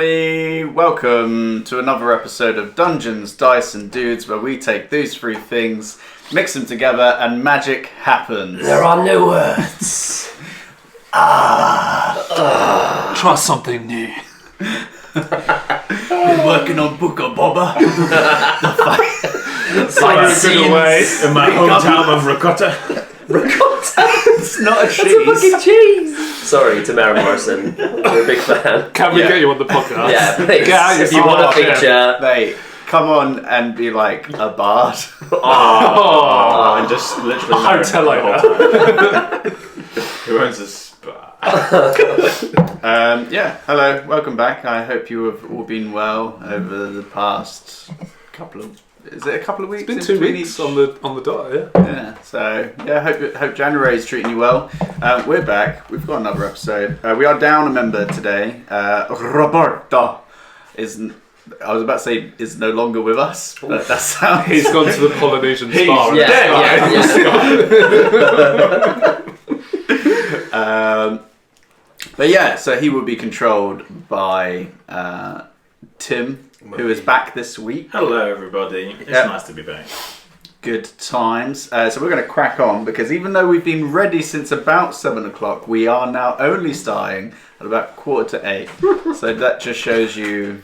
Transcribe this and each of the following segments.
everybody, welcome to another episode of Dungeons, Dice and Dudes, where we take these three things, mix them together, and magic happens. There are no words. Try something new. Been working on Book of Boba. In my hometown of Ricotta. Ricotta? It's not a cheese. It's a fucking cheese. Sorry, Tamara Morrison. We're a big fan. Can we get you on the podcast? Yeah, please. If you want a feature. Mate, come on and be like a bard. And just literally. Hotel owner. Who owns a spa? Hello, welcome back. I hope you have all been well over the past couple of... Is it a couple of weeks? It's been 2 weeks on the dot, yeah. Yeah, so hope January is treating you well. We're back. We've got another episode. We are down a member today. Roberto is... I was about to say is no longer with us, but that sounds... He's gone to the Polynesian spa. But yeah, so he will be controlled by Tim, who is back this week. Hello, everybody. It's nice to be back. Good times. So we're going to crack on, because even though we've been ready since about 7 o'clock, we are now only starting at about 7:45. So that just shows you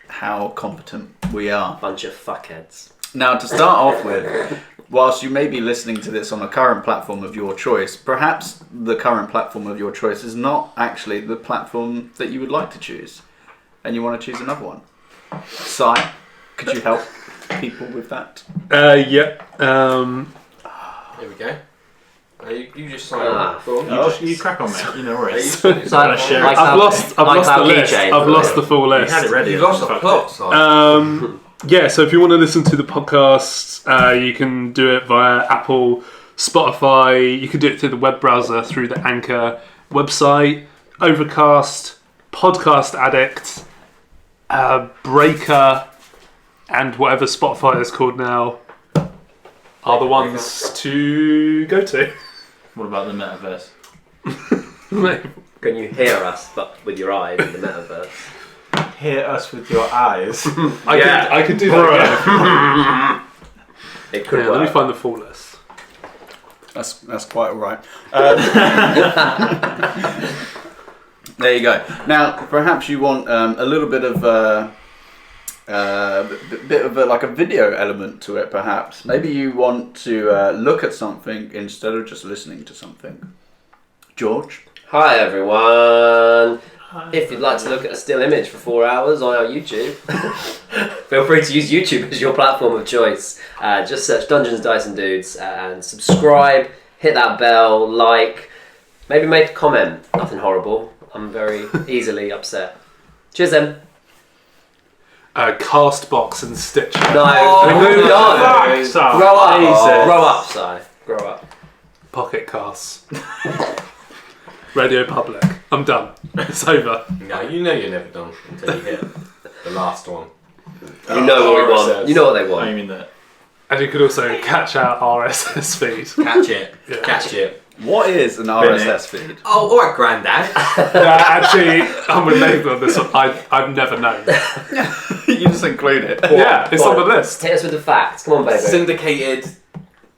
how competent we are. Bunch of fuckheads. Now, to start off with, whilst you may be listening to this on a current platform of your choice, perhaps the current platform of your choice is not actually the platform that you would like to choose, and you want to choose another one. Sai, could you help people with that? Yeah. Here we go. You just sign up. You crack on, mate. You know where it is. I've lost the list. I've lost the full list. You had it ready. You've lost the plot. Yeah, so if you want to listen to the podcast, you can do it via Apple, Spotify. You can do it through the web browser, through the Anchor website, Overcast, Podcast Addict, Breaker, and whatever Spotify is called now are the ones to go to. What about the metaverse? Can you hear us, but with your eyes in the metaverse? Hear us with your eyes. I could do that again. It could work. Let me find the full list. That's quite all right. There you go. Now, perhaps you want a little bit of like a video element to it. Perhaps maybe you want to look at something instead of just listening to something. George. Hi everyone. If you'd like to look at a still image for 4 hours on our YouTube, feel free to use YouTube as your platform of choice. Just search Dungeons, Dice and Dudes and subscribe, hit that bell, like, maybe make a comment. Nothing horrible. I'm very easily upset. Cheers then. Castbox and Stitcher. No, we moved on. Grow up. Grow up, Si. Grow up. Pocket Casts. Radio Public. I'm done. It's over. No, you know you're never done until you hit the last one. You know what we want. You know what they want. I mean that. And you could also catch our RSS feed. Catch it. Yeah. Catch it. What is an RSS feed? Oh, alright, Grandad. Actually, I'm with Nathan on this one. I've never known. You just include it. Yeah, it's on the list. Hit us with the facts. Come on, baby. Syndicated.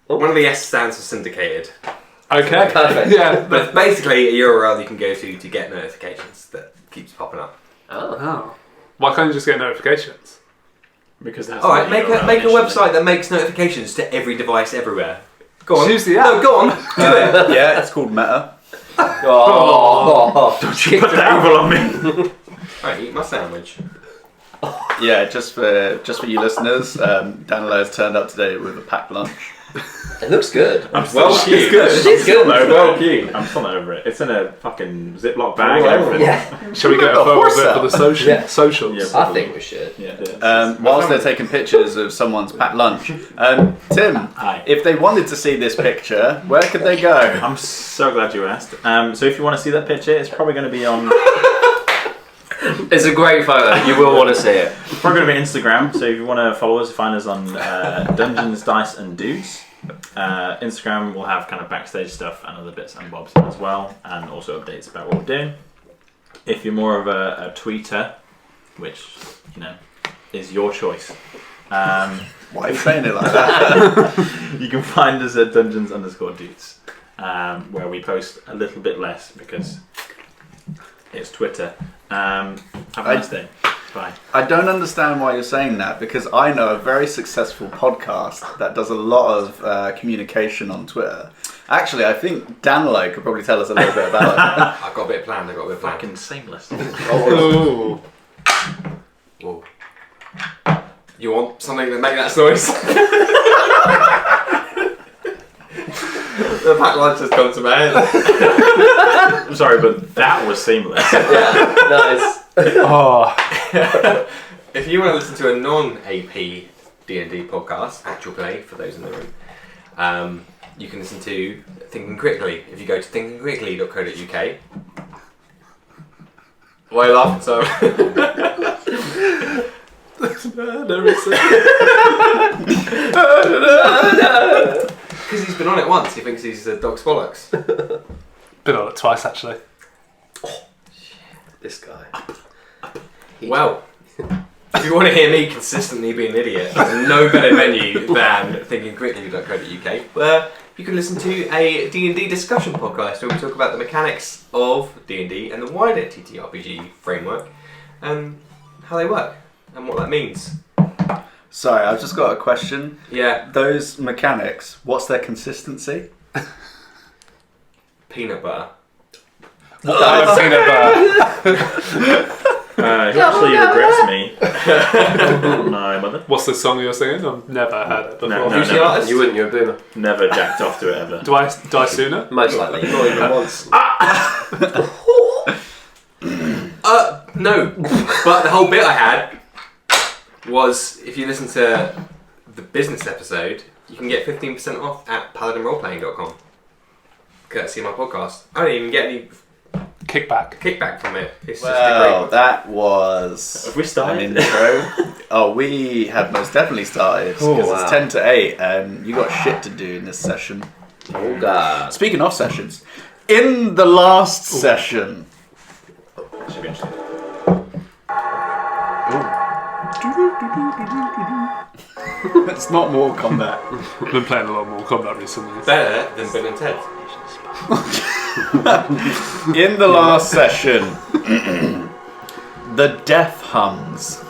One of the S stands for syndicated. Okay. Perfect. Yeah. But basically a URL you can go to get notifications that keeps popping up. Oh. Why can't you just get notifications? Because that's Alright, make a website that makes notifications to every device everywhere. Go on. Choose the app. No, go on. Do it. Yeah, it's called Meta. Don't you put that evil on me. Alright, eat my sandwich. Yeah, just for you listeners, Danilo has turned up today with a packed lunch. It looks good. Well cute. It's good. She's good. Well cute. I'm still not over it. It's in a fucking Ziploc bag. Everything. Yeah. Shall we get a photo of it for the socials? I think we should. Yeah. Whilst they're taking pictures of someone's packed lunch, Tim, Hi. if they wanted to see this picture, where could they go? I'm so glad you asked. So if you want to see that picture, it's probably going to be on... It's a great photo. You will want to see it. It's probably going to be Instagram. So if you want to follow us, find us on Dungeons, Dice and Dudes. Instagram will have kind of backstage stuff and other bits and bobs as well, and also updates about what we're doing. If you're more of a tweeter, which, is your choice. Why are you saying it like that? You can find us at Dungeons_Dudes, where we post a little bit less because it's Twitter. Have a nice day. Bye. I don't understand why you're saying that, because I know a very successful podcast that does a lot of communication on Twitter. Actually, I think Danilo could probably tell us a little bit about it. I've got a bit planned. Fucking seamless. Oh. Whoa. You want something to make that noise? The pack lunch has come to my head. I'm sorry, but that was seamless. Yeah, nice. Oh. If you want to listen to a non-AP D&D podcast, actual play for those in the room, you can listen to Thinking Critically if you go to thinkingcritically.co.uk. Why are you laughing, Simon? Because he's been on it once, he thinks he's a dog's bollocks. Been on it twice, actually. This guy. Well, if you want to hear me consistently be an idiot, there's no better venue than thinkingcritically.co.uk, where you can listen to a D&D discussion podcast where we talk about the mechanics of D&D and the wider ttrpg framework and how they work and what that means. Sorry, I've just got a question. Yeah, Those mechanics, what's their consistency? peanut butter. Peanut butter. Who actually regrets me? My mother. What's the song you're singing? I've never heard it before. No, Who's the never. artist? You wouldn't, you're a boomer. Never jacked off to it ever. Do I die sooner? Most likely. Not even once. No, but the whole bit I had was, if you listen to the business episode, you can get 15% off at paladinroleplaying.com. Courtesy of my podcast. I don't even get any kickback from it. It's just a Well, great that was Have we an started? intro. Oh, we have most definitely started, because Oh, wow. it's 10 to 8 and you got shit to do in this session. Oh, God. Speaking of sessions, in the last session... Should be interesting. It's not Mortal Kombat. I've been playing a lot more Kombat recently. better than Bill and Ted. In the last session, the death hums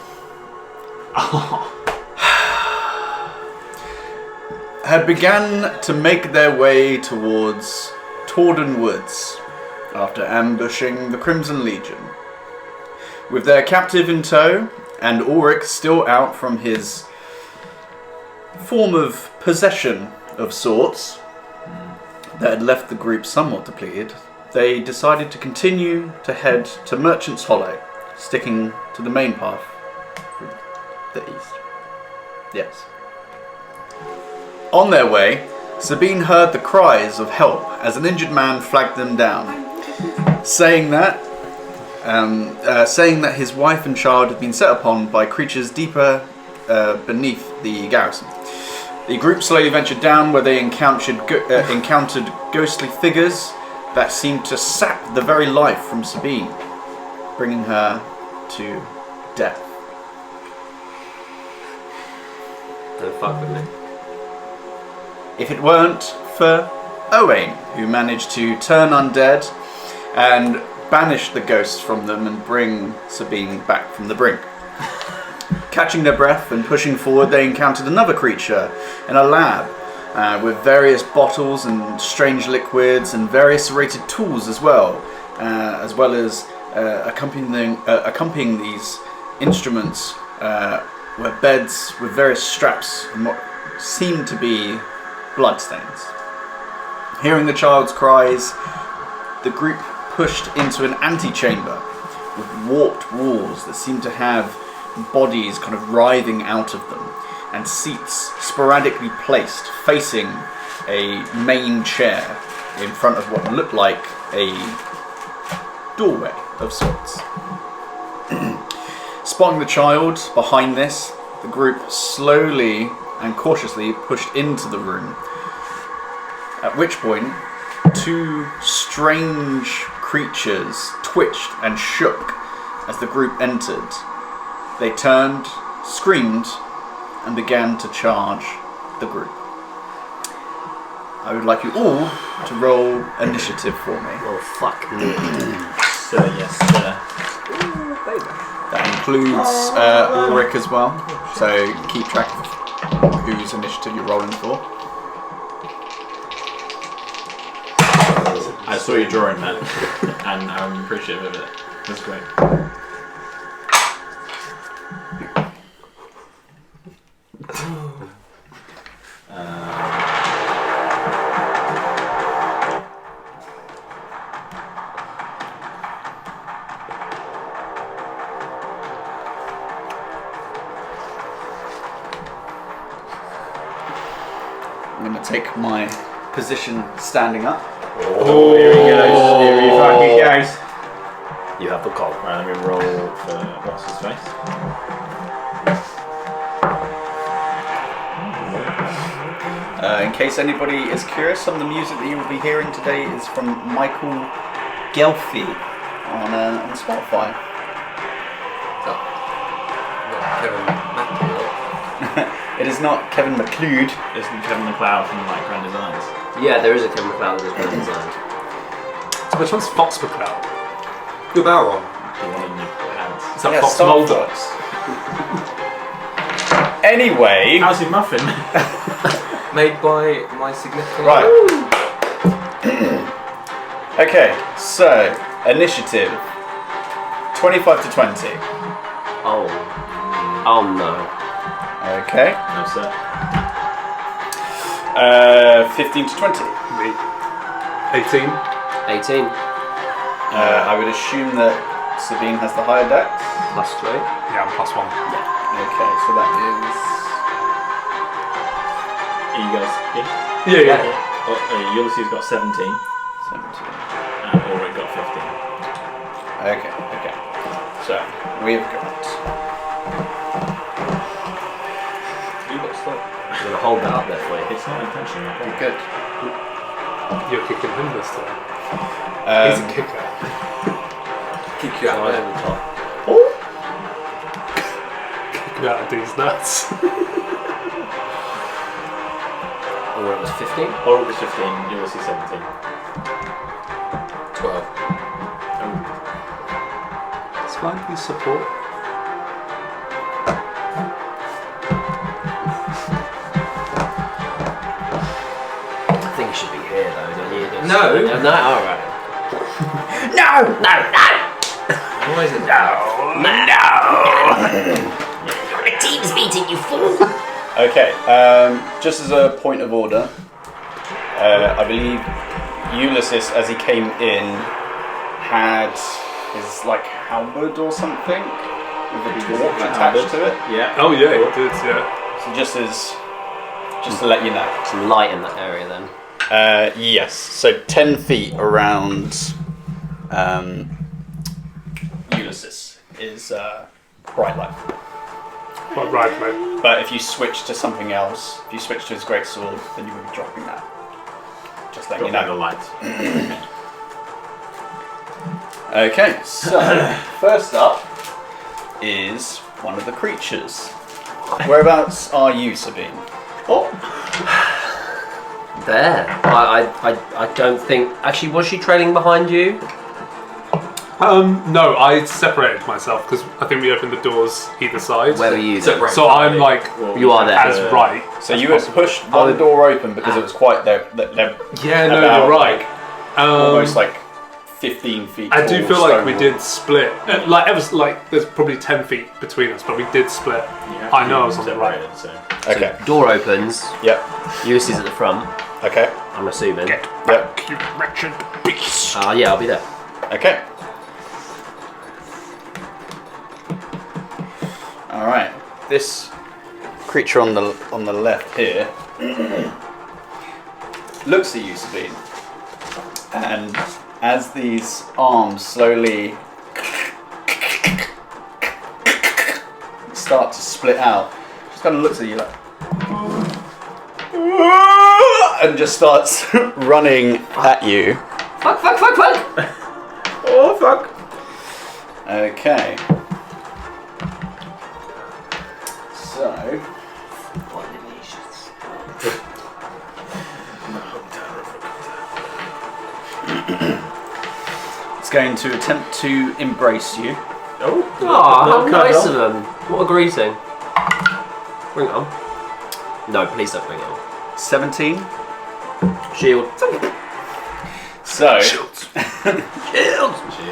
had begun to make their way towards Torden Woods after ambushing the Crimson Legion. With their captive in tow, and Ulrick still out from his form of possession of sorts that had left the group somewhat depleted, they decided to continue to head to Merchant's Hollow, sticking to the main path through the east. Yes. On their way, Sabine heard the cries of help as an injured man flagged them down, saying that his wife and child had been set upon by creatures deeper beneath the garrison. The group slowly ventured down, where they encountered ghostly figures that seemed to sap the very life from Sabine, bringing her to death. Don't fuck with me. If it weren't for Owain, who managed to turn undead and banish the ghosts from them and bring Sabine back from the brink. Catching their breath and pushing forward, they encountered another creature in a lab with various bottles and strange liquids and various serrated tools as well as accompanying these instruments were beds with various straps and what seemed to be bloodstains. Hearing the child's cries, the group pushed into an antechamber with warped walls that seemed to have bodies kind of writhing out of them, and seats sporadically placed facing a main chair in front of what looked like a doorway of sorts. Spotting the child behind this, the group slowly and cautiously pushed into the room, at which point two strange creatures twitched and shook as the group entered, They turned, screamed, and began to charge the group. I would like you all to roll initiative for me. Oh, fuck. So, yes, sir. That includes Ulrick as well. So keep track of whose initiative you're rolling for. I saw your drawing, man, and I'm appreciative of it. That's great. I'm going to take my position standing up. Oh, here he goes. Here he fucking goes. You have the call. Right, let me roll for what's his face. In case anybody is curious, some of the music that you will be hearing today is from Michael Gelfi on Spotify. Not Kevin Matthew. It is not Kevin McLeod. Isn't Kevin McLeod from like Grand Designs? Yeah, there is a Kevin McLeod that does design. So which one's Fox McCloud? Good barrel one. The one in the hands. Is that Yeah, Fox Star Mulder? Fox. Anyway, How's your muffin? Made by my significant right. Okay, so initiative 25 to 20. Oh. Oh no. Okay. No, sir. 15 to 20. Me. 18. 18 I would assume that Sabine has the higher dex. plus 3. Yeah, I'm +1. Okay, so that is. Are you guys in? Yeah. Ulysses got 17, 17. and Ulrich got 15. Okay. So we've got. You got slow. I'm going to hold that up there for you. It's not intentional. Okay. Good. You're kicking him this time. He's a kicker. Kick you out Right there. on the top. Kicking out of these nuts. Or it was 15? Ulrich was 15, Ulysses 17. 12. It's fine, you support. I think it should be here though, don't you? No. No, alright. No! Why is it The team's meeting, you fool! Okay. Just as a point of order, I believe Ulysses, as he came in, had his like halberd or something with a torch attached to it. Yeah. Oh yeah, it did, yeah. So just to let you know. Some light in that area then. Yes. So 10 feet around Ulysses is bright light. Right, mate. But if you switch to something else, if you switch to his greatsword, then you will be dropping that. Just letting you Got the know. light. Okay, so first up is one of the creatures. Whereabouts are you, Sabine? There. I don't think. Actually, was she trailing behind you? No, I separated myself because I think we opened the doors either side. Where were you then? Separate. So I'm like You are there. as right. So you had pushed one door open because it was quite they're Yeah, no, about, you're right. almost like 15 feet. I do tall feel like stone we wall. did split. There's probably 10 feet between us, but we did split. I know I was on the right. Separated, so. Okay. Door opens. Yep. Ulysses at the front. Okay. I'm assuming. Yep. You wretched beast. Yeah, I'll be there. Okay. All right. This creature on the left here looks at you, Sabine, and as these arms slowly start to split out, just kind of looks at you like, and just starts running at you. Fuck! Oh fuck! Okay. So, it's going to attempt to embrace you. Oh, how nice of them. What a greeting. Bring it on. No, please don't bring it on. 17. Shield. So,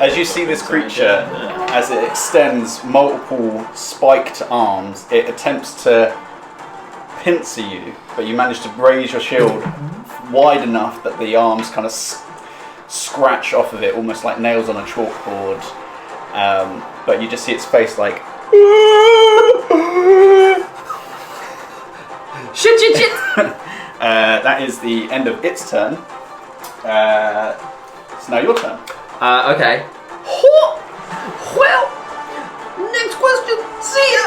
as you see this creature, as it extends multiple spiked arms, it attempts to pincer you, but you manage to raise your shield wide enough that the arms kind of scratch off of it, almost like nails on a chalkboard. But you just see its face like... Shit. That is the end of its turn. It's now your turn. Okay. Well, next question. See ya.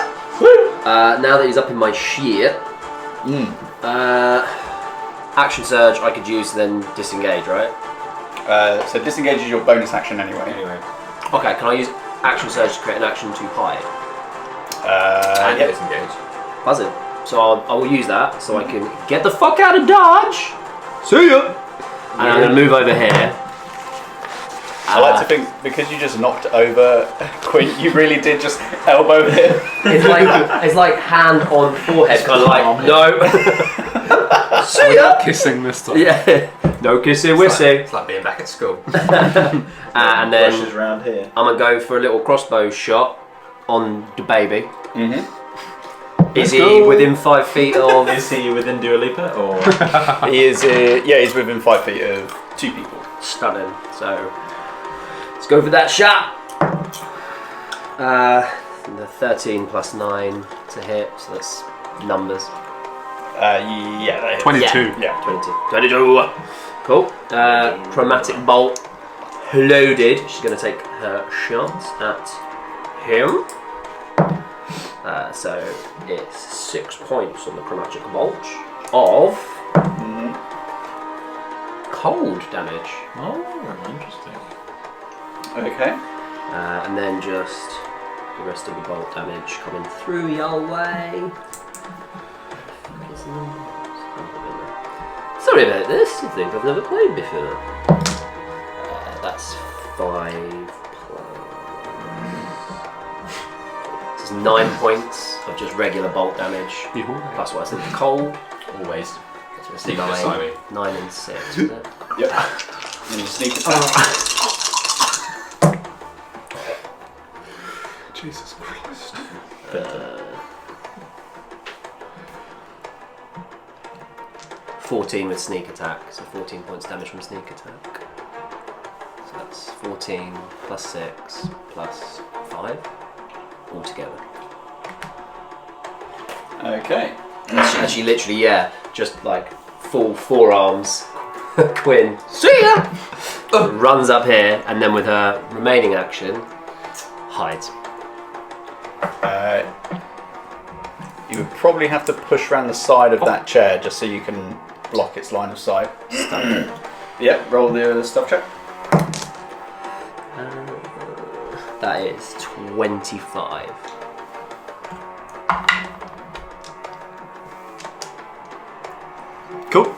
Now that he's up in my shit, action surge I could use, then disengage, right? So disengage is your bonus action anyway. Okay, can I use action surge to create an action to hide? And Yeah. disengage. Buzzing. So I will use that so I can get the fuck out of Dodge. See ya! And I'm going to move over here. I like to think, because you just knocked over Quinn, you really did just elbow him. It's like hand on forehead, kind of like, no. We're not kissing this time. Yeah. No kissing, whissing. It's like being back at school. And then Brushes round here. I'm going to go for a little crossbow shot on the baby. Mm-hmm. Is he within 5 feet of... Is he within Dua Lipa or? He is, he's within 5 feet of 2 people. Stunning. So, let's go for that shot. The 13 plus 9 to hit, so that's numbers. Yeah, that hits. 22. Yeah. 22. Cool. Chromatic bolt loaded. She's going to take her shots at him. So it's 6 points on the chromatic bolt of cold damage. Oh, interesting. Okay. And then just the rest of the bolt damage coming through your way. Sorry about this, I think I've never played before. That's 5 plus... 9 points of just regular bolt damage. Plus what I said, cold. Always. That's what's Sneak beside me. 9 and 6, is it? Yep. And you sneak attack. Jesus Christ. 14 with sneak attack, so 14 points damage from sneak attack. So that's 14 plus 6 plus 5 altogether. Okay. And she literally, just like full forearms. Quinn, see ya! Runs up here, and then with her remaining action, hides. You would probably have to push around the side of that chair just so you can block its line of sight. Yep, roll the stuff check. That is 25. Cool.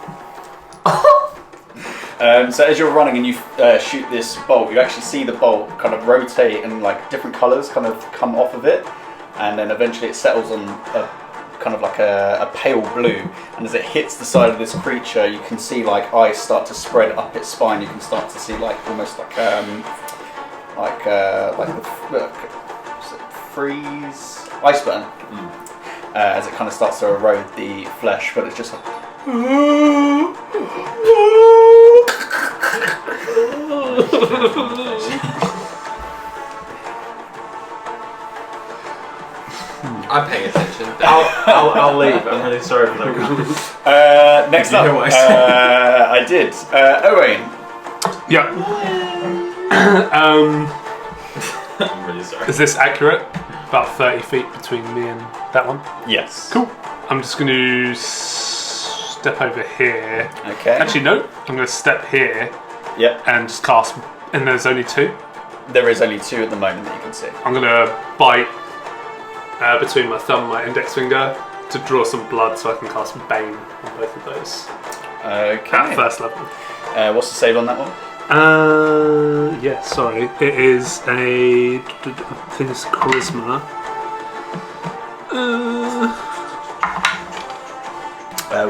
So as you're running and you shoot this bolt, you actually see the bolt kind of rotate and like different colours kind of come off of it, and then eventually it settles on a kind of like a pale blue, and as it hits the side of this creature you can see like eyes start to spread up its spine. You can start to see like almost like the freeze iceberg as it kind of starts to erode the flesh, but it's just like I'm paying attention. I'll leave. I'm really sorry for that. Next Did you up, hear what I said? I did. Owain. Yeah. I'm really sorry. Is this accurate? About 30 feet between me and that one? Yes. Cool. I'm just going to step over here. Okay. Actually, no. I'm going to step here Yep. and just cast. And there's only 2. There is only 2 at the moment that you can see. I'm going to bite between my thumb and my index finger to draw some blood so I can cast Bane on both of those at Okay. first level. What's the save on that one? Yeah, sorry. It is I think it's Charisma.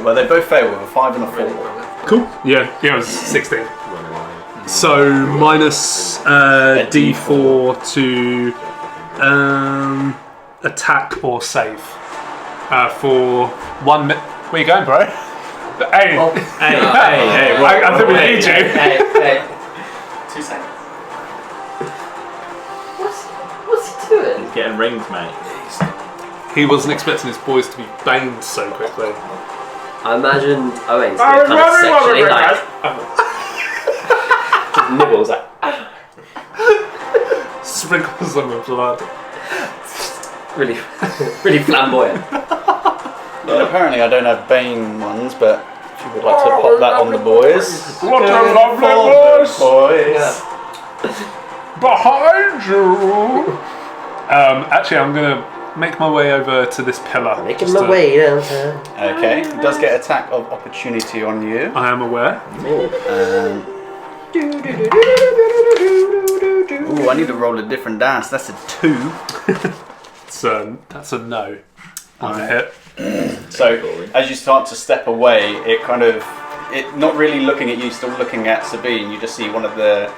Well, they both fail with a 5 and a 4. Cool. Yeah, it was 16. So minus D4 to attack or save for 1 minute. Where you going, bro? Hey, Hey, I think we need you. Hey. 2 seconds. What's he doing? Getting ringed, mate. He wasn't expecting his boys to be baned so quickly. I imagined Owain to be kind of sexually like nibbles like. Sprinkles them with blood. Really, really flamboyant. Well, apparently I don't have Bane ones, but if you would like to pop that on the boys. What a lovely voice! Boys. Behind you! Actually, I'm going to make my way over to this pillar. Making just my to- way downtown. Okay, he does get attack of opportunity on you. I am aware. Ooh, I need to roll a different dice. That's a 2. That's a no. On a hit. So as you start to step away, it not really looking at you, still looking at Sabine. You just see one of the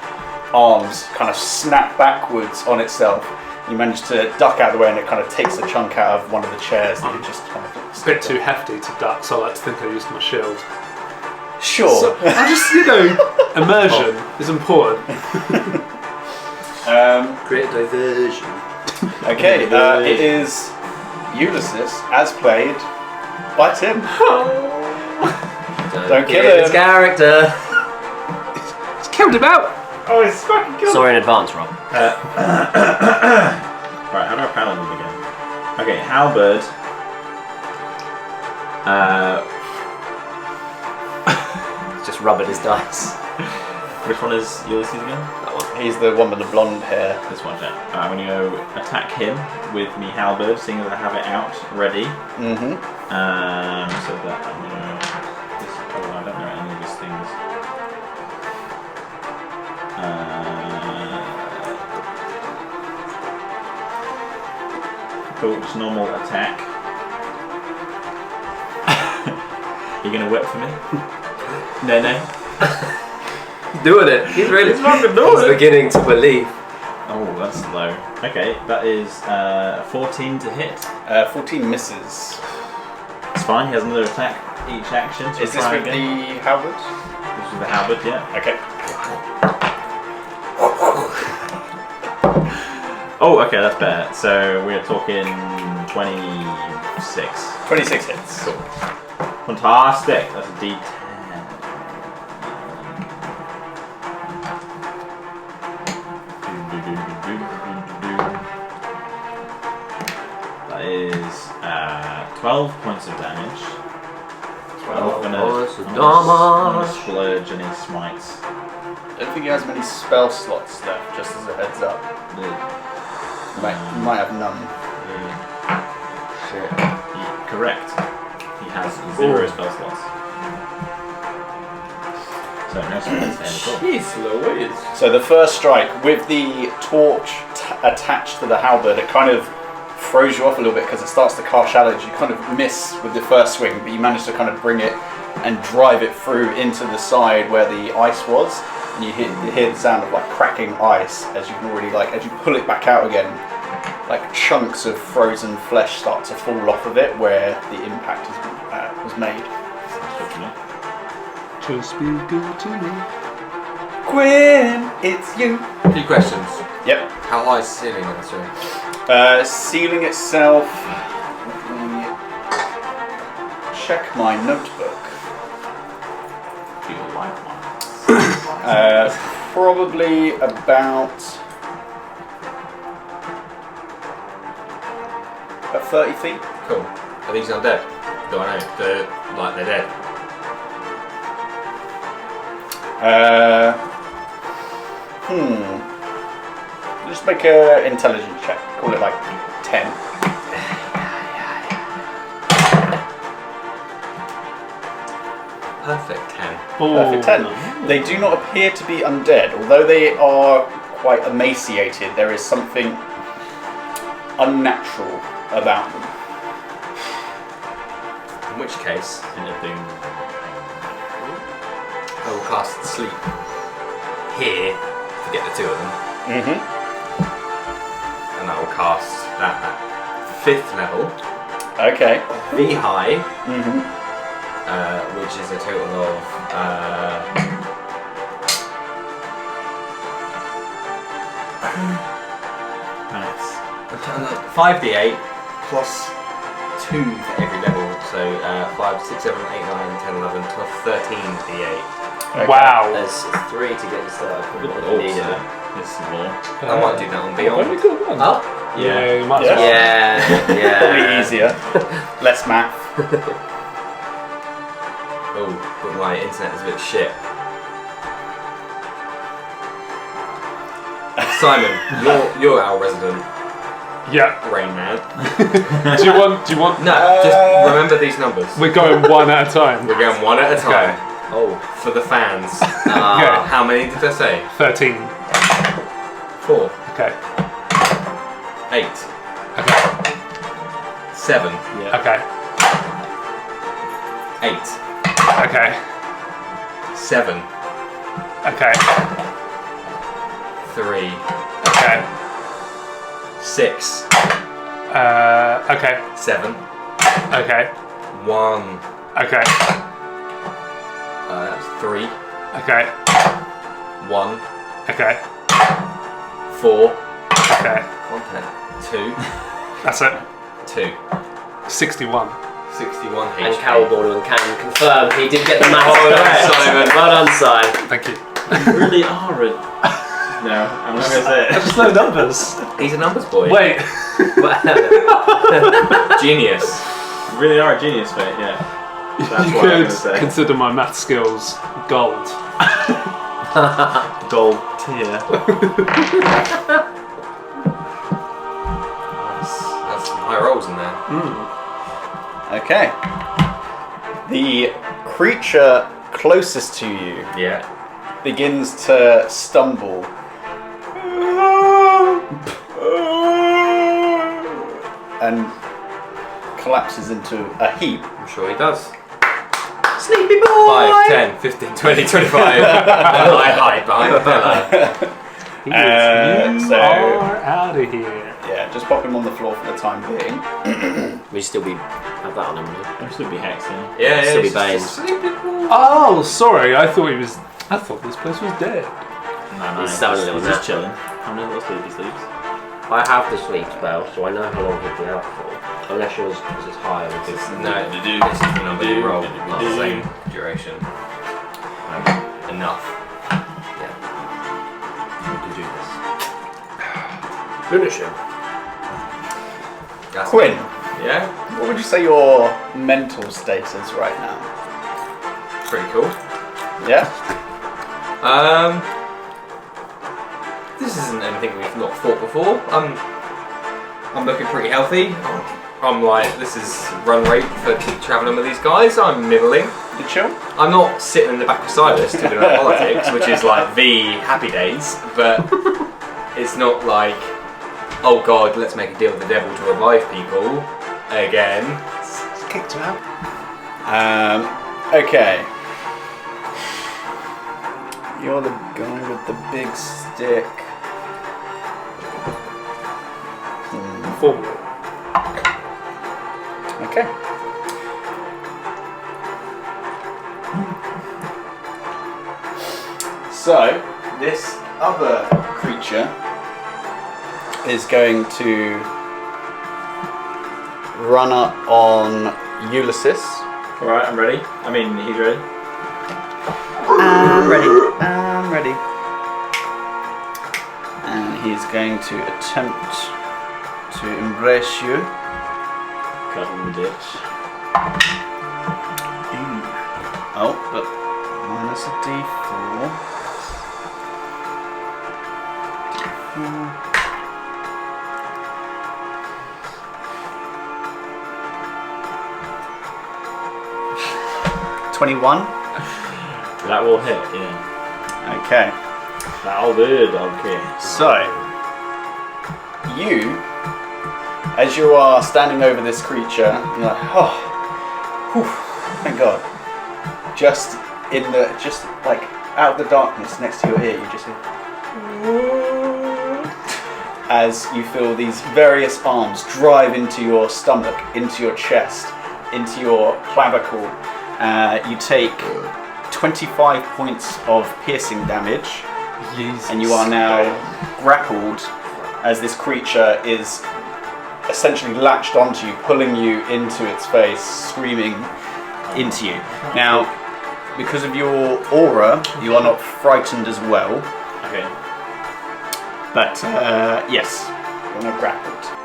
arms kind of snap backwards on itself. You manage to duck out of the way, and it kind of takes a chunk out of one of the chairs that you just kind of. It's a bit too hefty to duck, so I like to think I used my shield. Sure. So, I just, immersion is important. Create diversion. Okay, it is Ulysses as played by Tim. Don't kill him. His character. It's killed him out! Oh, it's fucking killed. Sorry in advance, Rob. Right, how do I paladin again? Okay, halberd. Just rubbing his dice. Which one is Ulysses again? That one. He's the one with the blonde hair. This one, yeah. I'm going to go attack him with me halberd, seeing as I have it out ready. Mm-hmm. So that I'm going to. I don't know any of these things. Cool, just normal attack. You gonna whip for me? No. He's doing it. He's really. He's beginning to believe. Oh, that's low. Okay, that is 14 to hit. 14 misses. It's fine. He has another attack each action. To Is this try with again. the halberd? This is the halberd, yeah. Okay. Oh, okay, that's better. So we're talking 26. 26 hits. Cool. Fantastic. That's a D10. That is 12 points of damage. 12 I'm points of gonna damage. splurge any smites. I don't think he has many spell slots left, just as a heads up. You might have none. Shit. Correct. He has 0 spell slots. So no spells there at all. Jeez Louise. So the first strike, with the torch attached to the halberd, it kind of throws you off a little bit because it starts to cast shadows. You kind of miss with the first swing, but you manage to kind of bring it and drive it through into the side where the ice was. And you hear the sound of like cracking ice as you can already as you pull it back out again, like chunks of frozen flesh start to fall off of it where the impact was made. Just be good to me. Quinn, it's you. 2 questions. Yep. How high is the ceiling in this room? Ceiling itself. Let me check my notebook. Feel like one. Probably about 30 feet. Cool. Are these undead? Do I know? They're dead. Just make an intelligence check. Call it like 10. perfect 10. Oh, Perfect 10. They do not appear to be undead, although they are quite emaciated. There is something unnatural about them. In which case, Anything. I will cast Sleep here to get the two of them. Mm-hmm. And I will cast that at 5th level, Okay. V high, Mm-hmm. which is a total of 5d8 plus 2 for every level. So 5, 6, 7, 8, 9, 10, 11, 12, 13d8. Okay. wow. There's 3 to get you started. Good What lord, you need, sir. innit? There's some more. I might do that on Very Beyond. good one. Oh, Yeah, you might as Yeah. well. yeah. Probably easier. Less math. Oh, but my internet is a bit shit. Simon, you're our resident Yeah. Rain Man. Do you want? No, just remember these numbers. We're going one at a time. We're going one at a time. Oh, For the fans. Okay. How many did I say? 13. 4, Okay. 8, Okay. 7, Yeah. Okay. 8, Okay. 7, Okay. 3, Okay. 6, Okay. 7, Okay. 1. Okay. That's 3, Okay. 1, Okay. 4, Okay. 2, That's it. 2. 61. 61 HP. and Cowboy can confirm he did get the math Well done, correct. Simon. Well done, Simon. Thank you. You really are a... No, I'm not going to say it. Just no numbers. He's a numbers boy. Wait. Genius. You really are a genius, mate, yeah. That's You what I'm could going to say. consider my math skills gold. Gold tier. That's some high rolls in there. Okay. The creature closest to you Yeah. begins to stumble. And collapses into a heap. I'm sure he does. Sleepy boy. 5, 10, 15, 20, 25. And I hide behind the pillar. So Are out of here. yeah, just pop him on the floor for the time being. We still have that on him, wouldn't There should be hex in. Yeah, Silly it's Bane. just a sleepy boy. Oh, sorry. I thought this place was dead. No, He's having a little he's just nap. chilling. Having a little sleepy sleeps. he? I have the sleep spell, so I know how long he'd be out for. Unless yours is higher. No, Because this is the number you roll. It's the same duration. Enough. yeah. To do this. Finish him. That's Quinn, Yeah? what would you say your mental state is right now? Pretty cool. Yeah? This isn't anything we've not fought before. I'm looking pretty healthy. I'm like, this is run rate for travelling with these guys. I'm middling. You chill? I'm not sitting in the back of Silas talking about politics, which is like the happy days, but it's not like, oh god, let's make a deal with the devil to revive people again. Just kicked him out. Okay. You're the guy with the big stick. 4. Okay. So, this other creature is going to run up on Ulysses. Alright, I'm ready. I mean, he's ready. I'm ready. I'm ready. And he's going to attempt to embrace you. Cut him the ditch. Oh, but minus a d4. D4. 21. that will hit, yeah. Okay. That'll do, okay. So, you, as you are standing over this creature, you're like, oh, whew, thank God. Just like out of the darkness next to your ear, you just hear, as you feel these various arms drive into your stomach, into your chest, into your clavicle. You take 25 points of piercing damage, and you are now grappled as this creature is essentially latched onto you, pulling you into its face, screaming into you. Now, because of your aura, you are not frightened as well. Okay. But yes, you're not grappled.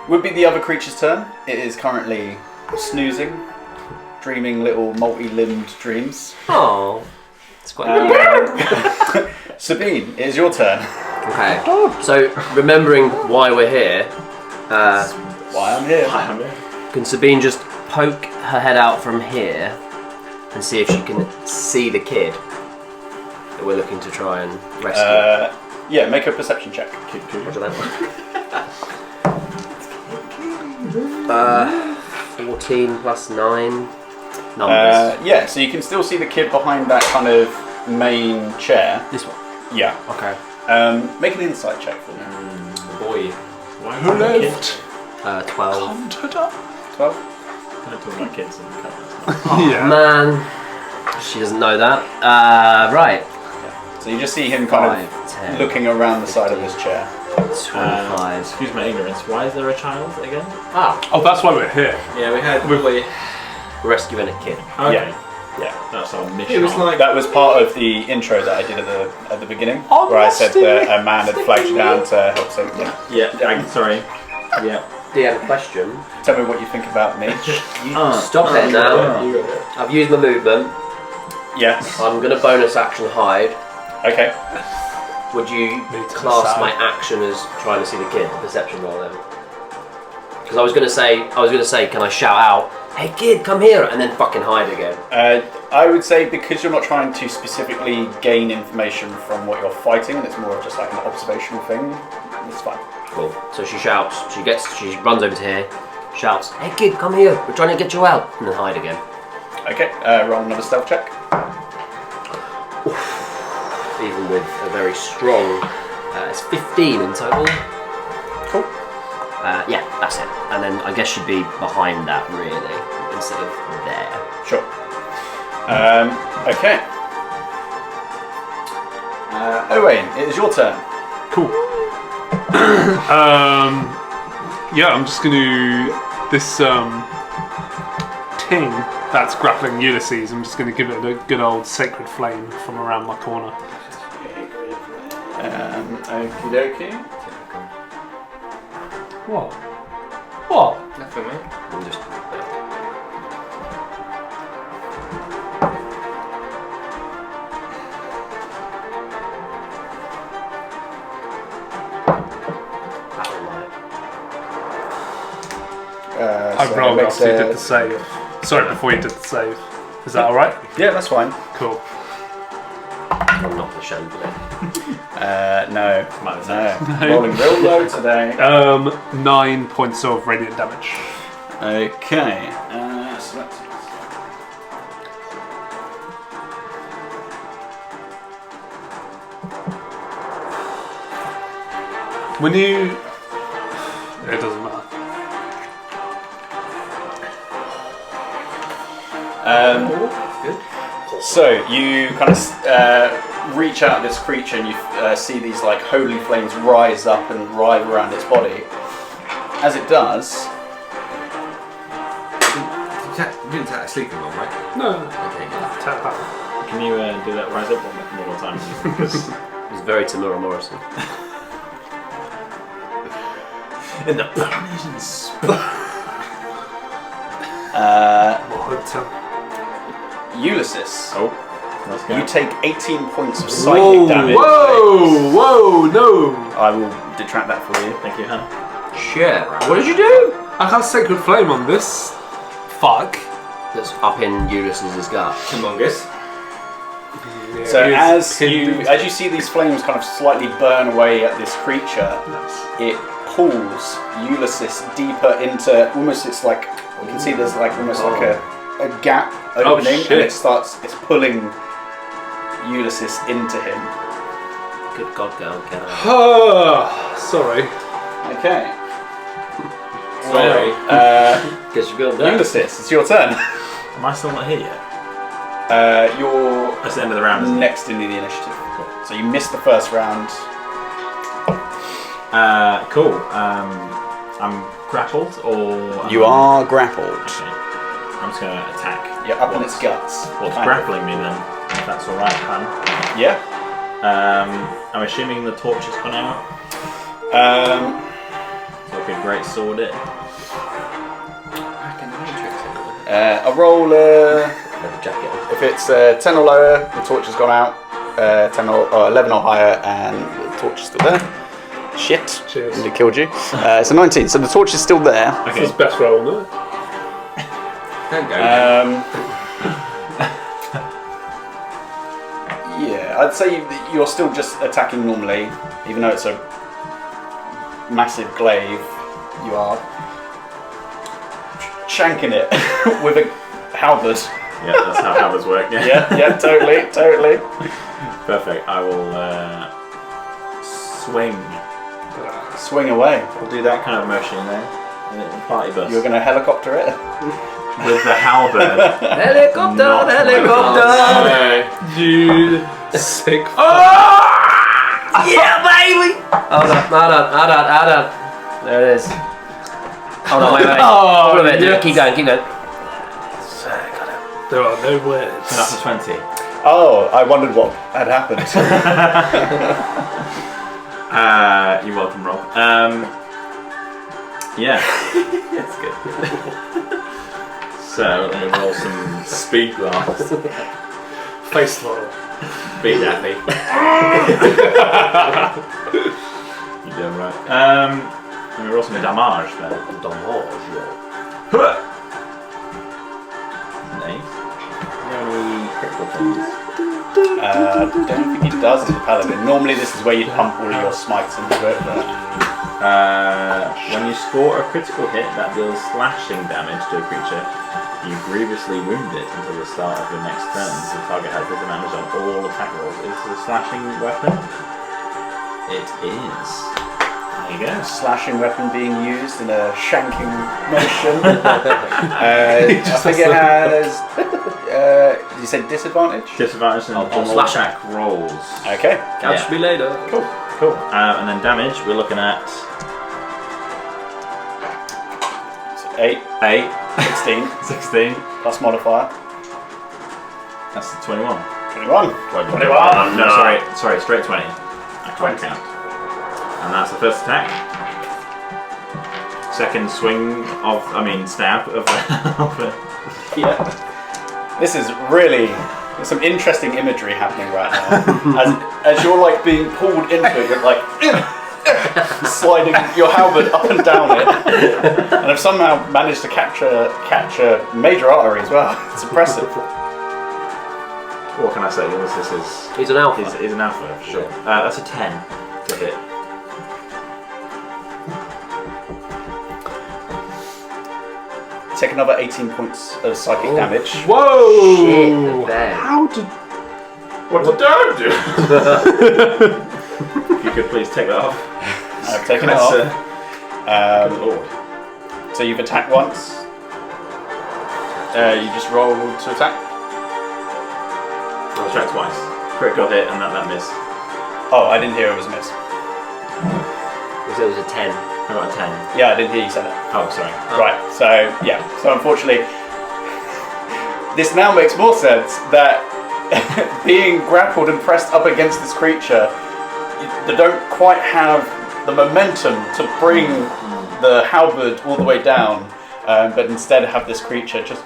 Would be the other creature's turn. It is currently snoozing, dreaming little multi-limbed dreams. Oh, it's quite Sabine, it is your turn. Okay. So remembering why we're here, Why I'm here. can Sabine just poke her head out from here and see if she can see the kid that we're looking to try and rescue? Yeah, make a perception check. Roger that. 14 plus 9 numbers. Yeah, so you can still see the kid behind that kind of main chair. This one. Yeah. Okay. Make an insight check for me. Boy. Why Who left? 12. Hunted up. 12. Don't talk about kids in the comments. Yeah. Man, she doesn't know that. Right. So you just see him kind 5, of 10, looking around the side of this chair. 25. Excuse my ignorance, why is there a child again? Oh, that's why we're here. Yeah, we had boy. Rescuing a kid. Okay. Yeah. That's our mission. It was like That was part of the intro that I did at the beginning, Oh, where I said nasty. that a man had flagged you down to help save them. Yeah, I'm sorry. Yeah. Do you have a question? Tell me what you think about me. Stop it now. you got it. I've used my movement. Yes. I'm going to bonus action hide. Okay. Would you Me to class decide. my action as trying to see the kid, the perception roll then? Because I was gonna say, can I shout out, "Hey kid, come here," and then fucking hide again? I would say because you're not trying to specifically gain information from what you're fighting, and it's more of just like an observational thing. It's fine. Cool. So she shouts. She runs over to here, shouts, "Hey kid, come here. We're trying to get you out," and then hide again. Okay. Roll another stealth check. Even with a very strong, it's 15 in total. Cool. Yeah, that's it. And then I guess she'd be behind that really, instead of there. Sure. Okay. Owain, it is your turn. Cool. Yeah, I'm just gonna this ting that's grappling Ulysses. I'm just gonna give it a good old sacred flame from around my corner. Okie dokie. What? What? Nothing, mate. I'm just. I so rolled makes after you a- did the save. Sorry, before you did the save. Is that alright? Yeah, that's fine. Cool. I'm not the chandelier. No. Minus No. Rolling real low today. 9 points of radiant damage. Okay. So that's When you... It doesn't matter. So you kind of reach out at this creature and you see these like holy flames rise up and writhe around its body. As it does, You didn't take a sleeping one, right? No. Okay, good. Tap that. Can you do that rise up one more time? Because It was very Tamura Morrison. in the Polynesians. Ulysses, Oh, let's go. you take 18 points of psychic damage. Whoa, no! I will detract that for you. Thank you, Hannah. Shit. What did you do? I have sacred flame on this. Fuck. that's up in Ulysses' gut. Humongous. So as you see these flames kind of slightly burn away at this creature, it pulls Ulysses deeper into almost. It's like you can see there's like almost like a gap opening, and it's pulling Ulysses into him. Good God, girl, get out. Sorry. Okay. Sorry. Guess you're going down. Ulysses, it's your turn. Am I still not here yet? You're That's the end of the round, isn't it? next in the initiative. So you missed the first round. Cool. I'm grappled, or You are grappled. Okay. I'm just gonna attack. You're up in its guts. What's Kind of. grappling me then? If that's all right, Pam. Yeah. I'm assuming the torch has gone out, so I could great sword it. A roll. The jacket. If it's 10 or lower, the torch has gone out. 10 or 11 or higher, and the torch is still there. Shit. Cheers. It killed you. It's a 19, so the torch is still there. That's his best roll, no? Don't go. Yeah, I'd say you're still just attacking normally, even though it's a massive glaive. You are shanking it with a halberd. Yeah, that's how halberds work. Yeah, totally. Perfect. I will swing away. I'll do that kind of motion there. And it'll party bus. You're going to helicopter it. With the halberd. Helicopter! Not You sick. Yeah, baby! Hold on. There it is. Hold on, wait. Oh, Hold on, yes. keep going. There are no words. That's a 20. Oh, I wondered what had happened. You're welcome, Rob. Yeah. That's good. So let me roll some speed blast. Face model. Beat that me. You're doing right. Let me roll some damage then. Nice. Any critical things? Don't think he does as a paladin. Normally this is where you pump all of your smites into it. But When you score a critical hit that deals slashing damage to a creature, you grievously wound it until the start of your next turn. The target has disadvantage on all attack rolls. Is it a slashing weapon? It is. There you go. slashing weapon being used in a shanking motion. I think it has. Did you say disadvantage? Disadvantage on all slash attack rolls. Okay. Catch me later. Cool. And then damage, we're looking at 8, 16 plus modifier. That's the 21. 21. No, sorry, straight 20. I can't count. And that's the first attack. Second swing stab of Yeah. This is really. There's some interesting imagery happening right now. As you're like being pulled into it, you're like sliding your halberd up and down it, and I've somehow managed to catch a major artery as well. It's impressive. What can I say? He's an alpha. He's an alpha, for sure. That's a 10 to hit. Take another 18 points of psychic damage. Whoa! Shit, bad. How did? What did Dad do? If you could please take that off. I've taken it Good off. lord. So you've attacked once. You just roll to attack. I'll try twice. Critical hit and that miss. Oh, I didn't hear it was a miss. It was a 10. I got a 10. Yeah, I didn't hear you say that. Oh, sorry. Right, so yeah. So unfortunately, this now makes more sense that being grappled and pressed up against this creature, they don't quite have the momentum to bring the halberd all the way down, but instead have this creature just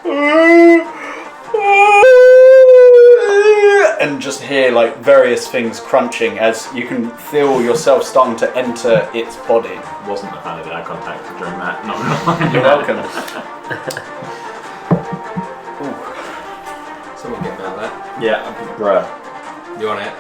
and just hear like various things crunching as you can feel yourself starting to enter its body. Wasn't a fan of the eye contact during that. Not You're welcome. about that. Yeah, bruh. You on it?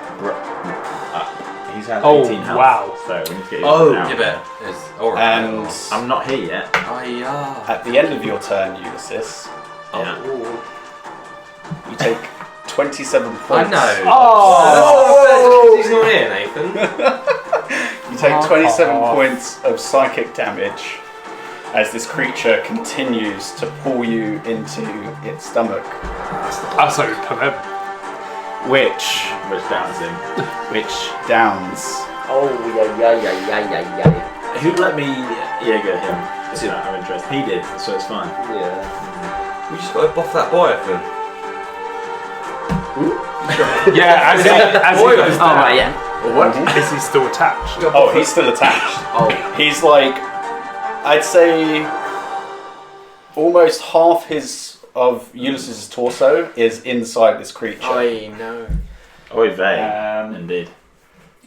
He's had Oh, 18 health. wow. So we need to get him Oh, out. you bet. It's alright. And I'm not here yet. at the end of your turn, Ulysses, Yeah. you take 27 I points. know. Oh! He's not here, Nathan. You take 27 points of psychic damage as this creature continues to pull you into its stomach, I'm sorry, come in. which downs. Oh, yeah. Who let me Jaeger him? Just out of interest. He did, so it's fine. Yeah. We just got to buff that boy, I think. Yeah, as he goes Oh, down, right, yeah. What? is he still attached? Oh, he's still attached. Oh, He's like, I'd say, almost half of Ulysses' torso is inside this creature. I know. Oy vey. Indeed.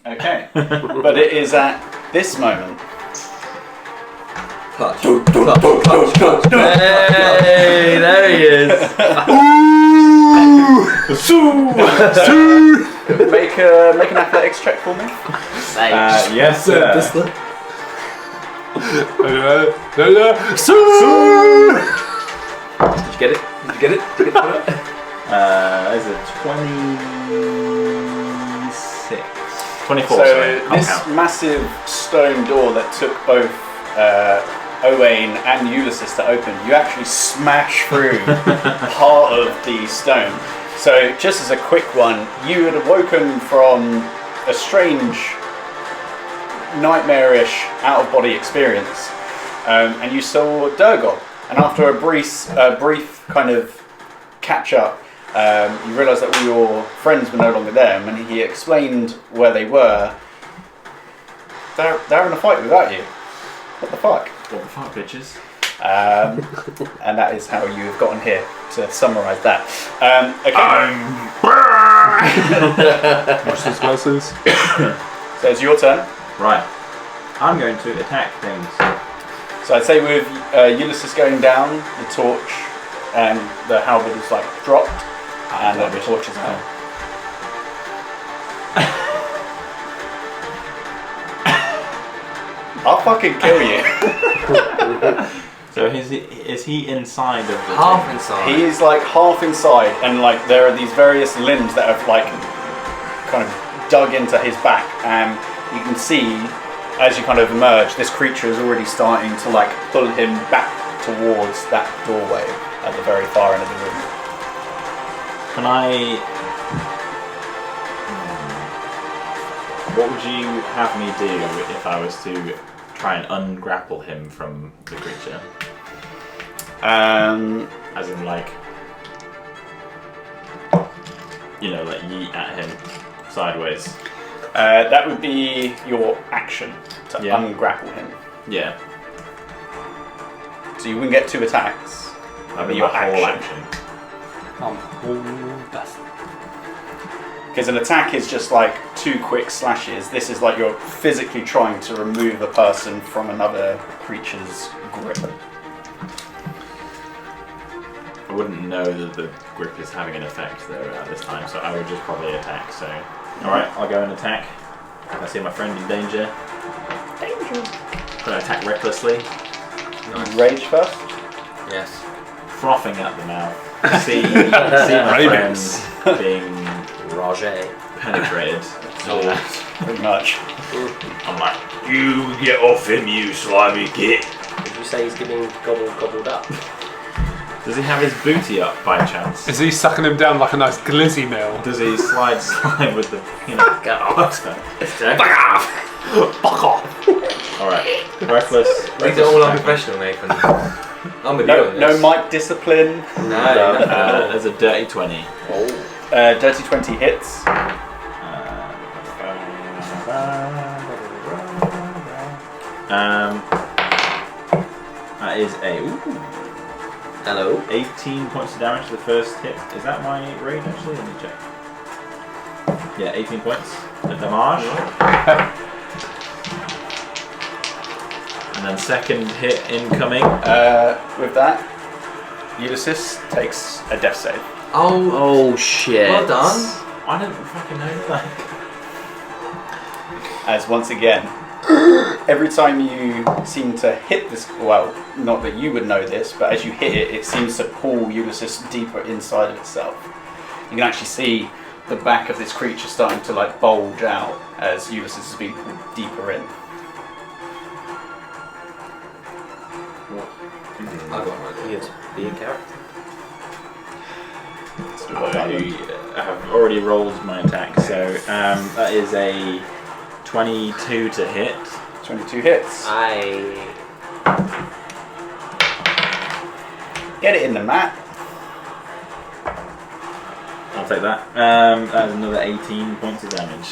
Okay, but it is at this moment. Clutch. Hey, there he is. Make an athletics check for me. Yes, sir. did you get it? Did you get it? Did you get it? There's a 26. 24, So sorry. I'll this count. massive stone door that took both Owain and Ulysses to open, you actually smash through part of the stone. So just as a quick one, you had awoken from a strange, nightmarish, out-of-body experience, and you saw Durgob. And after a brief kind of catch-up, you realised that all your friends were no longer there, and when he explained where they were, they're in a fight without you. What the fuck? What the fuck, bitches? And that is how you have gotten here, to summarise that. Okay. Watch those glasses. So it's your turn. Right. I'm going to attack things. So I'd say with Ulysses going down, the torch and the halberd is like dropped, and the torch is out. I'll fucking kill you. So is he inside of the Half thing? inside. He is like half inside, and like there are these various limbs that have like kind of dug into his back, and you can see as you kind of emerge, this creature is already starting to like pull him back towards that doorway at the very far end of the room. Can I... What would you have me do if I was to try and ungrapple him from the creature? As in like... You know, like yeet at him sideways. That would be your action to ungrapple him. Yeah. So you wouldn't get 2 attacks. That'd be your my whole action. action. Because an attack is just like 2 quick slashes. This is like you're physically trying to remove a person from another creature's grip. I wouldn't know that the grip is having an effect though at this time, so I would just probably attack. So, alright, I'll go and attack. I see my friend in danger. Gonna attack recklessly. Nice. Rage first? Yes. Frothing at the mouth. See my Ravens. friend being Roger. penetrated. Pretty much. I'm like, you get off him, you slimy git. Did you say he's getting gobbled up? Does he have his booty up by chance? Is he sucking him down like a nice glizzy meal? Does he slide with the, you know, Get off. Fuck off! Alright, reckless. These are all unprofessional, Nathan. I'm with you on No this. mic discipline. No. There's a dirty 20. Dirty 20 hits. That is a Hello. 18 points of damage to the first hit. Is that my range actually? Let me check. Yeah, 18 points of damage. And then second hit incoming. With that, Ulysses takes a death save. Oh shit. Well done. I don't fucking know that. As once again, every time you seem to hit this, well, not that you would know this, but as you hit it, it seems to pull Ulysses deeper inside of itself. You can actually see the back of this creature starting to like bulge out as Ulysses is being pulled deeper in. I've got an idea. Good. Be a character. I have already rolled my attack, so that is a 22 to hit. 22 hits. Get it in the mat. I'll take that. That is another 18 points of damage.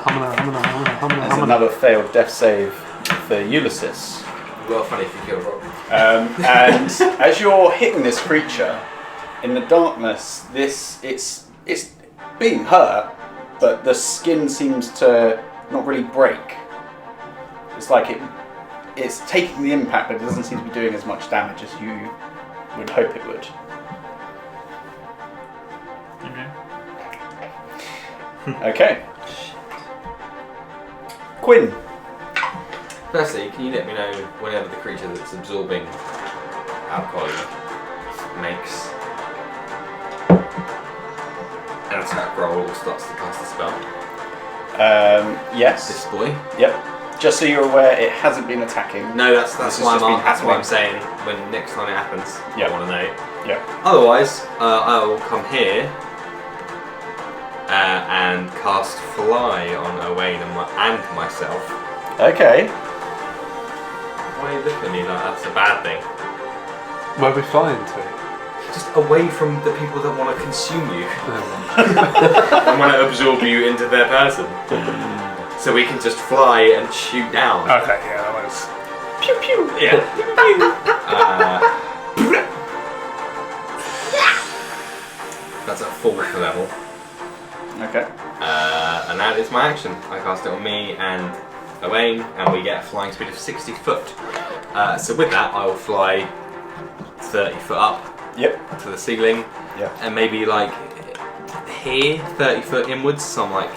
There's another failed death save for Ulysses. Well, funny if you kill Rob. And as you're hitting this creature in the darkness, it's being hurt, but the skin seems to not really break. It's like it's taking the impact, but it doesn't seem to be doing as much damage as you would hope it would. Okay. Quinn. Firstly, can you let me know whenever the creature that's absorbing alcohol makes an attack roll or starts to cast a spell? Yes. This boy? Yep. Just so you're aware, it hasn't been attacking. No, that's This has why just been that's what I'm happening. saying. When next time it happens, Yeah. I want to know. Yep. Otherwise, I will come here and cast Fly on Owain and myself. Okay. Why are you looking at me like that's a bad thing? Where are we flying to? Just away from the people that want to consume you. And want to absorb you into their person. So we can just fly and shoot down. Okay, yeah, that was. Pew pew! Yeah. That's at 4th level. Okay. And that is my action. I cast it on me and Owain, and we get a flying speed of 60 foot. So with that, I will fly 30 foot up Yep. to the ceiling, Yep. and maybe like here, 30 foot inwards, so I'm like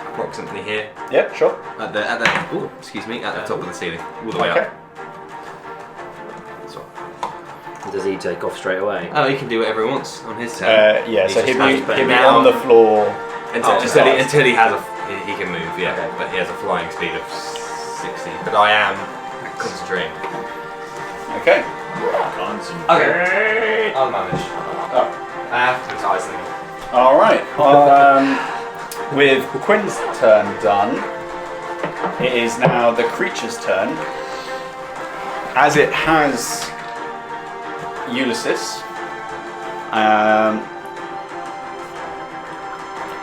approximately here Yep. Sure. at the at the top of the ceiling, all the way Okay. up. So, Does he take off straight away? oh, he can do whatever he wants on his turn. Yeah. He So just he'll has be to put he'll be now- on the floor. until he has he can move, yeah. Okay. But he has a flying speed of 60. But I am concentrating. Okay. Okay. I'll manage. Oh. Advertising. All right. With Quinn's turn done, it is now the creature's turn. As it has Ulysses,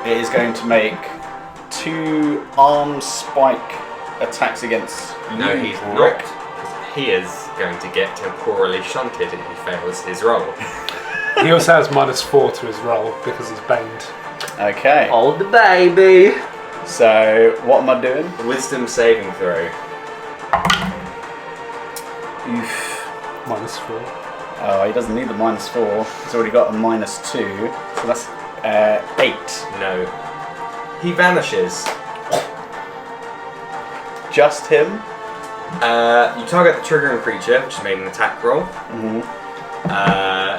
it is going to make 2 arm spike attacks against No, you, he's Ulrick. not. He is going to get temporally shunted if he fails his roll. He also has -4 to his roll because he's baned. Okay. Hold the baby. So what am I doing? Wisdom saving throw. Oof. -4. Oh, he doesn't need the -4. He's already got a -2, so that's 8. No. He vanishes. Just him. You target the triggering creature, which has made an attack roll. Mhm.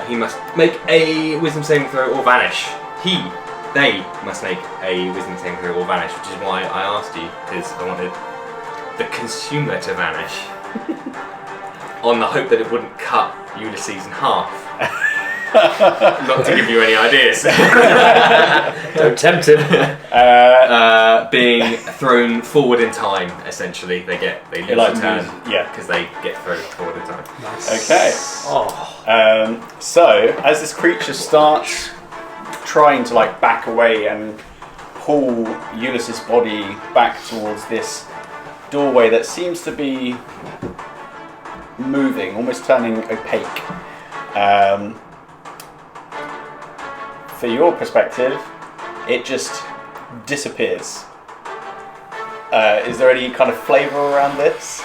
He must make a wisdom saving throw or vanish. They must make a wisdom saving throw or vanish, which is why I asked you, because I wanted the consumer to vanish. On the hope that it wouldn't cut Ulysses in half. Not to give you any ideas. Don't tempt him. Being thrown forward in time, essentially. They lose like a turn. moves, yeah. Because they get thrown forward in time. Nice. Okay. Oh. So as this creature starts trying to like back away and pull Ulysses' body back towards this doorway that seems to be moving, almost turning opaque. For your perspective, it just disappears. Is there any kind of flavour around this?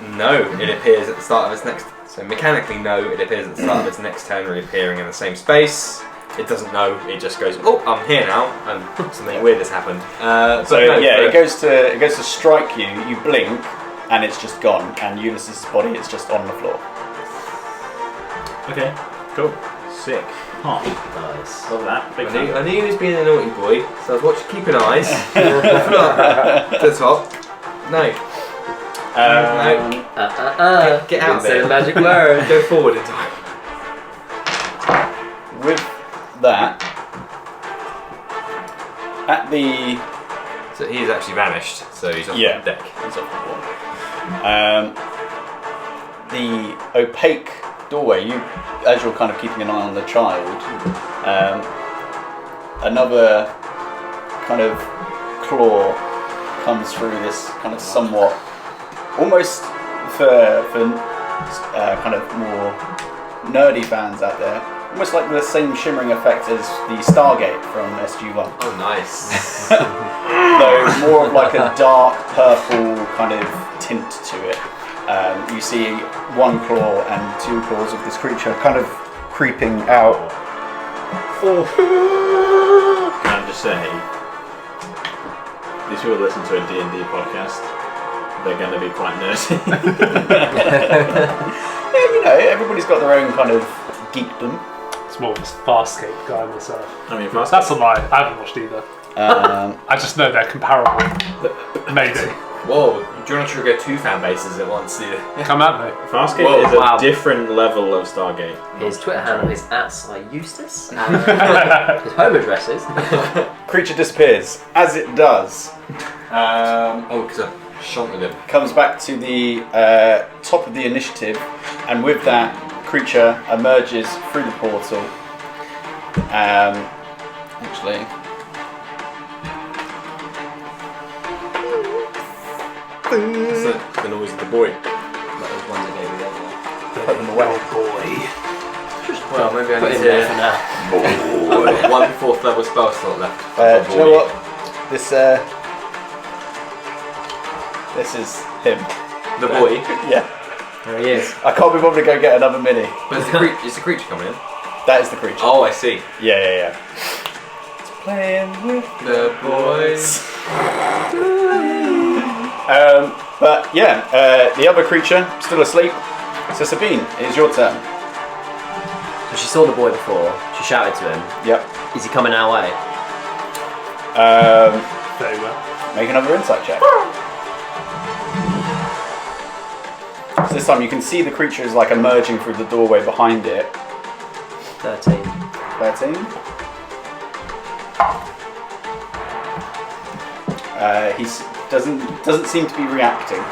No, it appears at the start of its next. So mechanically, no, it appears at the start of its next turn, reappearing in the same space. It doesn't know. It just goes, "Oh, I'm here now," and something weird has happened. It goes to strike you. You blink, and it's just gone. And Ulysses' body is just on the floor. Okay, cool. Sick. Hot. Nice. Love that. Big I fan. knew he was being a naughty boy, so I was keeping eyes. To the top. No. Get out Say there. the magic word. Go forward in time. With that, at the So he is actually vanished. So he's off Yeah. the deck. It's off the wall. The opaque doorway, as you're kind of keeping an eye on the child, another kind of claw comes through this kind of somewhat, almost for kind of more nerdy fans out there, almost like the same shimmering effect as the Stargate from SG-1. Oh, nice. Though more of like a dark purple kind of tint to it. You see one claw and two claws of this creature kind of creeping out. Can I just say, these people listen to a D&D podcast, they're going to be quite nerdy. Yeah, everybody's got their own kind of geekdom. It's more of a Farscape guy myself. I mean, That's a lie. I haven't watched either. I just know they're comparable. Maybe. Whoa, do you want to trigger two fan bases at once? Come at me. Farscape Whoa, is wow. a different level of Stargate. His Twitter handle is @SlyEustace. His home address is. Creature disappears. As it does, Oh, because I shot with him. comes back to the top of the initiative, and with that, creature emerges through the portal. Actually, That's the noise of the boy. That was one that gave me that put them away. Well, maybe I Put need him there for to. now. One 4th level spell slot left. Do you know what? This is him. The boy. Yeah. There he is. I can't be bothered to go get another mini. But is the creature coming in? That is the creature. Oh, I see. Yeah. It's playing with The boys. But yeah, the other creature still asleep. So Sabine, it is your turn. So she saw the boy before. She shouted to him. Yep. Is he coming our way? Very well. Make another insight check. So this time you can see the creature is like emerging through the doorway behind it. 13. 13. He doesn't seem to be reacting.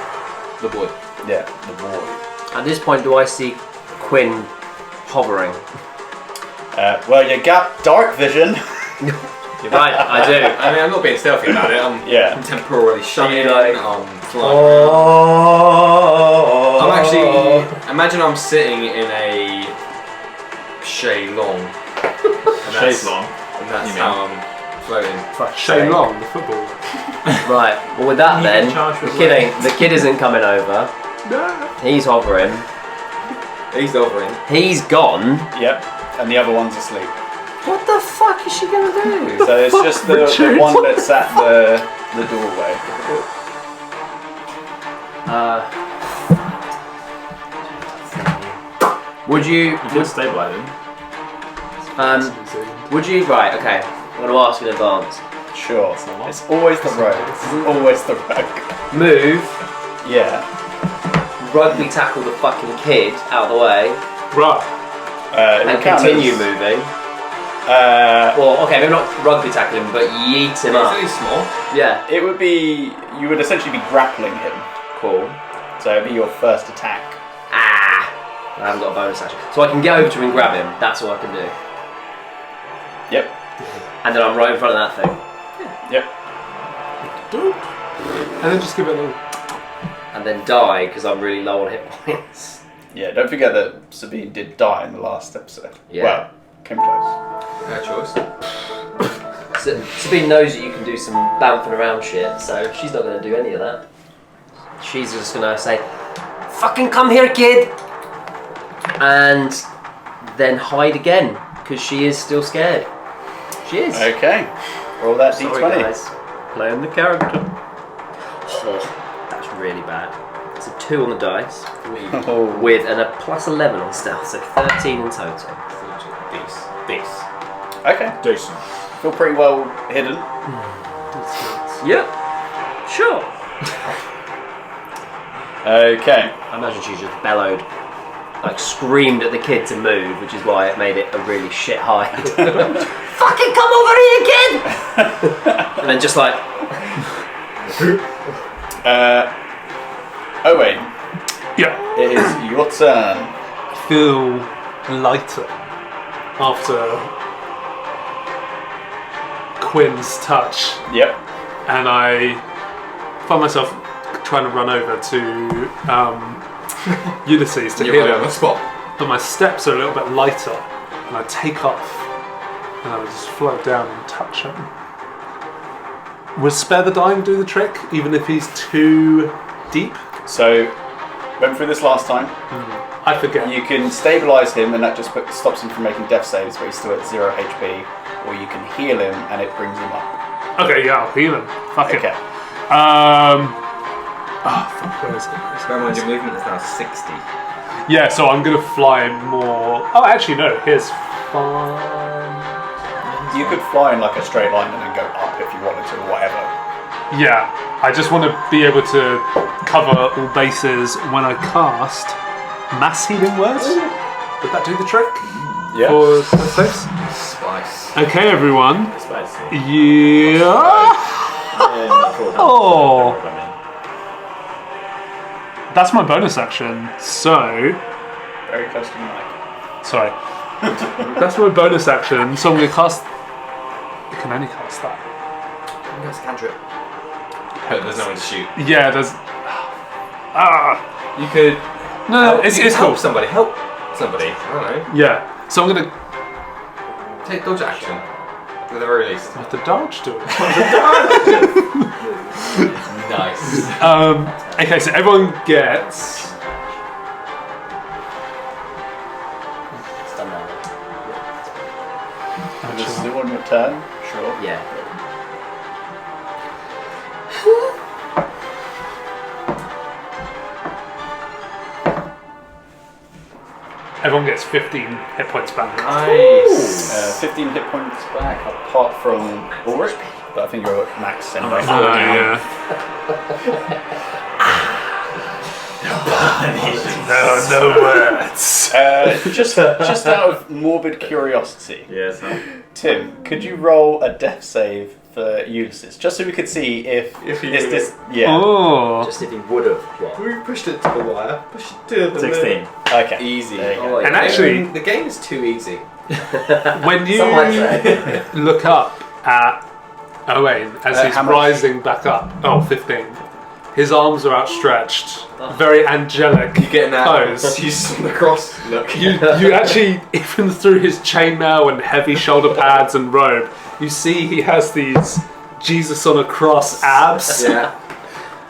The boy. Yeah, the boy. At this point, do I see Quinn hovering? Well, you got dark vision. You're right, I do. I mean, I'm not being stealthy about it. I'm Yeah. temporarily shining. like- I'm flying around. Oh. I'm actually. Imagine I'm sitting in a Shay Long. Shay's long. And that's You mean? how I'm floating. Shane Long, the footballer. Right. Well, with that You then, get charged with the kid isn't coming over. He's hovering. He's overing. He's gone. Yep. And the other one's asleep. What the fuck is she gonna do? So it's just the one that's at the doorway. Would you? You did stabilize him. Would you? Right. Okay. I'm gonna ask in advance. Sure. It's always the rogue. It's always the rogue. Move. Yeah. Rugby tackle the fucking kid out of the way Right. and continue moving. Well, okay, maybe not rugby tackle him, but yeet him up. He's small. Yeah. It would be, you would essentially be grappling him. Cool. So it'd be your first attack. Ah! I haven't got a bonus action. So I can get over to him and grab him. That's all I can do. Yep. And then I'm right in front of that thing. Yep. And then just give it a little. And then die because I'm really low on hit points. Yeah, don't forget that Sabine did die in the last episode. Yeah. Well, came close. Her choice. Sabine knows that you can do some bouncing around shit, so she's not going to do any of that. She's just going to say, fucking come here, kid! And then hide again, because she is still scared. She is. Okay. Roll that Sorry, d20. guys. Playing the character. Oh, that's really bad. It's a 2 on the dice, Oh. with a plus 11 on stealth, so 13 in total. This. Okay. Decent. Feel pretty well hidden. Yep. Sure. Okay. I imagine she just bellowed, like screamed at the kid to move, which is why it made it a really shit hide. Fucking come over here, kid! And then just like, Owain, Yeah. it is your turn. I feel lighter after Quinn's touch, Yep. and I find myself trying to run over to Ulysses to You're heal right on him, the spot. but my steps are a little bit lighter, and I take off, and I just float down and touch him. Would Spare the Dying do the trick, even if he's too deep? So, went through this last time. I forget. You can stabilise him, and that just stops him from making death saves, but he's still at 0 HP. Or you can heal him, and it brings him up. Okay, yeah, I'll heal him. Fuck Okay. it. Fuck, where is it? Bear in mind your movement is now 60. Yeah, so I'm gonna fly more. Oh, actually, no. Here's 5. You could fly in like a straight line and then go up if you wanted to, or whatever. Yeah, I just want to be able to cover all bases when I cast Mass Healing Words. Would that do the trick? Yeah. For saves? Spice. Okay, everyone. Spicy. Yeah. Oh. That's my bonus action. So, Very close to the mic. sorry. That's my bonus action. So I'm gonna cast. I can only cast that. That's a cantrip. But there's no one to shoot. Yeah, there's. You could. No, it's you could cool. help somebody. Help somebody. I don't know. Yeah. So I'm gonna. Take dodge action. At the very least. What the dodge do? Nice. Okay, so everyone gets. It's done now. This is it on your turn? Sure. yeah. Everyone gets 15 hit points back. Nice. 15 hit points back, apart from Ulrick, but I think you're at max anyway. Yeah. No words. Just out of morbid curiosity, Yes. Tim, could you roll a death save for Ulysses, just so we could see if If he is would this yeah Oh. Just if he would have. We pushed it to the wire. Push it to the 16. okay Easy. There you go. Oh, And actually, the game is too easy. when you Some might say. look up at Owain as he's how much? rising back up, 15. His arms are outstretched, very angelic You getting that? pose. He's on the cross. Look. You actually, even through his chainmail and heavy shoulder pads and robe, you see he has these Jesus on a cross abs, Yeah.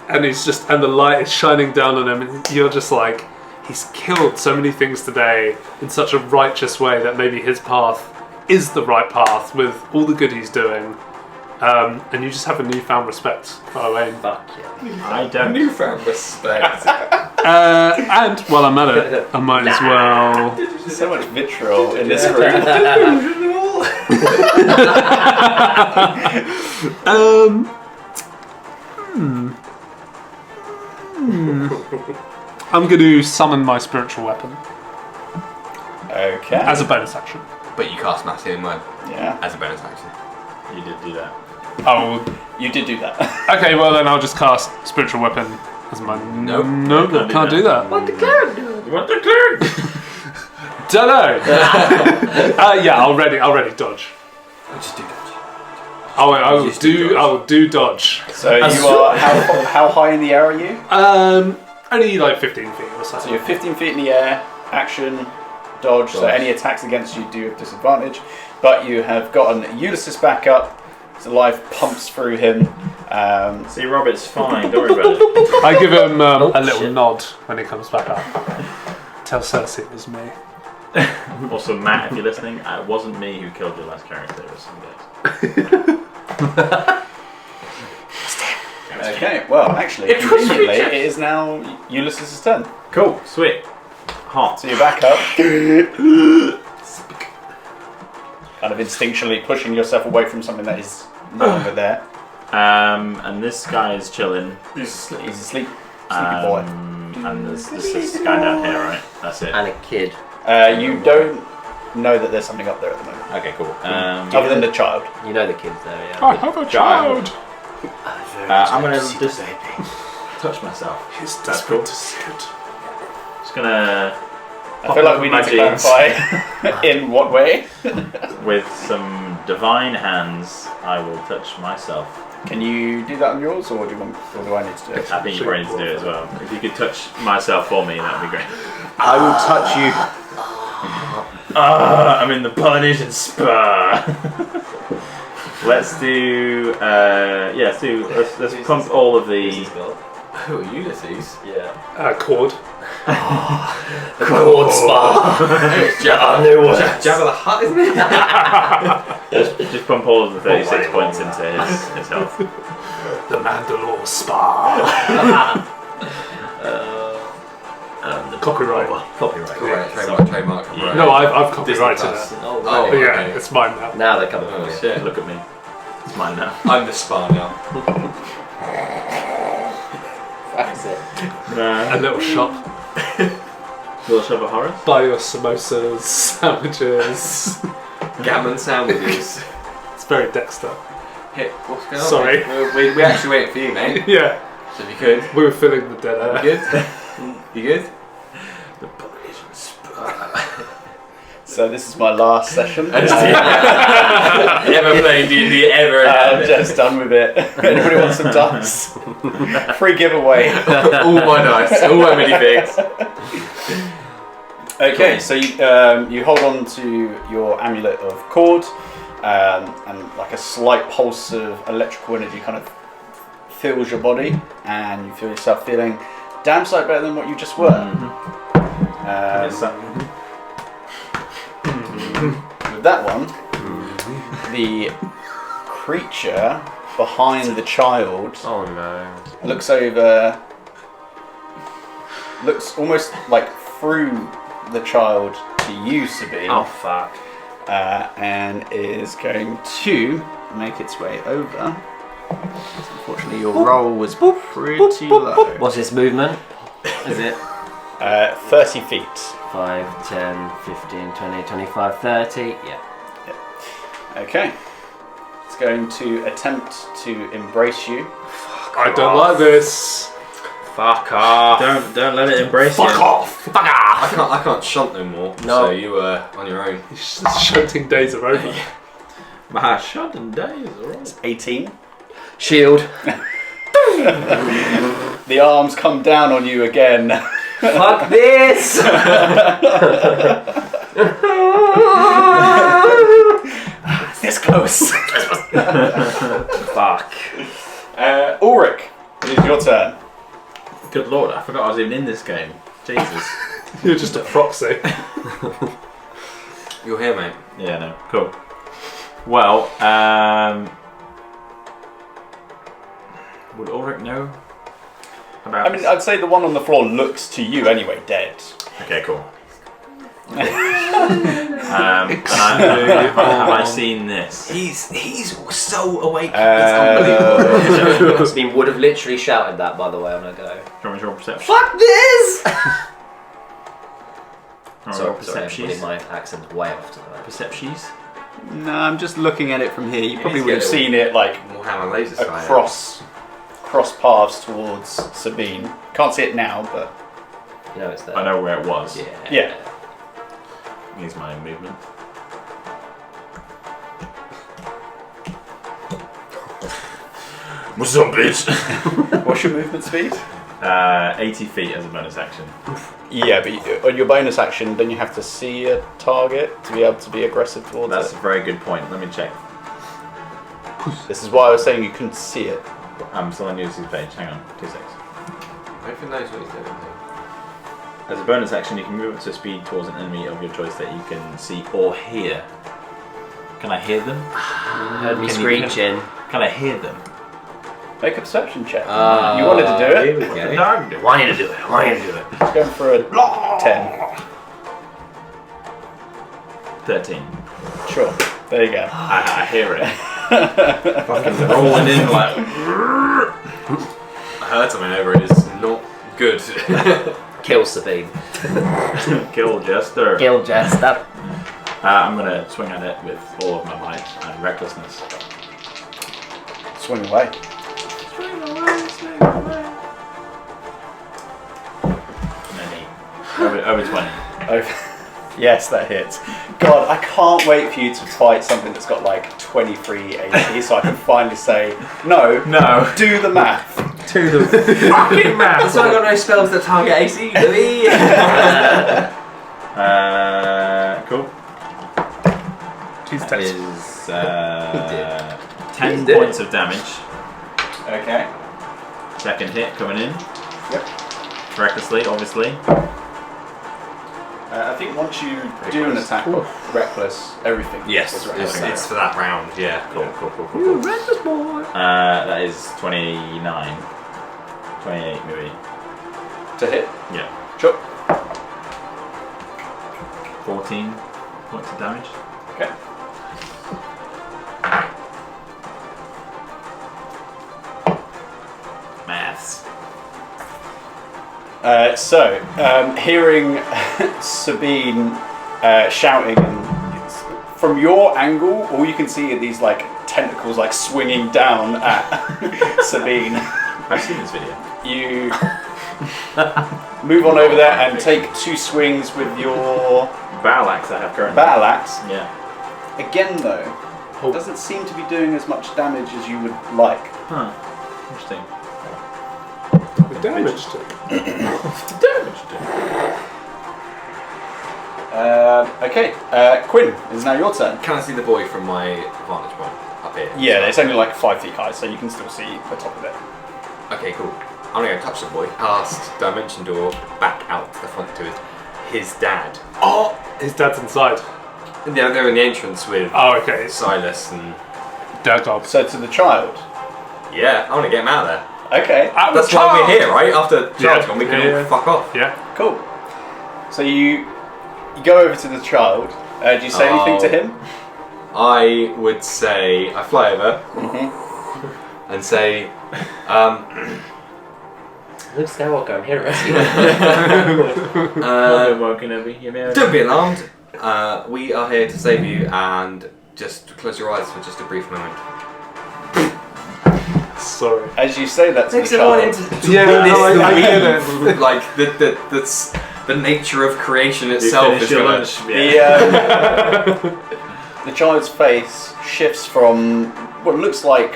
and and the light is shining down on him, and you're just like, he's killed so many things today in such a righteous way that maybe his path is the right path with all the good he's doing. And you just have a newfound respect for Owain. Fuck yeah. I don't. Newfound respect. And while I'm at it, I might as well. There's so much vitriol in this room. I'm going to summon my spiritual weapon Okay. as a bonus action. But you cast Mass Healing Word Yeah. as a bonus action. You did do that. Oh, You did do that. okay. Well, then I'll just cast spiritual weapon as my. Nope. Nope, I can't do that. What the cleric do? What the clear? Don't know. Yeah, I'll ready dodge. Just do that. I'll Just do dodge. do dodge. So you are how high in the air are you? Only like 15 feet or so. So you're 15 feet in the air. Action, dodge. So Dodge. any attacks against you do have disadvantage. But you have gotten Ulysses back up. So life pumps through him. See, Robert's fine. Don't worry about it. I give him a little shit. nod when he comes back up. Tell Cersei it was me. Also, Matt, if you're listening, it wasn't me who killed your last character. It was somebody else. Okay, well, actually, conveniently, it is now Ulysses' turn. Cool. Sweet. Hot. So you're back up. Kind of instinctually pushing yourself away from something that is no longer there. And this guy is chilling. He's asleep. Sleepy boy. And there's this guy down here, right? That's it. And a kid. You don't know that there's something up there at the moment. Okay, cool. Other than the child. You know the kid's there, yeah. I have a child. I'm gonna just touch myself. He's That's cool. desperate to see it. Just gonna I feel like we need to clarify in what way. with some divine hands, I will touch myself. Can you do that on yours, or do I need to do it? I think you probably need to do it as well. If you could touch myself for me, that would be great. I will touch you. I'm in the Polynesian spa. Let's do. Let's pump all of the. Oh, Ulysses. Yeah. Cord. The cord spa. Jabba the Hutt, isn't it? Just pump all of the 36 points into his health. The Mandalore spa. Copyright. Correct. Trademark. Yeah. No, I've copyrighted Plus. it. Oh, Oh, right. Yeah, okay. it's mine now. Now they're coming Oh, for you. shit. Look at me. It's mine now. I'm the spa now. That's it. A little shop. Little shop of horrors. Buy your samosas, sandwiches. Gammon sandwiches. It's very Dexter. Hey, what's going on? Sorry. mate? We actually waiting for you, mate. Yeah, So if you could. we were filling the dead air. You good? You good? So this is my last session. Ever played D&D ever I'm again? just done with it. Anybody want some dice? Free giveaway. All my dice, all my minifigs. Okay, so you hold on to your amulet of cord, and like a slight pulse of electrical energy kind of fills your body, and you feel yourself feeling damn sight better than what you just were. With that one, the creature behind the child Oh no. looks almost like through the child to you, Sabine. Oh fuck. And is going to make its way over. Unfortunately, your roll was pretty low. What's this movement? Is it 30 feet. 5, 10, 15, 20, 25, 30? Yeah. Okay. It's going to attempt to embrace you. I don't like this. Fuck off. Don't let it embrace you. Fuck off. Fuck off. I can't shunt no more. No. So you were on your own. Shunting days are over. My shot and days, alright. 18. Shield. The arms come down on you again. Fuck this! It's this close. Fuck. Ulrick, it is your turn. Good lord, I forgot I was even in this game. Jesus. You're just a proxy. You're here, mate. Yeah, no, cool. Well, would Ulrick know about I mean, I'd say the one on the floor looks to you anyway, dead. Okay, cool. Have I seen this? He's so awake. It's unbelievable. Sabine would have literally shouted that, by the way, on her go. Do you want me to roll perception? Fuck this! Or Sorry, roll putting my accent way off to the right. Perceptions? No, I'm just looking at it from here. You probably need to would have get seen it like More hammer laser sight. cross paths towards Sabine. Can't see it now, but You know it's there. I know where it was. yeah. Use my movement. What's up, bitch? What's your movement speed? 80 feet as a bonus action. Yeah, but on your bonus action, then you have to see a target to be able to be aggressive towards That's it. a very good point. Let me check. This is why I was saying you couldn't see it. I'm still on Ulysses' page. Hang on, 2 seconds. I don't think knows what he's doing. As a bonus action, you can move up to speed towards an enemy of your choice that you can see or hear. Can I hear them? Heard me Can you- screeching. Can I hear them? Make a perception check. You wanted to do it. Here we go. Why you to do it? Why you to do it? It's going for a 10. 13. Sure. There you go. I hear it. Fucking rolling in like. I heard something over it. It's not good. Kill Sabine. Kill Jester. Kill Jester. I'm gonna swing at it with all of my might and recklessness. Swing away. Many. Over 20. Oh, yes, that hits. God, I can't wait for you to fight something that's got like 23 AC so I can finally say, no, do the math. To the fucking math. So I got no spells that target AC. Baby. Cool. Jeez, That text. is He 10 did. points of damage. Okay. Second hit coming in. Yep. Recklessly, obviously. I think once you do an attack of reckless, everything Yes, is reckless. it's for that round. Yeah. Cool. That is 29. 28 maybe. To hit? Yeah. Sure. 14 points of damage. Okay. Maths. Hearing Sabine shouting, and from your angle, all you can see are these like tentacles like swinging down at Sabine. I've seen this video. You move on over there and take 2 swings with your Battle axe I have currently. battle axe. Yeah. Again, though, it doesn't seem to be doing as much damage as you would like. Huh. Interesting. Damaged. Okay, Quinn, it's now your turn. Can I see the boy from my vantage point up here? Yeah, it's only like 5 feet high, so you can still see the top of it. Okay, cool. I'm gonna go touch the boy. Past dimension door, back out to the front to his dad. Oh, his dad's inside. They're in the entrance with Oh, okay. It's Silas and dad dog. So to the child. yeah, I want to get him out of there. Okay, That's why we're here, right? After the child's gone, we can all fuck off. Yeah. cool. So you go over to the child. Do you say anything to him? I would say I fly over and say, Luke Skywalker, I'm here to rescue you. don't be alarmed. We are here to save you, and just close your eyes for just a brief moment. Sorry. As you say that to Takes the everyone child, into Yeah, this, no, I get it. like the nature of creation itself is gonna. the child's face shifts from what looks like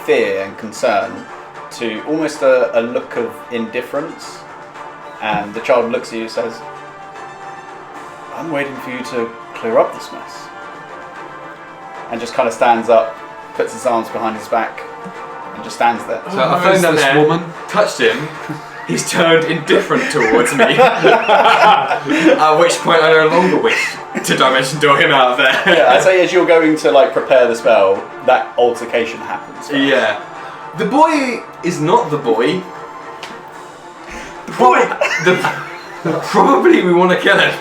fear and concern to almost a look of indifference. And the child looks at you and says, I'm waiting for you to clear up this mess. And just kind of stands up, puts his arms behind his back, and just stands there. So I phoned down this there, woman. touched him. He's turned indifferent towards me. At which point I no longer wish to dimension door him out of there. Yeah, I'd say as you're going to like prepare the spell, that altercation happens. first. Yeah. The boy is not the boy. Probably we want to kill him.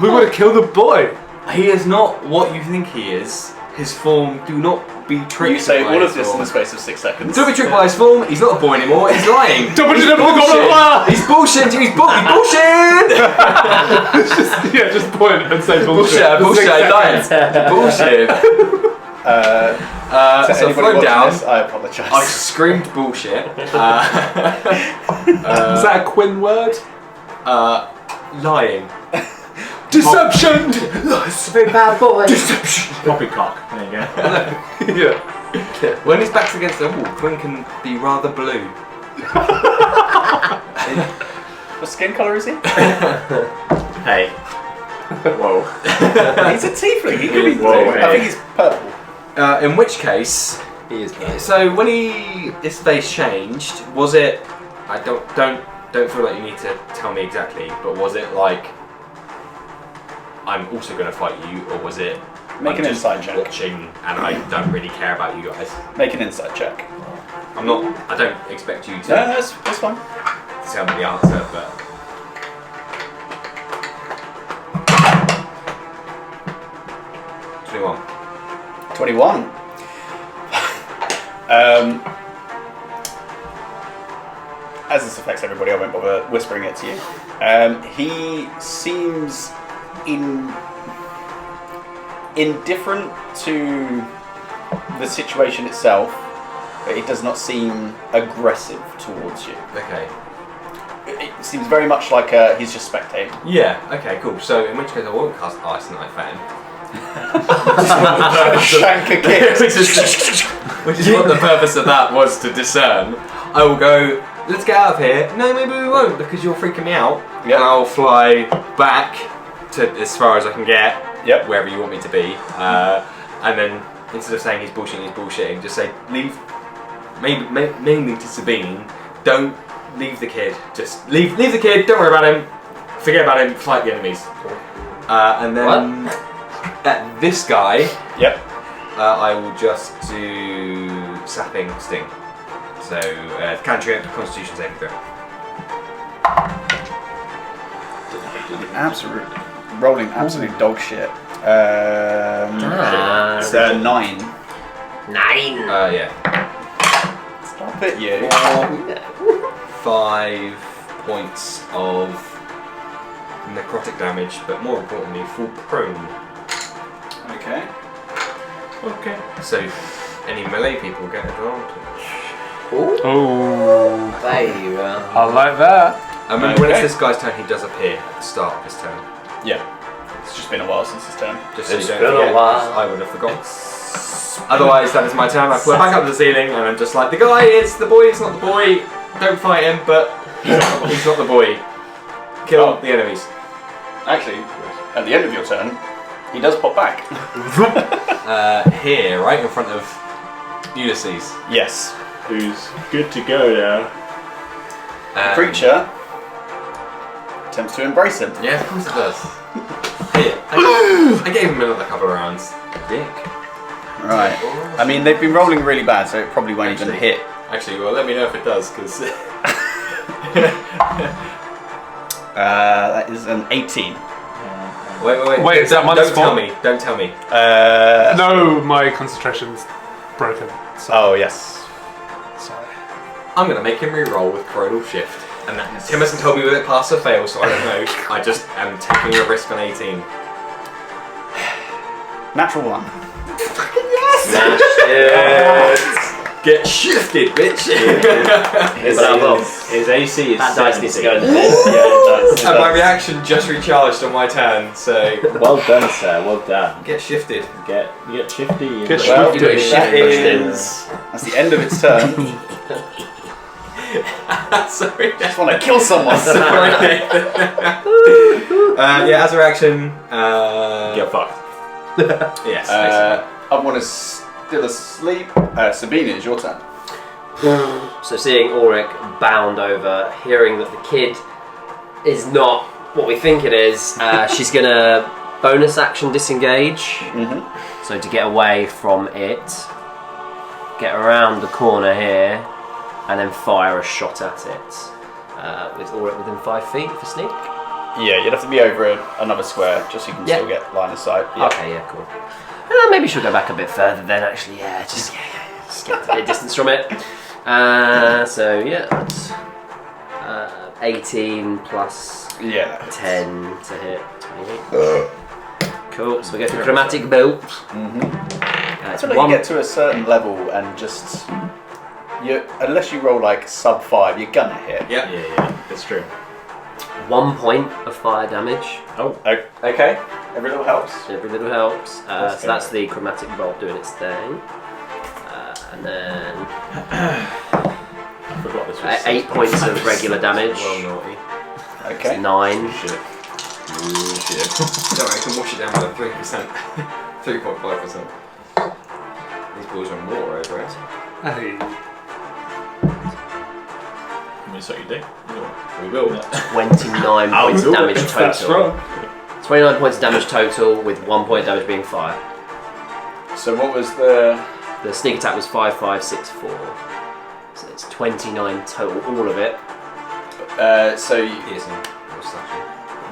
We want to kill the boy. He is not what you think he is. His form, do not be tricked You say by all his of this in form. the space of 6 seconds. Don't be tricked by his form. He's not a boy anymore. He's lying. He's bullshit. He's bullshit. He's bullshit. Yeah, just point and say bullshit. Bullshit. Lying. Bullshit. To So I anybody flowed watching down. this, I apologise. I screamed bullshit. Is that a Quinn word? Lying. Deception! Very bad boy. Poppycock. There you go. Yeah. When his back's against the wall, Quinn can be rather blue. What skin colour is he? Hey. Whoa. He's a tiefling. He could be blue. Whoa, I hey. think he's purple. In which case, He is nice. so when his face changed, was it? I don't feel like you need to tell me exactly, but was it like I'm also going to fight you, or was it Make I'm an just insight check. watching and I don't really care about you guys? Make an insight check. I don't expect you to No, that's fine. tell me the answer, but 21. 21. As this affects everybody, I won't bother whispering it to you. He seems indifferent to the situation itself, but he does not seem aggressive towards you. Okay. It seems very much like he's just spectating. Yeah. Okay. Cool. So in which case I won't cast Ice Knife at him. Shank a kick. Which is what the purpose of that was, to discern. I will go, let's get out of here. No, maybe we won't, because you're freaking me out. Yep. And I'll fly back to as far as I can get, Yep. wherever you want me to be. And then instead of saying he's bullshitting, just say leave. Mainly to Sabine, don't leave the kid. Just leave the kid. Don't worry about him. Forget about him. Fight the enemies. And then at this guy, Yep. I will just do sapping sting. So cantrip, Constitution saving throw. Rolling absolute dog shit. It's a 9. 9. Yeah. Stop it, you. 5 points of necrotic damage, but more importantly, fall prone. Okay. Okay. So any melee people get advantage. Oh, Baby. I like that. And when Okay. it's this guy's turn, he does appear at the start of his turn. Yeah. It's just been a while since his turn. Just so It's you don't been a forget, while. I would have forgotten. Otherwise, that is my turn. I fly back up to the ceiling and I'm just like, the guy is the boy, it's not the boy. Don't fight him, but he's not the boy. Kill the enemies. Actually, at the end of your turn, he does pop back. Here, right in front of Ulysses. Yes. Who's good to go now? The creature attempts to embrace him. Yeah, of course it does. Here, I gave him another couple of rounds. Dick. Right. I mean, they've been rolling really bad, so it probably won't even hit. Actually, well, let me know if it does, because... That is an 18. Wait, Is that don't minus tell 4? me, don't tell me. No, my concentration's broken. So, Oh, yes. sorry. I'm going to make him re-roll with Coronal Shift. And that, Tim hasn't told me whether it pass or fail, so I don't know. I just am taking a risk on 18. Natural 1. Get shifted, bitch! His AC is That dice needs to 70. go in the bin. Yeah, it does. And my reaction just recharged on my turn, so Well done, sir. Well done. get shifted. You get shifty. Get Well, shifted. You got that is... That's the end of its turn. Sorry. Just want to kill someone. Sorry. Yeah, as a reaction, Get fucked. yes, Everyone is still asleep. Sabine, it's your turn. So seeing Ulrick bound over, hearing that the kid is not what we think it is, she's gonna bonus action disengage. So to get away from it, get around the corner here, and then fire a shot at it. With Ulrick within 5 feet for sneak. Yeah, you'd have to be over another square just so you can still get line of sight. Yeah. Okay, yeah, cool. Maybe she'll go back a bit further then, actually, just get a bit of distance from it. So, yeah, that's 18 plus Yeah. 10 to hit, 28. Cool, so we go for Chromatic Bolt. That's when you get to a certain level and just... unless you roll like sub 5, you're gonna hit. Yep. Yeah, that's true. 1 point of fire damage. Oh, okay. Every little helps. Every little helps. So that's the Chromatic Bolt doing its thing. And then I forgot this was 8 points of regular damage. Well naughty. Okay. 9. Shit. Don't worry, I can wash it down by 3%. 3.5%. tentacles and water over it. Hey. That's what you do. We will. 29 points of damage That's total. wrong. 29 points of damage total, with 1 point of damage being fire. So what was the... The sneak attack was 5, 5, 6, 4. So it's 29 total, all of it. so you, Piercing or slashing.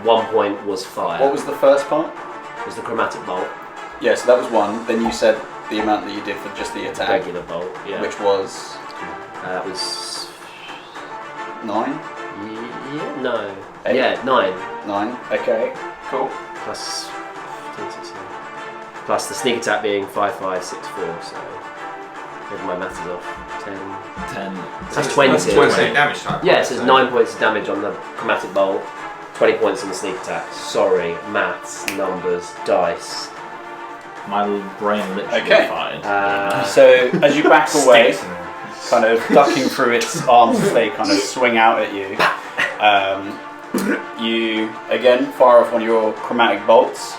1 point was fire. what was the first part? was the chromatic bolt? Yeah, so that was 1. Then you said the amount that you did for just the attack, Regular bolt, yeah. which was That was... 9? Yeah, no. 8? Yeah, 9. 9. Okay, cool. Plus... Plus the sneak attack being 5, 5, 6, 4, so... Maybe my maths is off. 10... 10. That's 20. That's 20 damage type. Yeah, so it's 9 points of damage on the chromatic bolt, 20 points on the sneak attack. Sorry, maths, numbers, dice. My little brain literally Okay. fired. So as you back away, Sticks in there. kind of ducking through its arms as they kind of swing out at you, you again fire off one of your chromatic bolts,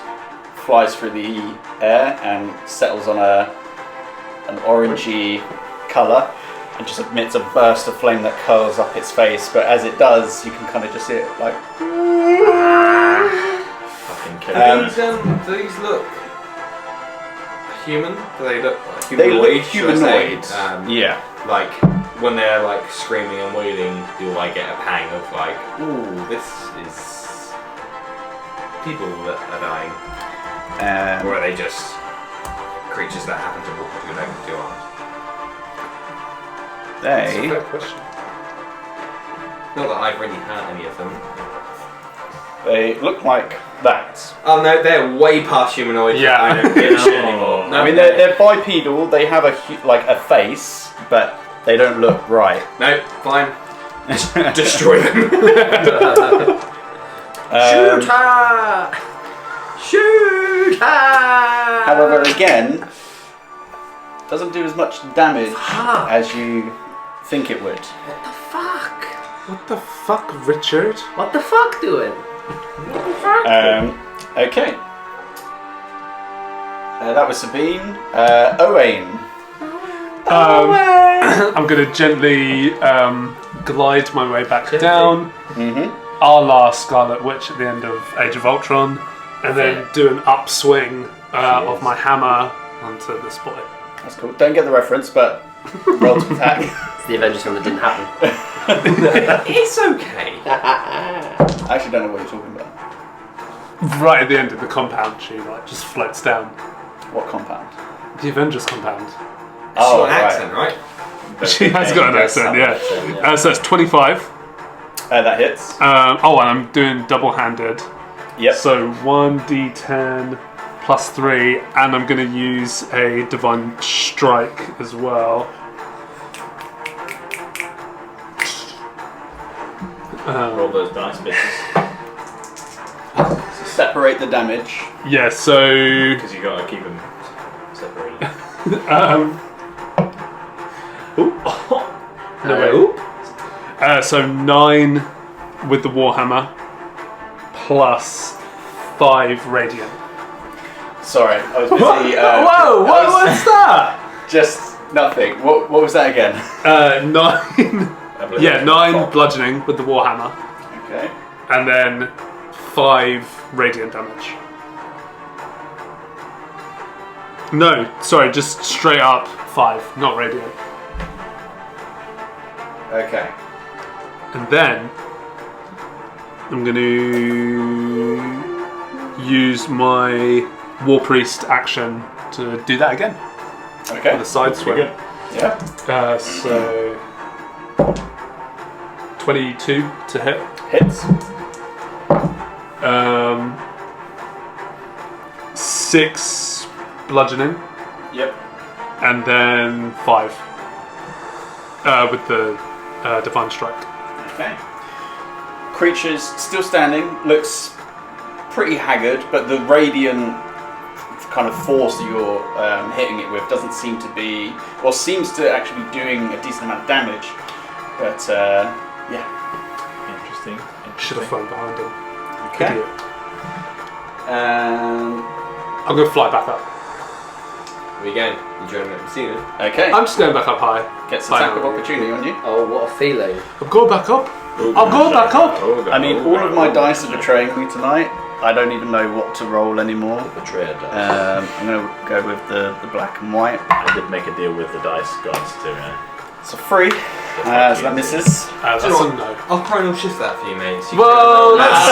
flies through the air and settles on an orangey colour and just emits a burst of flame that curls up its face. But as it does, you can kind of just see it like... Fucking kill Do these look human? Do they look like They look humanoid? should I say? humanoid. Yeah. Like when they're like screaming and wailing, do I get a pang of like, ooh, this is people that are dying, or are they just creatures that happen to walk with 2 legs and 2 arms? That's a They... fair question. Not that I've really had any of them. They look like that. Oh no, they're way past humanoid. Yeah. I don't give a shit anymore. No, I mean, they're bipedal. They have like a face, but they don't look right. no, fine. Destroy them. Shoot her! Shoot her! However, again, doesn't do as much damage Fuck. as you think it would. What the fuck? What the fuck, Richard? What the fuck doing? Okay. That was Sabine. Owain. I'm going to gently glide my way back down, Mm-hmm. a la Scarlet Witch at the end of Age of Ultron, and then do an upswing of my hammer onto the spot. That's cool. Don't get the reference, but roll to attack. It's the Avengers one that didn't happen. It's okay. I actually don't know what you're talking about. Right at the end of the compound, she like just floats down. What compound? The Avengers compound. She's got an accent, right? She has got an accent, yeah. So it's 25. That hits. And I'm doing double-handed. Yep. So 1d10 plus 3, and I'm going to use a Divine Strike as well. Roll those dice bitches. Separate the damage. Yeah, so... Because you gotta keep them separated. No, wait. So 9 with the Warhammer, plus 5 Radiant. Sorry, I was busy. Whoa, what's that? Just nothing. What was that again? 9... Yeah, 9 bludgeoning with the Warhammer, Okay. and then 5 radiant damage. No, sorry, just straight up 5, not radiant. Okay. And then I'm going to use my War Priest action to do that again. Okay. With a side swing. Good. Yeah. So 22 to hit. Hits. 6 bludgeoning, Yep. and then 5 with the Divine Strike. Okay. Creature's still standing, looks pretty haggard, but the radiant kind of force that you're hitting it with doesn't seem to be, or seems to actually be doing a decent amount of damage. But yeah. Interesting. Should have flown behind him. Okay. Idiot. Um, I'm going to fly back up. There we go. Enjoying it. See you. Okay. I'm just going back up high. Gets attack of opportunity on you. Oh, what a feeling. I'm going back up. Ooh, I'm going back up. I mean, all of my dice are betraying me tonight. I don't even know what to roll anymore. Betrayer dice. I'm going to go with the black and white. I did make a deal with the dice gods to It's a 3. So that misses. That's Do a you know no. I'll chronal shift that for you, mate. So you Whoa, can- that's-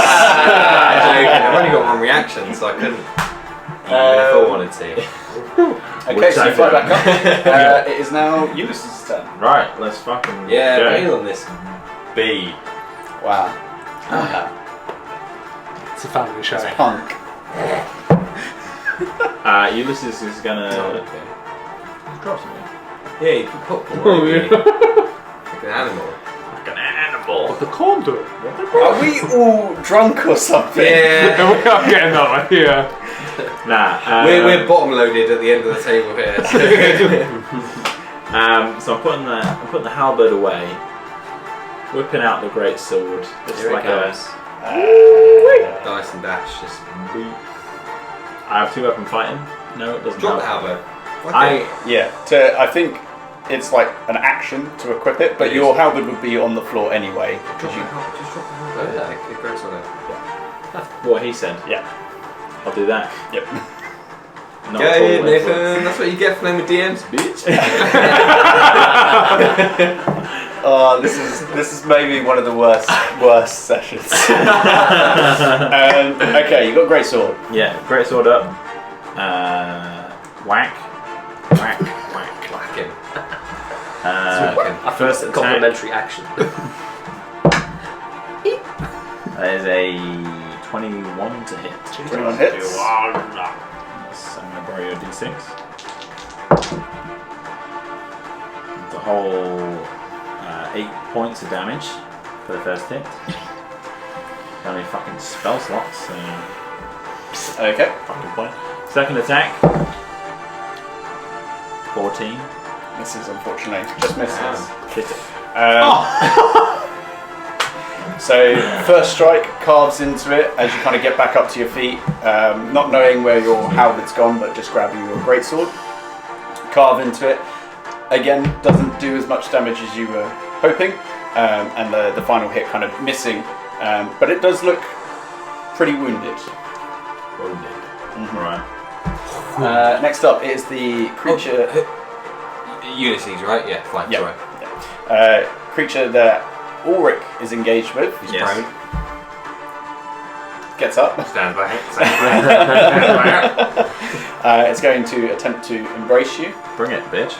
I'm joking. I've only got one reaction, so I couldn't. Even if I wanted to. Okay, so you fly back up. It is now Ulysses' turn. Right, let's fucking Yeah, go. bang on this. B. Wow. It's a family show. Punk. Ulysses is gonna drop something. Yeah, you can pop one. Oh, yeah. Like an animal. Like an animal. What the corn do? Are we all drunk or something? Yeah. We are getting that one, yeah. Nah. We're bottom loaded at the end of the table here. So I'm putting the halberd away, whipping out the great sword. Just Here like it comes. Dice and dash, just I have 2 weapon fighting. No, it doesn't. drop the help. halberd. Yeah. I think it's like an action to equip it, but It your is. halberd would be on the floor anyway. Drop Because the you. halberd. Just drop the halberd. Oh, yeah. It grows on it. What he said. Yeah. I'll do that. Yep. Not at all Go, influence. Nathan. That's what you get for playing with DMs, bitch. Oh, this is maybe one of the worst sessions. Okay, you got great sword. Yeah, great sword up. Whack. Whack. Whack. Whack him. First attack. Complimentary action. That is a 21 to hit. 21 hits. Yes, I'm going to borrow your d6. The whole 8 points of damage for the first hit. Only fucking spell slots, so Okay. fucking point. Second attack. 14. Misses, unfortunately. Just misses. Hit it. So first strike carves into it as you kind of get back up to your feet, not knowing where your halberd's gone, but just grabbing your greatsword. Carve into it. Again, doesn't do as much damage as you were hoping, and the final hit kind of missing, but it does look pretty wounded. Right. Next up is the creature. Ulysses, right? Yeah, fine. Yeah. Sorry. Creature that Ulrick is engaged with. He's Yes. prone. Gets up. Stand back. It's going to attempt to embrace you. Bring it, bitch.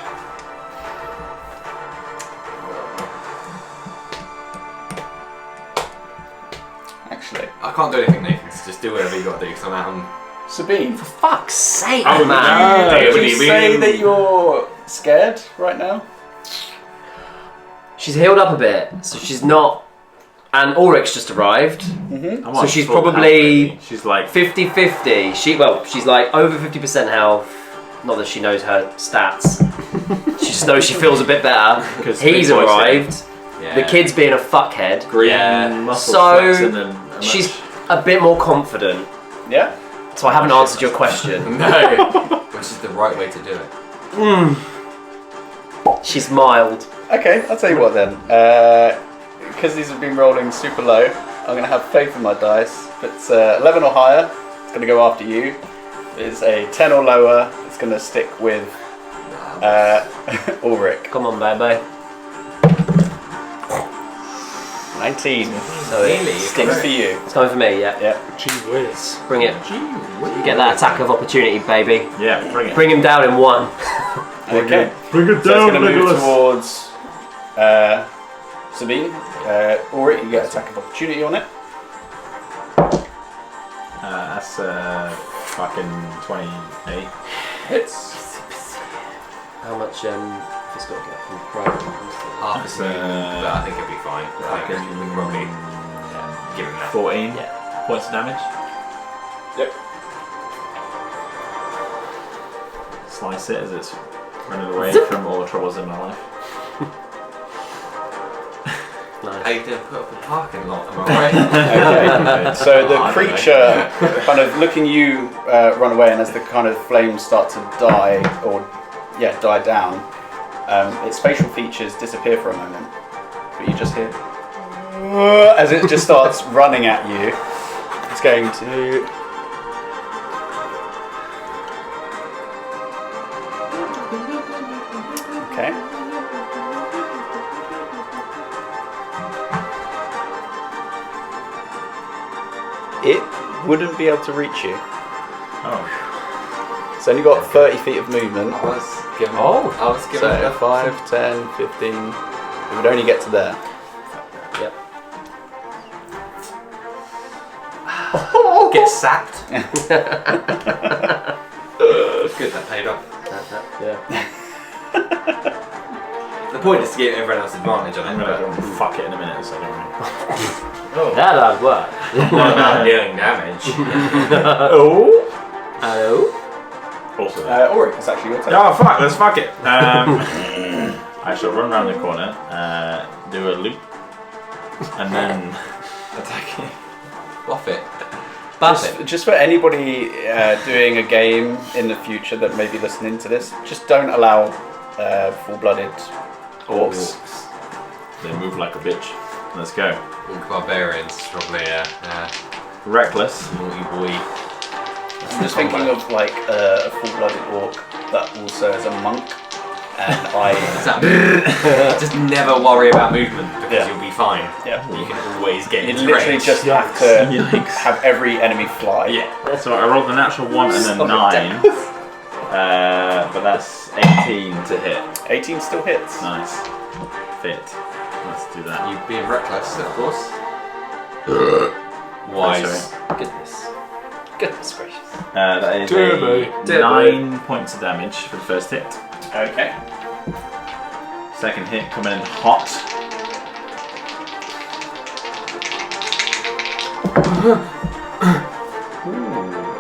Actually, I can't do anything, Nathan. So just do whatever you got to do. Because I'm out. Sabine, Fuck's sake, Oh, man. no. would you say that you're scared right now? She's healed up a bit, so she's not. And Ulrich's just arrived. Mm-hmm. I'm So on she's full probably- health, baby. She's like 50-50. She's like over 50% health. Not that she knows her stats. She just knows she feels a bit better. 'Cause He's big boy arrived. Yeah. The kid's being a fuckhead. green Yeah. muscle So, flexing and She's a bit more confident. Yeah? So I haven't answered your question. No. Which is the right way to do it. She's mild. Okay, I'll tell you what then. Because these have been rolling super low, I'm going to have faith in my dice. If it's 11 or higher, it's going to go after you. If it's a 10 or lower, it's going to stick with Ulrick. Come on, baby. 19. So it Really? Sticks for you. it's coming for me, yeah. Yeah. Gee whiz. Bring it. Get that attack of opportunity, baby. Yeah, bring it. Bring him down in one. Okay. Bring it So it's going to move towards Sabine. Ulrick, you get attack of opportunity on it. That's fucking 28. Hits. How much it's got to get from private? Half a second, but I think it'll be fine. I think we can probably give him that. 14 Yeah. points of damage. Yep. Slice it as it's running away from all the troubles in my life. Nice. Hey, don't put up a parking lot, am I right? Okay. So the creature kind of looking you run away, and as the kind of flames start to die down, its facial features disappear for a moment, but you just hear as it just starts running at you. It's going to. Okay. It wouldn't be able to reach you. Oh. It's only got 30 feet of movement. I was given. Oh. I was given. So 5, 10, 15. It would only get to there. Yep. Get sacked. Good, that paid off. Yeah. The point is to give everyone else advantage on I'm it. gonna go and fuck it in a minute, so don't worry. That'd work. Not dealing damage. Oh. Also, Ulrick, it's actually your turn. oh fuck, let's fuck it. I shall run around the corner, do a loop, and then attack it. Buff it. Just for anybody doing a game in the future that may be listening to this, just don't allow full-blooded orcs. They move like a bitch. Let's go. Barbarians, probably, Reckless, naughty boy. I'm just thinking of like a full-blooded orc that also is a monk, and just never worry about movement because you'll be fine. Yeah. You can always get You into literally range. just have to Yikes. have every enemy fly. Yeah. So I rolled a natural 1 and a 9, but that's 18 to hit. 18 still hits. Nice. Fit. Let's do that. You being reckless, of course. Wise. Goodness gracious. That is Turbo. 9 points of damage for the first hit. Okay. Second hit coming in hot.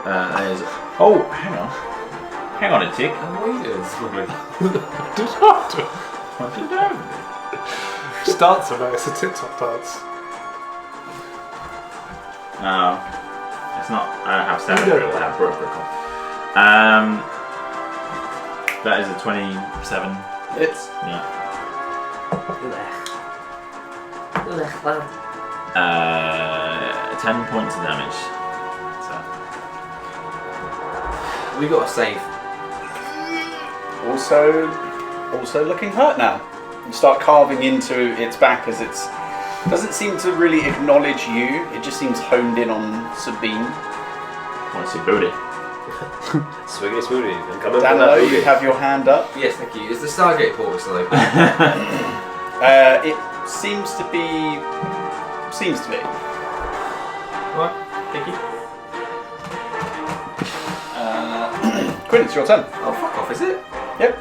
That is. Oh, hang on. Hang on a tick. What did you do? Just dance about it. It's a TikTok dance. No, it's not. I don't have standard You don't. drill. I have broke brickle. That is a 27. It's Yeah. 10 points of damage. So. We got to save. also looking hurt now. You start carving into its back as it doesn't seem to really acknowledge you. It just seems honed in on Sabine. Want to see booty? Swiggity smoothie. I'm coming for Danilo, that you booty. have your hand up. Yes, thank you. Is the Stargate portal still open? It seems to be. What? Thank you. Quinn, it's your turn. Oh, fuck off, is it? Yep.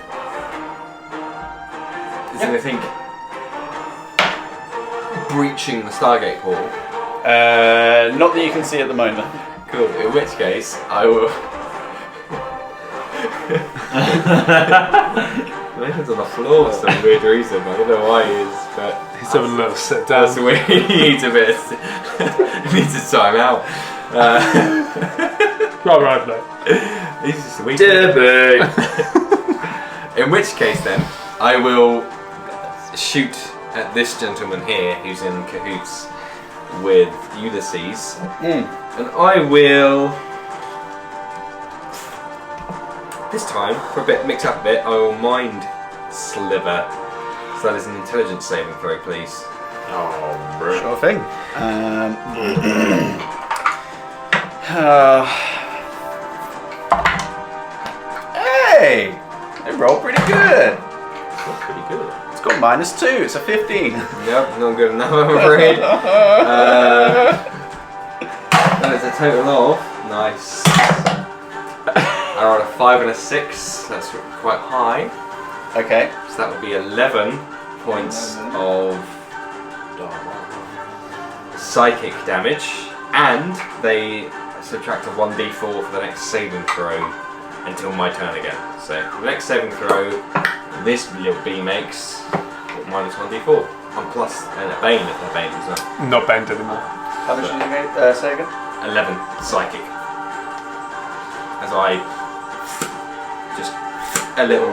Is anything breaching the Stargate portal? Not that you can see at the moment. Cool. In which case, I will. Nathan's on the floor for some weird reason. I don't know why he is, but He's having a little sit down. that's weird. He needs a bit. He needs his time out. Right, mate. He's just a weak. Derby. In which case, then, I will shoot at this gentleman here who's in cahoots with Ulysses, and I will. This time, for a bit, mix up a bit, I will mind sliver. So that is an intelligence saving throw, please. Oh, bro. Sure thing. Hey! They rolled pretty good. That's pretty good. It's got -2. It's a 15. Nope, not good enough, I'm afraid. That is a total of nice. I rolled a 5 and a 6. That's quite high. Okay. So that would be 11 points of psychic damage, and they subtract a 1d4 for the next saving throw until my turn again. So the next saving throw, this little bee makes minus 1d4. And plus a bane if they're bane as well. Not banned anymore. How much did you get? Say again? 11 psychic. As I just a little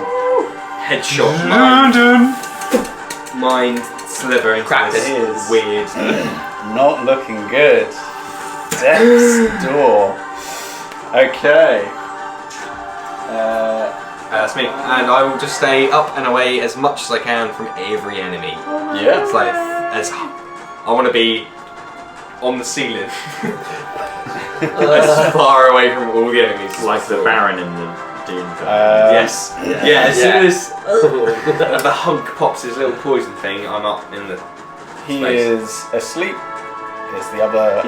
headshot mind sliver into Cracked this his. weird. Not looking good. Death's door. Okay. That's me, and I will just stay up and away as much as I can from every enemy. Yeah. It's like as I want to be on the ceiling, as far away from all the enemies. Like the Baron in the Doom film. Yes. Yeah. As soon as the hunk pops his little poison thing, I'm up in the. He space. is asleep. It's the other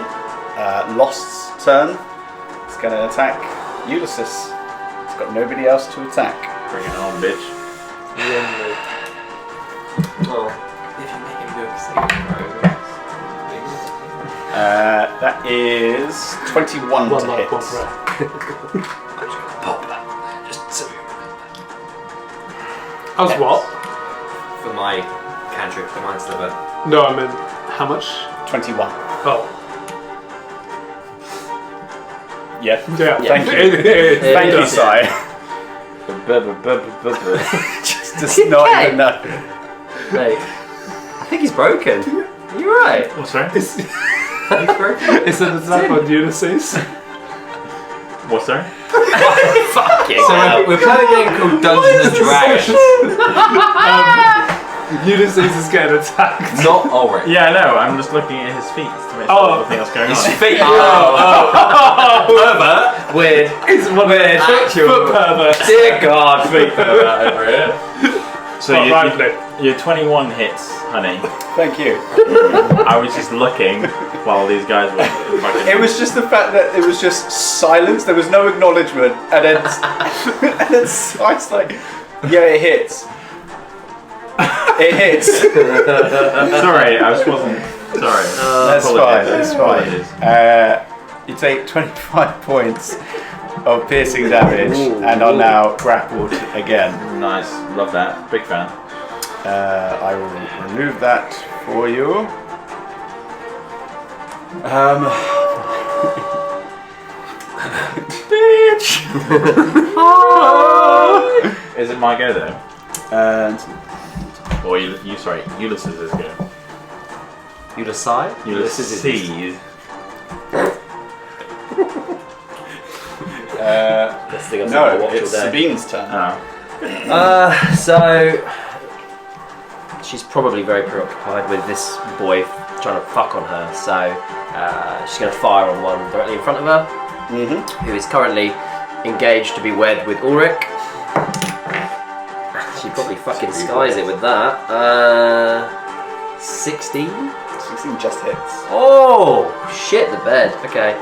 Lost's turn. It's going to attack Ulysses. It's got nobody else to attack. Bring it on, bitch. Well, if you make him do a saving throw, That is 21 to hit. just so you remember. As what? For my cantrip, the mind sliver. No, I meant how much? 21. Oh. Yeah. Yeah. Thank you. Thank you, Si. Just does not even know. Mate, I think he's broken. You're right. What's that? Is He's broken. it an attack on Ulysses? What's that? Fucking So hell. we're playing a game called Dungeons and Dragons. Ulysses is getting attacked. Not Ulrick. Yeah, I know. I'm just looking at his feet to make sure Oh. nothing else going His on. feet. Pervert. Weird. It's one Weird. foot pervert. Dear God. Feet pervert over here. So Oh, right. your 21 hits, honey. Thank you. I was just looking while these guys were fucking. It was just the fact that it was just silence. There was no acknowledgement, and then Si's like, "Yeah, it hits. It hits." Sorry, I just wasn't. Sorry. That's fine. That's fine. Apologies. You take 25 points of piercing damage, and are now grappled again. Nice. Love that. Big fan. I will remove that for you. Bitch! Is it my go though? And Or you sorry, Ulysses' go. Ulysses? Ulysses. This thing I've no, watched all it's day. Sabine's turn. So she's probably very preoccupied with this boy trying to fuck on her. So she's going to fire on one directly in front of her, who is currently engaged to be wed with Ulrick. She probably fucking skies it with that. 16. 16 just hits. Oh shit! The bed. Okay.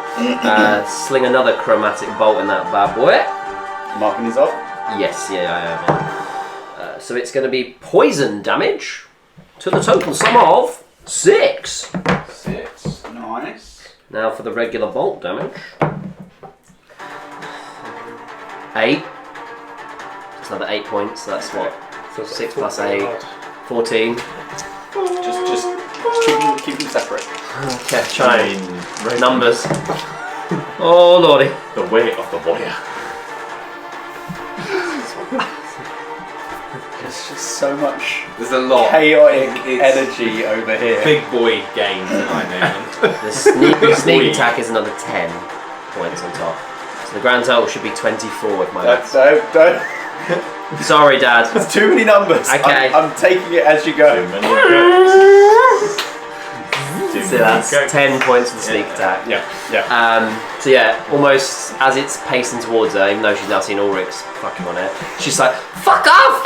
Sling another chromatic bolt in that bad boy. Marking these off. Yes, yeah, I am. Yeah. So it's going to be poison damage to the total sum of 6. 6. Nice. Now for the regular bolt damage. 8. It's another 8 points. So that's what? 6 plus 8. 14. Just keep them separate. Okay, try numbers. Oh lordy. The weight of the warrior. There's just so much There's a lot. chaotic It's energy over here. Big boy games tonight, man. The sneak attack is another 10 points on top. So the grand total should be 24 with my maths. Don't. Sorry, Dad. There's too many numbers. Okay. I'm taking it as you go. Too many So that's 10 points for the sneak attack. Yeah. So yeah, almost as it's pacing towards her, even though she's now seen Ulrich's fucking on it, she's like, "Fuck off!"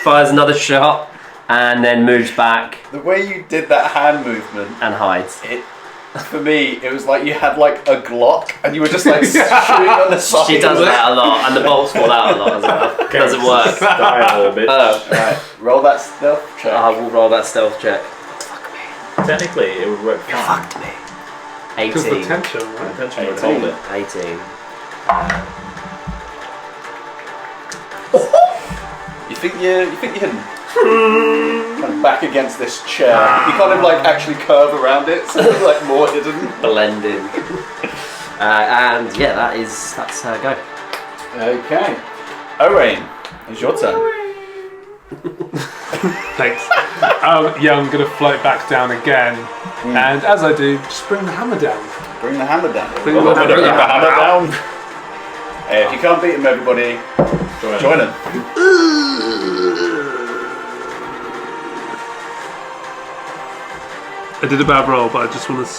Fires another shot, and then moves back The way you did that hand movement, and hides. for me, it was like you had like a Glock and you were just like shooting on the side. She does that a lot, and the bolts fall out a lot as well. Doesn't work. Style, bitch. Right, roll that stealth check. I will roll that stealth check. Technically, it would work fine. Fucked me. Because the 18. tension, right? Attention would hold it. 18. You think you're hidden? kind of back against this chair. You kind of like actually curve around it, so it's like more hidden. Blended. And yeah, that's go. Okay. Owain, it's your turn. Thanks. Yeah, I'm going to float back down again. And as I do, just bring the hammer down. Bring the hammer down. Bring the hammer Bring the down. hammer down. Hey, if you can't beat him, everybody, join him. I did a bad roll, but I just want to...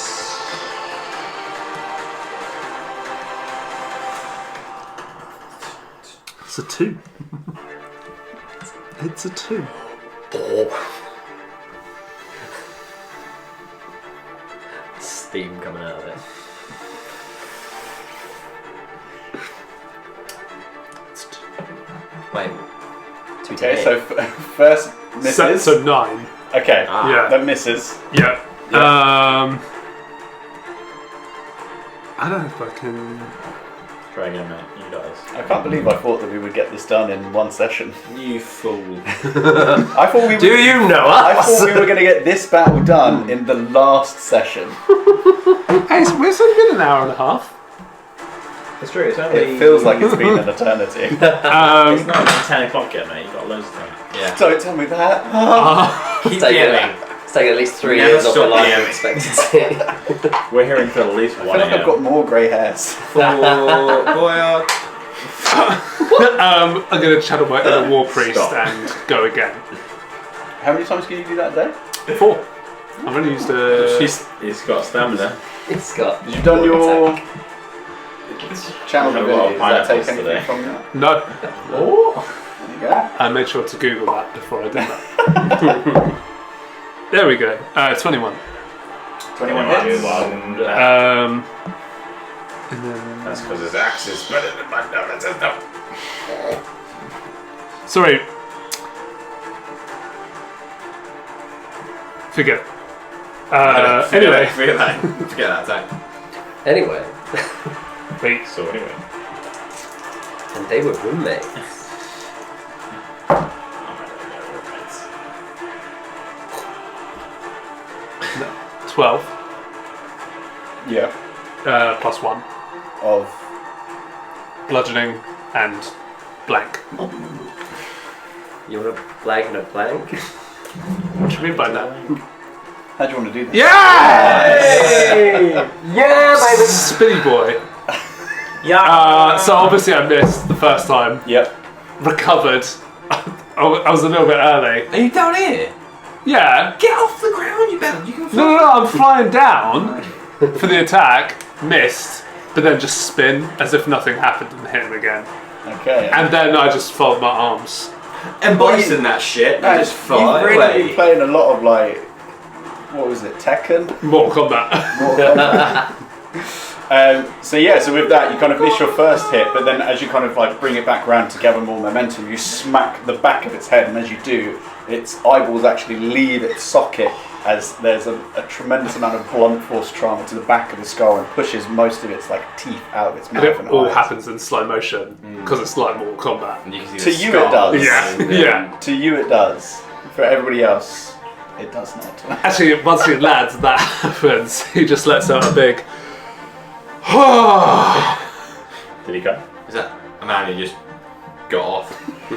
It's a 2. It's a 2. Steam coming out of it. Wait. Okay, so first misses. So 9. Okay, Yeah. that misses. Yeah. Yeah. I don't know if I can... Try again, mate. You guys. I can't believe I thought that we would get this done in one session. You fool. I thought we Do you know I us? thought we were going to get this battle done in the last session. Hey, it's only been an hour and a half. It's true, it's only... It feels like it's been an eternity. It's not even 10 o'clock yet, mate. You've got loads of time. Yeah. Don't tell me that. It's taken at least 3 Never years off my stop life DMing. expectancy. We're hearing for at least I 1 feel like I've got more grey hairs. I'm I'm going to channel my inner war priest Stop. and go again. How many times can you do that a day? 4. I've only used He's got stamina. It's got. You've done your channel I've got a ability. Does that take pineapples anything today. from that? No. Oh, there you go. I made sure to Google that before I did that. There we go. 21. 21 hits. And then... That's because his axe is better than my stuff. Sorry. Forget. Anyway. Forget that attack. Anyway, Wait. So anyway. and they were roommates. Oh my god, they're roommates. 12. Yeah. Plus 1. Of. Bludgeoning and blank. You want a blank and a blank? What do you mean by that? How do you want to do that? Yeah! Yeah, baby! Spinny boy. Yeah. So obviously I missed the first time. Yep. Recovered. I was a little bit early. Are you down here? Yeah. Get off the ground, you better. You can fly. No, I'm flying down for the attack. Missed. But then just spin as if nothing happened and hit him again. Okay. And then I just fold my arms. Embracing that shit and just fly You've really away. been playing a lot of like, what was it, Tekken? Mortal Kombat. Mortal Kombat. So with that, you kind of miss your first hit, but then as you kind of like bring it back round to gather more momentum, you smack the back of its head, and as you do, its eyeballs actually leave its socket as there's a tremendous amount of blunt force trauma to the back of the skull and pushes most of its like teeth out of its mouth And and it all eyes. happens in slow motion because it's like Mortal Kombat. And you can see To the you it scars. does. Yeah. To you it does. For everybody else, it does not. Actually, once he lands, that happens. He just lets out a big. Did he go? Is that a man who just got off?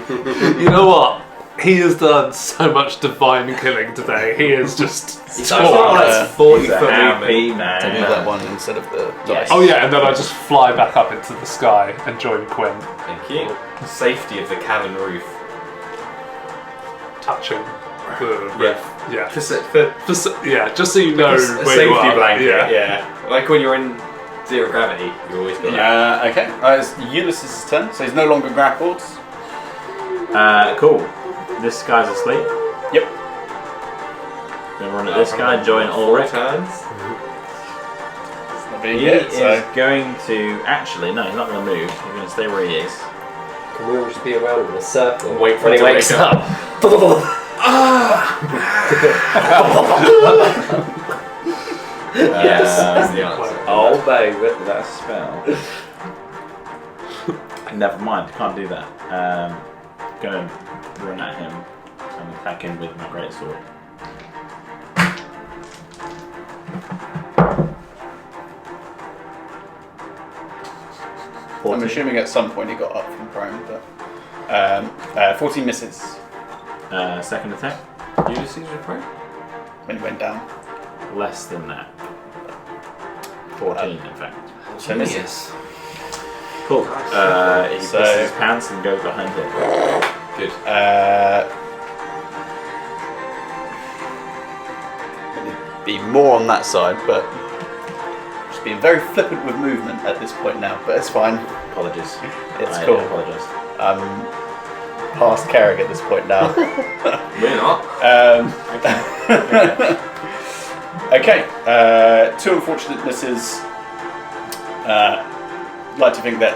You know what? He has done so much divine killing today. He is just. So far, that's 40 He's a foot happy movement. man. Take that one instead of the dice. Oh yeah, and then I just fly back up into the sky and join Quinn, Thank you. Safety of the cabin roof. touching the roof. Yeah. For Yeah, just so you know a where safety you are. blanket, yeah. Like when you're in zero gravity, you always got that. Okay. It's Ulysses' turn, so he's no longer grappled. Cool. This guy's asleep. Yep. Gonna run at this guy, join Ulrick. Turns. It's not being He hit, is so. going to actually no, he's not going to move. He's going to stay where he is. Can we all just be around in a circle Wait for when it he to wakes wake up? Yes, that's the answer. Oh, baby. That spell. Never mind, can't do that. Gonna run at him. I'm attacking with my greatsword. I'm assuming at some point he got up from prone, but 14 misses Second attack, Ulysses with prone? when he went down. less than that. 14 in fact. So misses. Yes. Cool. He pushes his pants and goes behind it. Good. Be more on that side, but just being very flippant with movement at this point now. But it's fine. Apologies. It's I cool. apologise. I'm past caring at this point now. We're not. Okay. Two unfortunate misses. Like to think that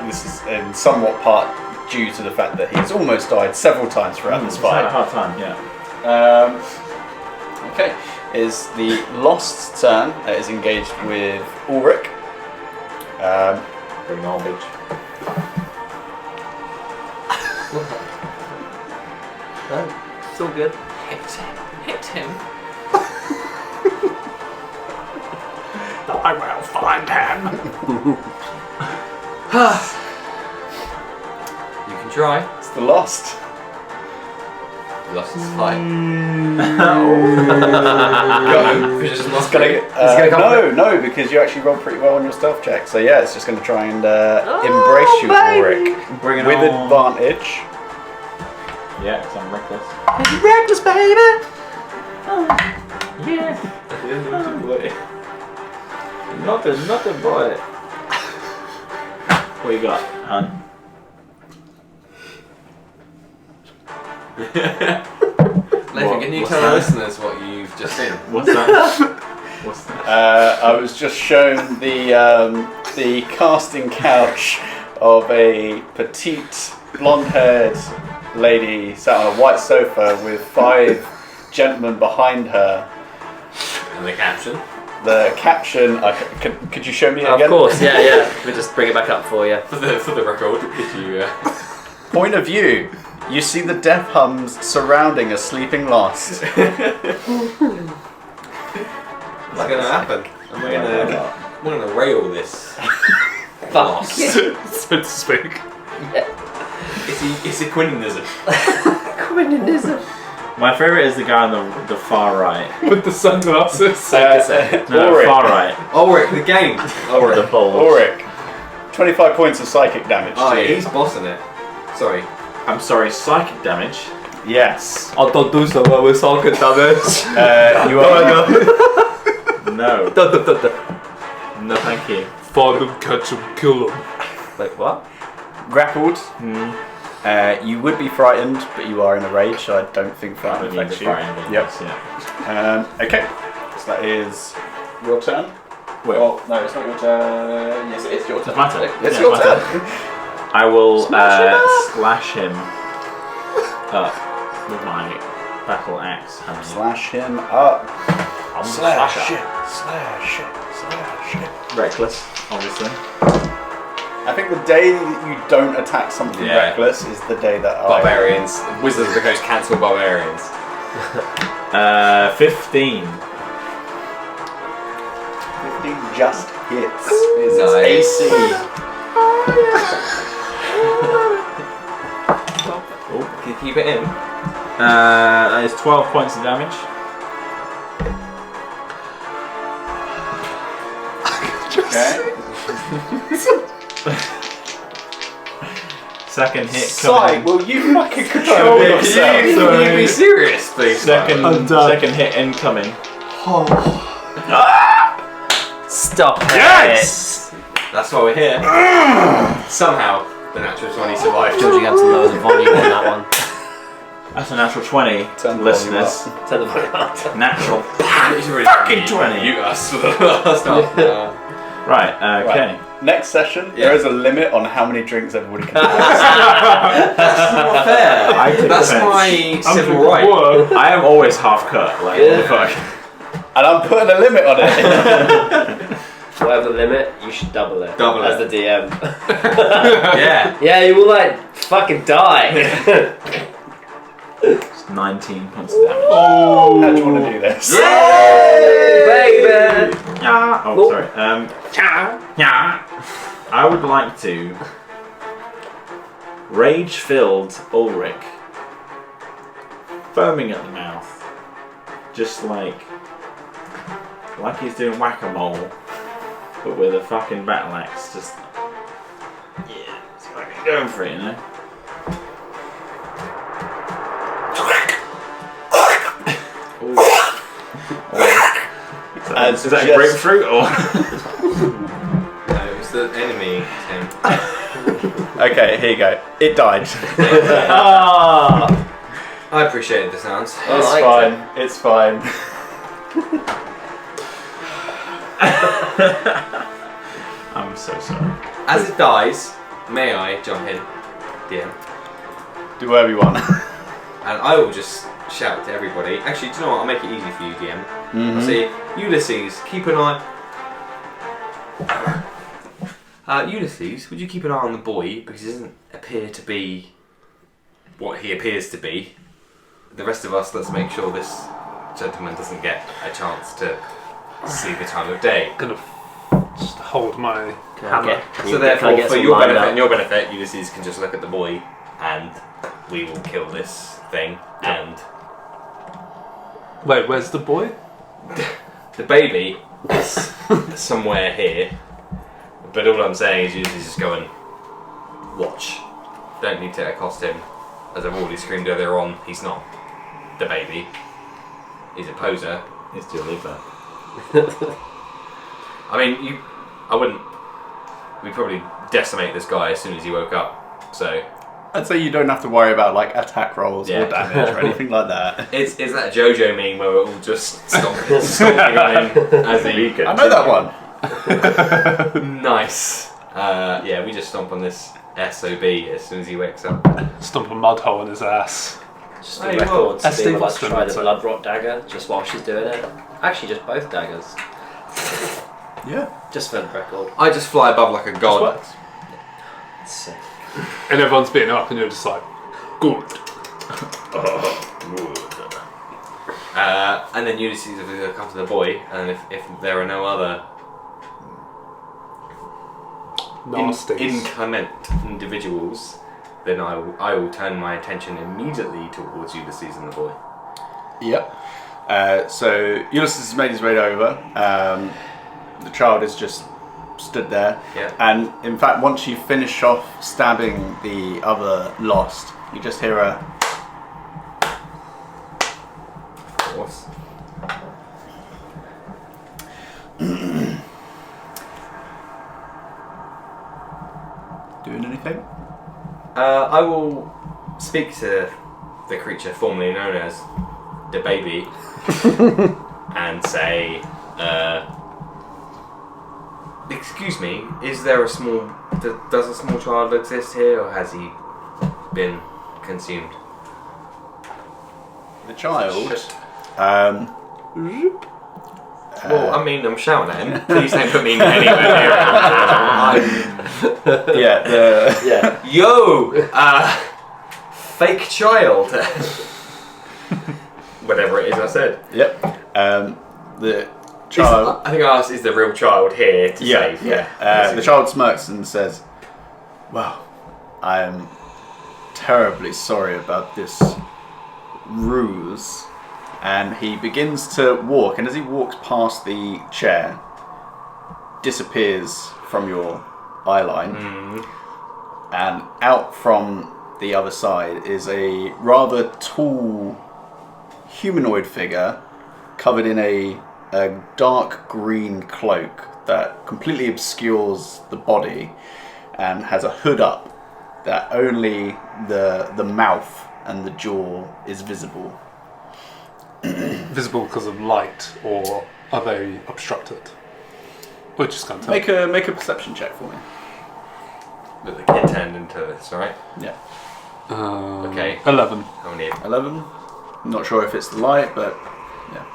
this is in somewhat part due to the fact that he's almost died several times throughout this It's had a fight. hard time, yeah. Okay, is the Lost turn that is engaged with Ulrick. Bring on, bitch. No, it's all good. Hit him. I will find him. You can try. It's the Lost. Lost his fight. It's gonna no, because you actually rolled pretty well on your stealth check. So yeah, it's just going to try and embrace you, Ulrick, Bring it with on. advantage. Yeah, because I'm reckless. Reckless, baby! Nothing, boy. What you got, hun? Nathan, can you tell the listeners what you've just seen? What's that? What's that? I was just shown the casting couch of a petite, blonde-haired lady sat on a white sofa with 5 gentlemen behind her. And the caption? The caption, could you show me it again? Of course, yeah. We'll just bring it back up for you. For the record, if you... Point of view. You see the death hums surrounding a sleeping Lost. What's going to happen? We're gonna rail this. Fuck. So to speak. It's a Quinnism. Quinnism. My favourite is the guy on the far right. With the sunglasses. No, Ulrick. far right. Ulrick, the game. The bulge. Ulrick. 25 points of psychic damage Oh, to yeah, you. he's bossing it. Sorry. I'm sorry, psychic damage. Yes. I don't do so well with psychic damage. You are... No. No, thank you. Find them, catch them, kill them. Wait, what? grappled. You would be frightened, but you are in a rage, so I don't think frightened Need affects the you. frightened, Yep. yeah. Okay, so that is your turn. Wait. Well, no, it's not your turn. Yes, it is your turn. It's my turn. It's Yeah, your my turn. I will slash him up with my battle axe. Slash him up. Slash Slash it. Slash it. Slash it. Reckless, obviously. I think the day that you don't attack something Yeah. reckless is the day that Barbarians. Wizards of the Coast cancel barbarians. 15. 15 just hits. Is Nice. its AC. Oh, can you keep it in? That is 12 points of damage. Okay. Second hit Sai, coming. will you fucking control Yeah, yourself? Can you be serious, please? Second hit incoming. Stop it. Yes! That's why we're here. Somehow, the natural 20 survived. George, you have to lower the volume on that one. That's a natural 20, Turn the listeners. volume Turn the volume up. Natural. It's really Fucking 20. You guys for the last half. Right, okay. Right. Next session, Yeah. there is a limit on how many drinks everybody can have. That's not fair. I take That's offense. my civil I'm right. Whoa. I am always half cut, like, what the fuck? And I'm putting a limit on it. Whatever the limit, you should double it. Double as it. the DM. Yeah. Yeah, you will like fucking die. 19 points of damage. Oh! How do you want to do this? Yay, baby! Yeah. Oh, Oh. sorry. Yeah. I would like to rage-filled Ulrick, foaming at the mouth, just like he's doing whack-a-mole, but with a fucking battle axe. Just it's fucking going for it, you know. Is that a grapefruit or? No, it was the enemy, Tim. Okay, here you go. It died. Ah! I appreciated the sounds. It's liked fine. It's fine. I'm so sorry. As it dies, may I jump in, DM? Do whatever you want. And I will just shout to everybody. Actually, do you know what? I'll make it easy for you, DM. I'll say, Ulysses, keep an eye. Ulysses, would you keep an eye on the boy because he doesn't appear to be what he appears to be. The rest of us, let's make sure this gentleman doesn't get a chance to see the time of day. Gonna just hold my hammer. So therefore, for your benefit and your benefit, Ulysses can just look at the boy, and we will kill this thing. And Wait, where's the boy? the baby is somewhere here. But all I'm saying is Ulysses just go and watch. Don't need to accost him. As I've already screamed earlier on, he's not the baby. He's a poser. It's too late there. I mean, I wouldn't. We'd probably decimate this guy as soon as he woke up. So I'd say you don't have to worry about like attack rolls Yeah. or damage or anything like that. it's that JoJo meme where we're all just stomping on him as he. I know that one. Nice. Yeah, we just stomp on this SOB as soon as he wakes up. Stomp a mud hole in his ass. Just Hey, a record, As Sabine Steve would like to Austin try would the say. blood rot dagger just while she's doing it. Actually, just both daggers. Yeah. Just for the record. I just fly above like a god. Works. Sick. And everyone's beating up and you're just like, good. And then Ulysses will come to the boy, and if there are no other Nasties. inclement individuals, then I will turn my attention immediately towards Ulysses and the boy. Yep. So Ulysses has made his way over. The child is just stood there. Yeah. And in fact, once you finish off stabbing the other lost, you just hear a... Of course. Doing anything? I will speak to the creature formerly known as the baby and say, excuse me, is there a small... Does a small child exist here, or has he been consumed? The child... Well, I mean, I'm shouting at him. Please don't put me anywhere near him. yeah, the... Yeah. Yo! Fake child. Whatever it is I said. Yep. The child... I think I asked, is the real child here to save? Yeah. The child smirks and says, well, I am terribly sorry about this ruse. And he begins to walk, and as he walks past the chair, disappears from your eye line, and out from the other side is a rather tall humanoid figure covered in a dark green cloak that completely obscures the body and has a hood up that only the mouth and the jaw is visible. Visible because of light, or are they obstructed? Or just can't tell. Make a perception check for me. That the kid turned into this, right? Yeah. Okay. 11. How many? 11. Not sure if it's the light, but yeah.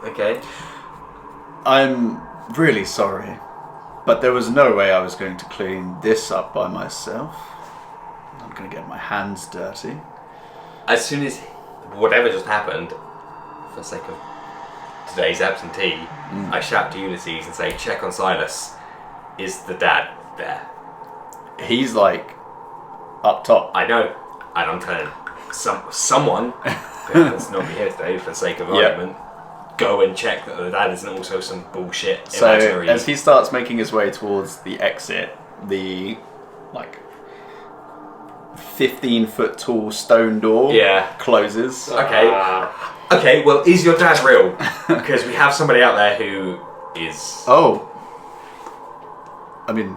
Okay. I'm really sorry, but there was no way I was going to clean this up by myself. I'm going to get my hands dirty. As soon as whatever just happened, for the sake of today's absentee, I shout to Ulysses and say, check on Silas. Is the dad there? He's like up top. I know. And I'm telling someone who happens to not be here today for the sake of argument, go and check that the dad isn't also some bullshit So imaginary. as he starts making his way towards the exit, the like 15-foot tall stone door closes. Okay, well, is your dad real? Because we have somebody out there who is... Oh. I mean,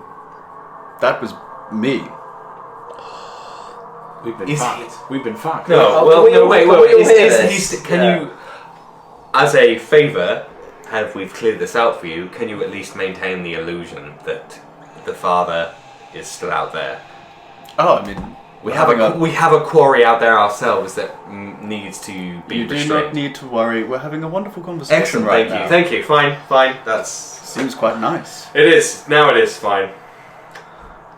that was me. We've been Is fucked. We've been fucked. No, wait. Can you, as a favour, we've cleared this out for you, can you at least maintain the illusion that the father is still out there? Oh, I mean... We have a quarry out there ourselves that needs to be You do restrained. not need to worry. We're having a wonderful conversation Excellent, right thank now. you. Thank you. Fine. That's... Seems quite nice. It is. Now it is fine.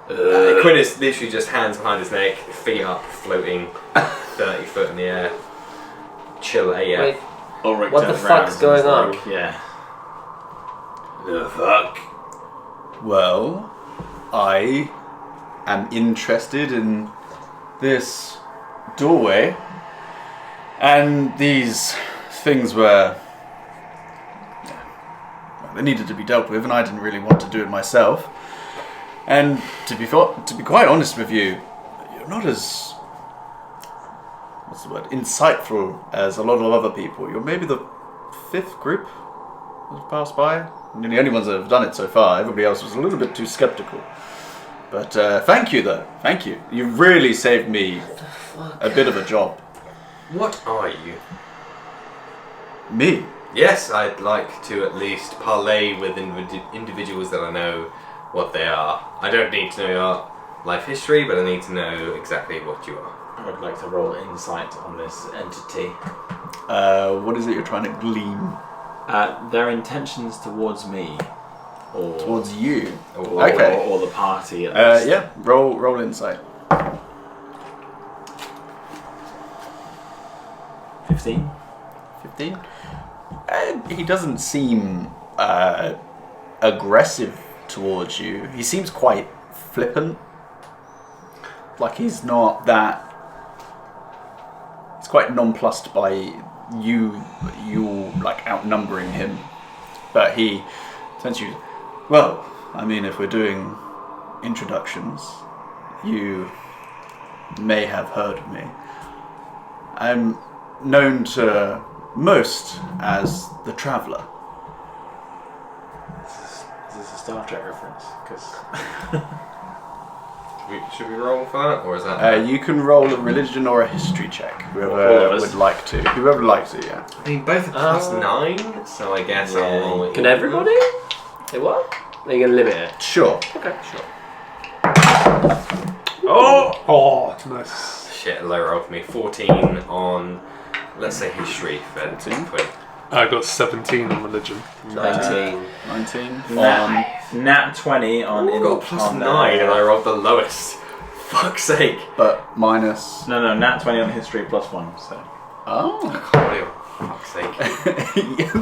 Quinn is literally just hands behind his neck, feet up, floating 30 foot in the air. Chill AF. Wait, Ulrick what the turns around fuck's and going is on? like, yeah. The fuck? Well, I am interested in this doorway, and these things were... they needed to be dealt with, and I didn't really want to do it myself. And to be quite honest with you, you're not as... what's the word? Insightful as a lot of other people. You're maybe the 5th group that's passed by. You're the only ones that have done it so far. Everybody else was a little bit too skeptical. But thank you, though. Thank you. You really saved me a bit of a job. What are you? Me? Yes, I'd like to at least parlay with individuals that I know what they are. I don't need to know your life history, but I need to know exactly what you are. I would like to roll insight on this entity. What is it you're trying to glean? Their intentions towards me, or Towards you? or, Okay. or the party. At least. Yeah, roll insight. 15. 15? He doesn't seem aggressive towards you. He seems quite flippant. Like he's not that... He's quite nonplussed by you like outnumbering him. But he turns to you, well, I mean, if we're doing introductions, you may have heard of me. I'm known to most as the Traveller. Is this a Star Trek reference? Because Should we roll for that, or is that... You can roll a religion or a history check. All Whoever of us? would like to. Whoever would like to, yeah. I mean, both are +9, so I guess I'll... Can everybody? Say what? Are you going to limit it? Sure. Okay, sure. Oh, nice. Shit, low roll for me. 14 on, let's say, history for 14. Quinn. I got 17 on religion. 19. 19. Nat 20 on. I got a +9 and I rolled the lowest. Fuck's sake. But minus... No, Nat 20 on history +1. So. Oh. Fuck's sake.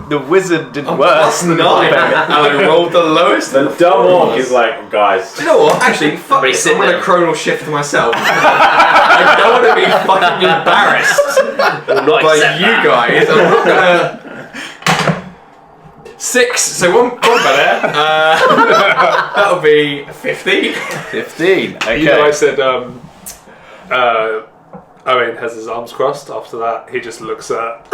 The wizard did I'm worse. than the +9 barbarian. and I rolled the lowest. The dumb orc is like, guys. Do you know what? Actually, fuck Everybody this. sit I'm going to down. chronal shift to myself. I don't want to be fucking embarrassed Not by accept you that. guys. I'm not going to... 6, so one better. That'll be 15. 15. Okay. You know, I said Owain has his arms crossed. After that, he just looks at...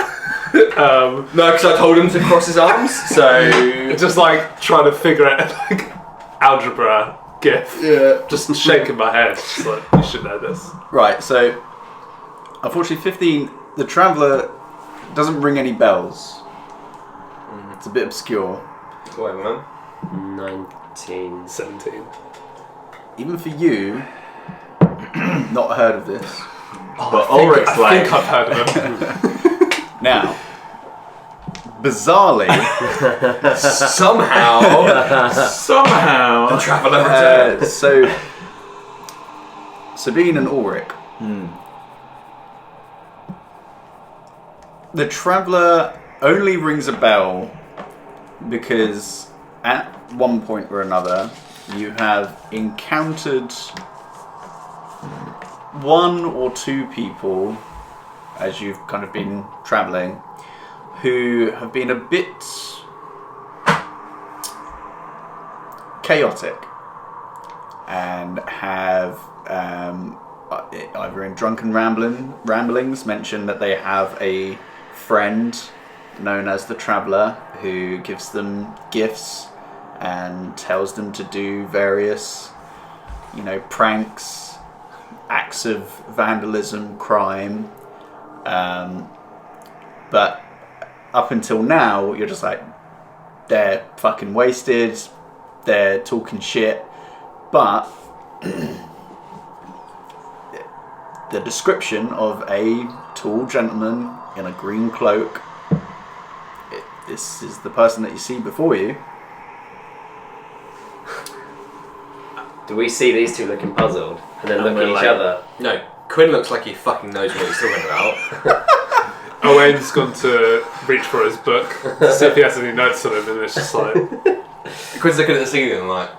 No, because I told him to cross his arms, so... just like trying to figure out like algebra gif. Yeah. Just shaking my head. Just like, you should know this. Right, so... Unfortunately, 15... The Traveller doesn't ring any bells. It's a bit obscure. Whatever, man. 19. 17. Even for you, not heard of this. But Ulrich's I like. think I've heard of him. Now, bizarrely, Somehow, the traveller returned. so Sabine and Ulrick, The Traveller only rings a bell because at one point or another you have encountered one or two people as you've kind of been travelling who have been a bit chaotic and have either in drunken ramblings mentioned that they have a friend known as the Traveller who gives them gifts and tells them to do various, pranks, acts of vandalism, crime. But up until now, you're just like, they're fucking wasted, they're talking shit, but the description of a tall gentleman in a green cloak, this is the person that you see before you. Do we see these two looking puzzled and then look at each other? No, Quinn looks like he fucking knows what he's talking about. Owain's gone to reach for his book to see if he has any notes on him, and it's just like... Quinn's looking at the ceiling and like,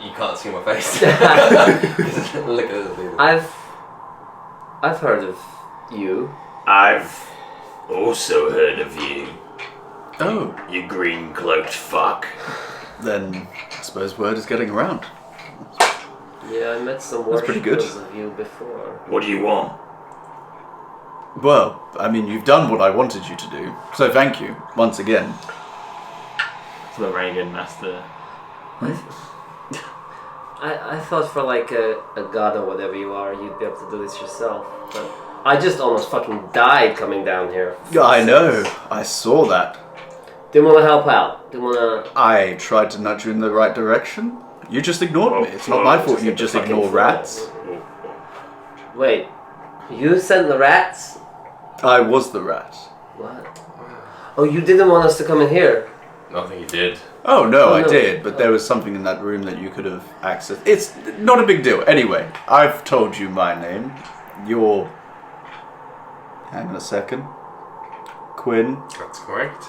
you can't see my face. Look at the ceiling. I've heard of you. I've also heard of you. Oh. You green cloaked fuck. Then I suppose word is getting around. Yeah, I met some That's pretty good. worshippers of you before. What do you want? Well, I mean, you've done what I wanted you to do, so thank you, once again. It's the Reagan master. I thought for like a god or whatever you are, you'd be able to do this yourself. But I just almost fucking died coming down here. I know, I saw that. Didn't want to help out. Didn't want to... I tried to nudge you in the right direction. You just ignored me. It's not my fault you just ignore rats. Wait, you sent the rats? I was the rat. What? Oh, you didn't want us to come in here? I think he did. Oh no, Oh, I no. did, but there was something in that room that you could have accessed. It's not a big deal. Anyway, I've told you my name. You're... Hang on a second. Quinn. That's correct.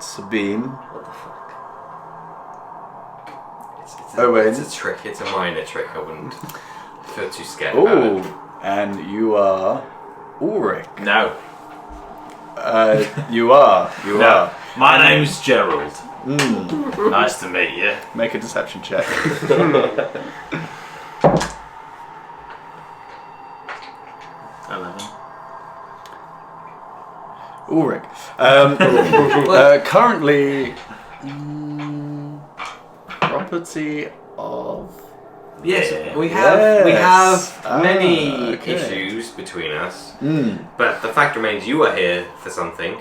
Sabine. What the fuck? Owain. It's a trick. It's a minor trick. I wouldn't feel too scared about Oh, it. and you are Ulrick. No. You are. You No. are. My name's Gerald. Mm. Nice to meet you. Make a deception check. 11. Ulrick. Currently, property of... Yeah. We have Yes. many okay. issues between us, Mm. but the fact remains you are here for something.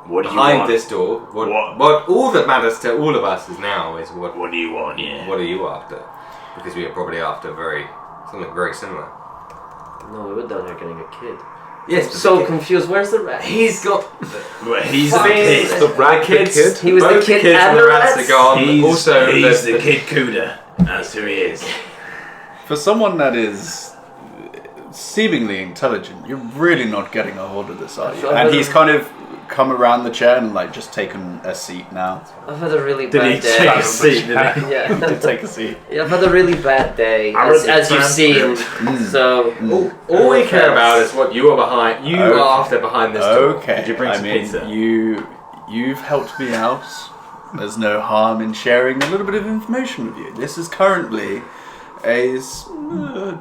What do you Behind want? this door, What? what all that matters to all of us is now is what What do you want? Yeah. are you after? Because we are probably after something very similar. No, we were down here getting a kid. Yes, I'm so confused. Where's the rat? he's got Well, he's the Fuck. kid. The rat kids. kid? He was both the kid kids and the the rats rats? are gone. He's Also, the kid Cuda. That's who he is. For someone that is seemingly intelligent, you're really not getting a hold of this, are you? And he's kind of come around the chair and like just taken a seat now. I've had a really Did he bad day. take a seat? Did he? Yeah. Take a seat. Yeah, I've had a really bad day, I as, read the as you've seen. So, all we care about is what you are behind. You Okay. are after behind this door. Okay. Did you bring some pizza? You've helped me out. There's no harm in sharing a little bit of information with you. This is currently a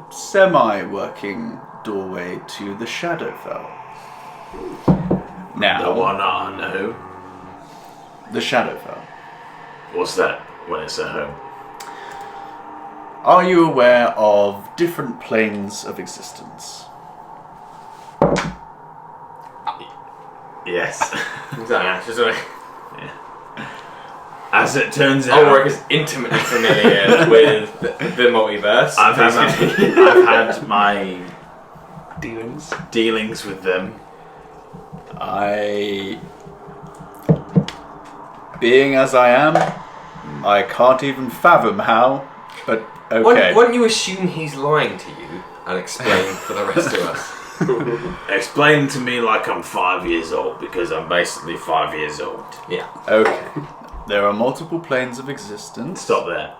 semi-working doorway to the Shadowfell. Now, The one I know. the Shadowfell. What's that when it's at home? Are you aware of different planes of existence? Yes. Exactly. As it turns out, Ulrick is intimately familiar with the multiverse. I've had my Dealings. with them. Being as I am, I can't even fathom how, but okay. Why don't you assume he's lying to you and explain for the rest of us? Explain to me like I'm 5 years old, because I'm basically 5 years old. Yeah. Okay. There are multiple planes of existence. Stop there.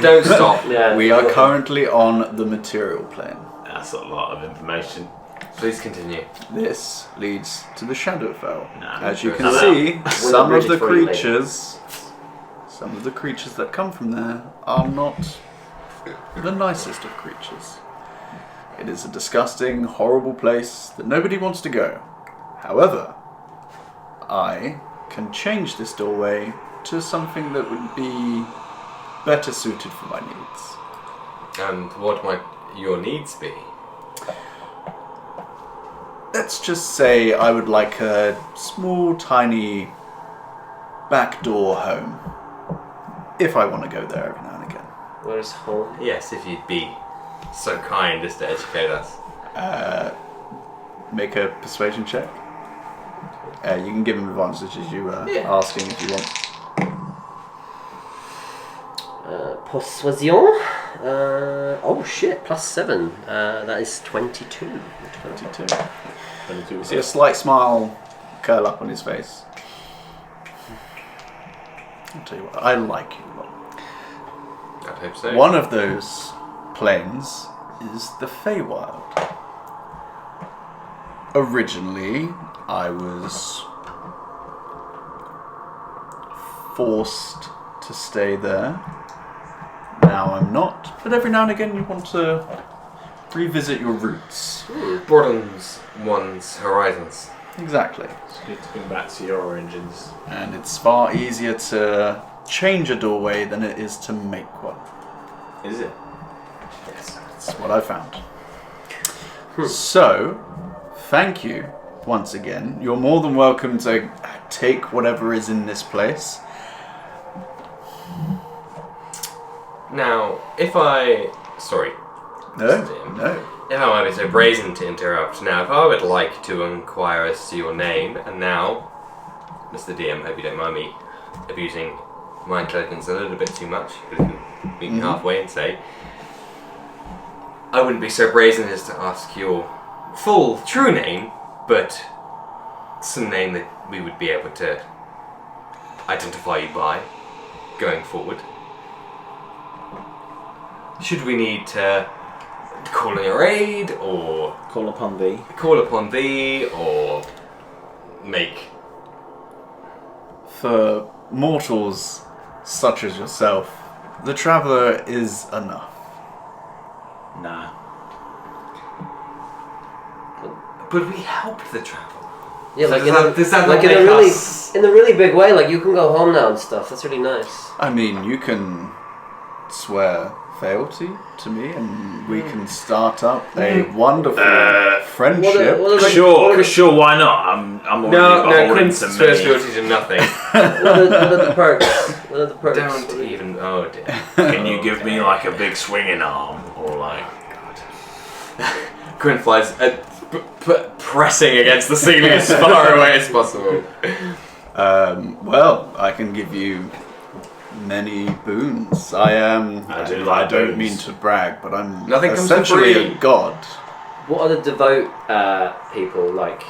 Don't stop. Yeah. We are currently on the material plane. That's a lot of information. Please continue. This leads to the Shadowfell. Nah, As you can I'm see, some of bridge the for you, creatures that come from there are not the nicest of creatures. It is a disgusting, horrible place that nobody wants to go. However, I can change this doorway to something that would be better suited for my needs. And what might your needs be? Let's just say I would like a small, tiny backdoor home. If I want to go there every now and again. Where's home? Yes, if you'd be so kind as to educate us. Make a persuasion check. You can give him advantage as you asking if you want. Persuasion. Oh shit! +7. That is 22. 22. You see a slight smile curl up on his face. I'll tell you what, I like you a lot. I'd hope so. One of those planes is the Feywild. Originally, I was forced to stay there. Now I'm not, but every now and again you want to revisit your roots. Broadens one's horizons. Exactly. It's good to come back to your origins. And it's far easier to change a doorway than it is to make one. Is it? Yes. That's what I found. So, thank you once again. You're more than welcome to take whatever is in this place. Now, if I... Sorry. No, Sam. no. If I might be so brazen to interrupt, now if I would like to inquire as to your name, and now, Mr. DM, hope you don't mind me abusing my intelligence a little bit too much, you can meet me halfway and say, I wouldn't be so brazen as to ask your full, true name, but some name that we would be able to identify you by going forward. Should we need to call in your aid, or Call upon thee. call upon thee, or make... For mortals such as yourself, the Traveller is enough. Nah. But we helped the travel. Yeah, like Does that like not in a make really us... in a really big way. Like you can go home now and stuff. That's really nice. I mean, you can swear fealty to me and we can start up a wonderful friendship. What are the- Sure, why not? I'm already No, beholden Quinn's to first many. fealty to nothing. what are the perks? What are the perks? Don't even... Oh dear. Can you give me like a big swinging arm, or like? Quinn flies pressing against the ceiling as far away as possible. Well, I can give you many boons. I don't mean to brag, but I'm Nothing comes for essentially free. a god. What are the devout people like?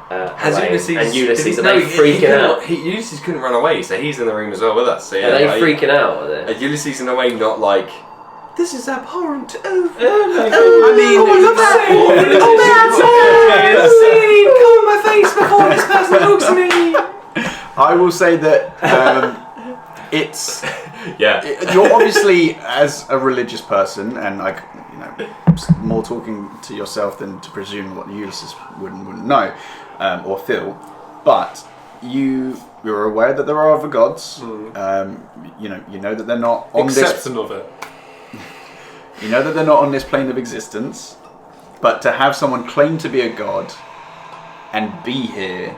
Has Owain Ulysses... and Ulysses? Are No, they freaking out? Ulysses couldn't run away, so he's in the room as well with us. So yeah, Are they like, freaking out? Are they? Ulysses in a way not like... This is abhorrent. I mean, Come on my face before this person talks to me. I will say that it's Yeah. you're obviously as a religious person, and more talking to yourself than to presume what Ulysses wouldn't know or feel, but you're aware that there are other gods. You know that they're not on this. Accepting of it. You know that they're not on this plane of existence, but to have someone claim to be a god and be here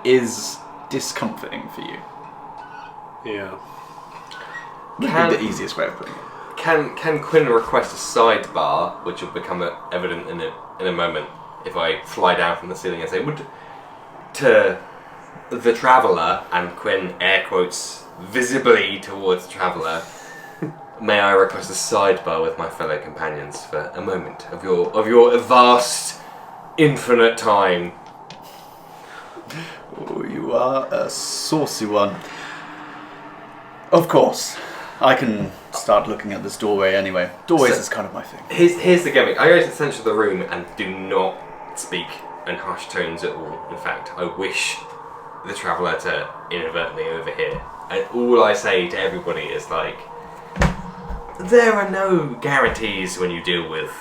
is discomforting for you. Yeah. Would Can- be the easiest way of putting it. Can Quinn request a sidebar, which will become evident in a moment if I fly down from the ceiling and say, would to the traveller, and Quinn air quotes visibly towards the traveller, may I request a sidebar with my fellow companions for a moment of your vast, infinite time? Oh, you are a saucy one. Of course. I can start looking at this doorway anyway. Doorways is kind of my thing. Here's the gimmick. I go to the centre of the room and do not speak in hushed tones at all. In fact, I wish the traveller to inadvertently overhear. And all I say to everybody is like, there are no guarantees when you deal with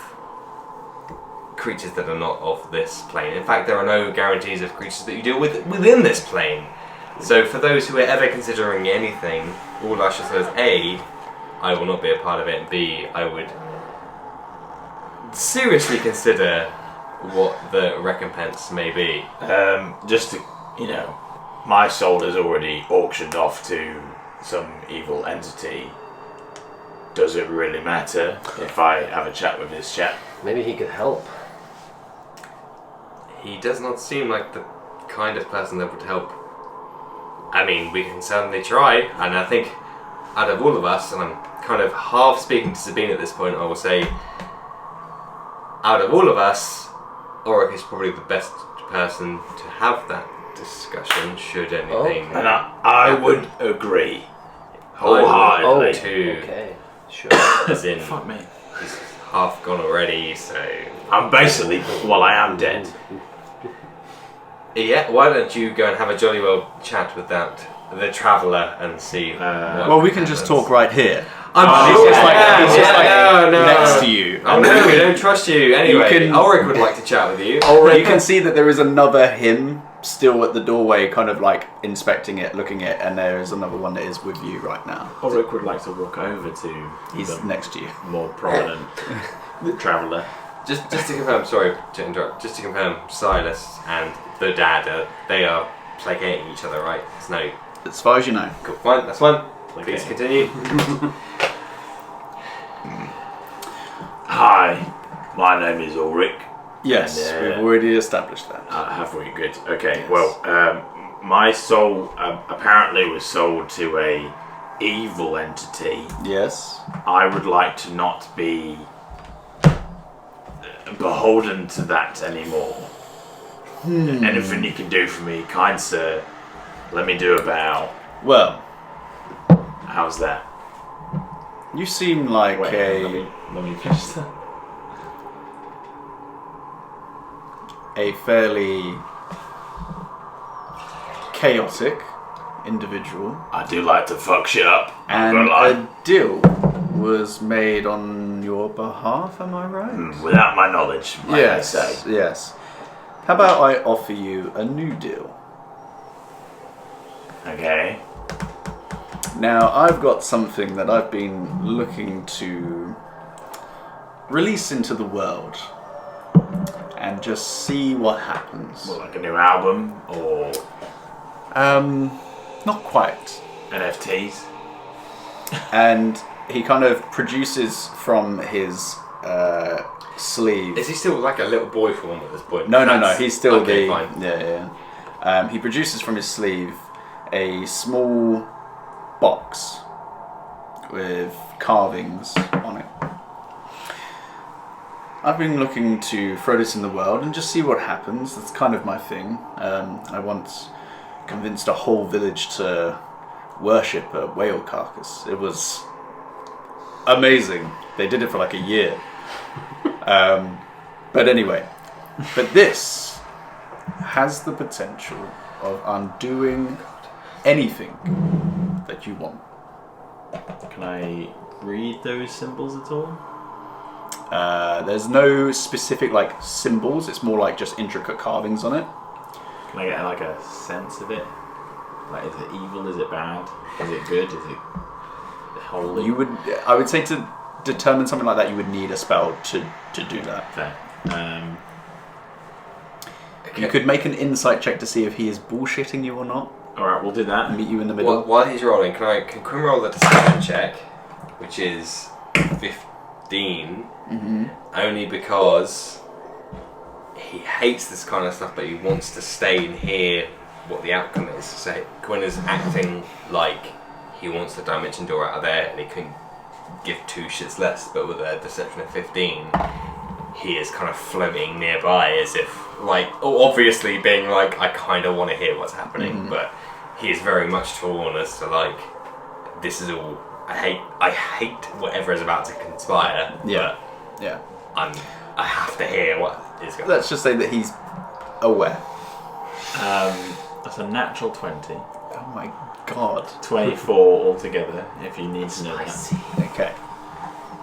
creatures that are not of this plane. In fact, there are no guarantees of creatures that you deal with within this plane. So for those who are ever considering anything, all I should say is A, I will not be a part of it, and B, I would seriously consider what the recompense may be. Just to, my soul is already auctioned off to some evil entity. Does it really matter if I have a chat with this chap? Maybe he could help. He does not seem like the kind of person that would help. I mean, we can certainly try, and I think out of all of us, and I'm kind of half speaking to Sabine at this point, I will say, out of all of us, Ulrick is probably the best person to have that discussion, should anything. And I would agree wholeheartedly. Too. Okay, sure. As in, Fuck me. he's half gone already, so... I'm basically, I am dead. Yeah, why don't you go and have a jolly well chat with the traveller and see what Well, we can just happens. talk right here. I'm He's sure. just like no. next to you. Oh no, we don't trust you. Anyway, You can- Ulrick would like to chat with you. You can see that there is another him still at the doorway, kind of like inspecting it, looking at it, and there is another one that is with you right now. Ulrick would like to walk over to He's the next to you. more prominent traveller. Just to confirm, sorry to interrupt, just to confirm, Silas and the dad, they are placating each other, right? There's no... As far as you know. Cool, fine, that's fine. Please Okay. continue. Hi, my name is Ulrick. Yes, And, we've already established that. Have we? Good. Okay. Yes. Well, my soul apparently was sold to a evil entity. Yes. I would like to not be beholden to that anymore. Anything you can do for me, kind sir, let me do a bow. Well, How's that? you seem like Wait, let me finish that. a fairly chaotic individual, I do like to fuck shit up. I'm and gonna lie. a deal was made on your behalf. Am I right? Without my knowledge, might I Yes. say. Yes. How about I offer you a new deal? Okay. Now, I've got something that I've been looking to release into the world and just see what happens. Well, like a new album or Not quite. NFTs. And he kind of produces from his sleeve. Is he still like a little boy form at this point? No, That's- he's still okay, the... fine. Yeah. He produces from his sleeve a small box with carvings on it. I've been looking to throw this in the world and just see what happens. That's kind of my thing. I once convinced a whole village to worship a whale carcass. It was amazing. They did it for like a year. But anyway, but this has the potential of undoing anything that you want. Can I read those symbols at all? There's no specific like symbols. It's more like just intricate carvings on it. Can I get like a sense of it? Like, is it evil? Is it bad? Is it good? Is it holy? I would say to determine something like that, you would need a spell to do that. Fair. You could make an insight check to see if he is bullshitting you or not. All right, we'll do that. Meet you in the middle. While he's rolling, can Quinn roll the deception check, which is 15, only because he hates this kind of stuff, but he wants to stay and hear what the outcome is. So Quinn is acting like he wants the dimension door out of there, and he can give two shits less, but with a deception of 15, he is kind of floating nearby as if, like, obviously being like, I kind of want to hear what's happening, but he is very much torn as to, like, this is all, I hate whatever is about to conspire, Yeah. but I have to hear what is going on. Let's just say that he's aware. That's a natural 20. Oh my god. 24 altogether, if you need to know that. Okay.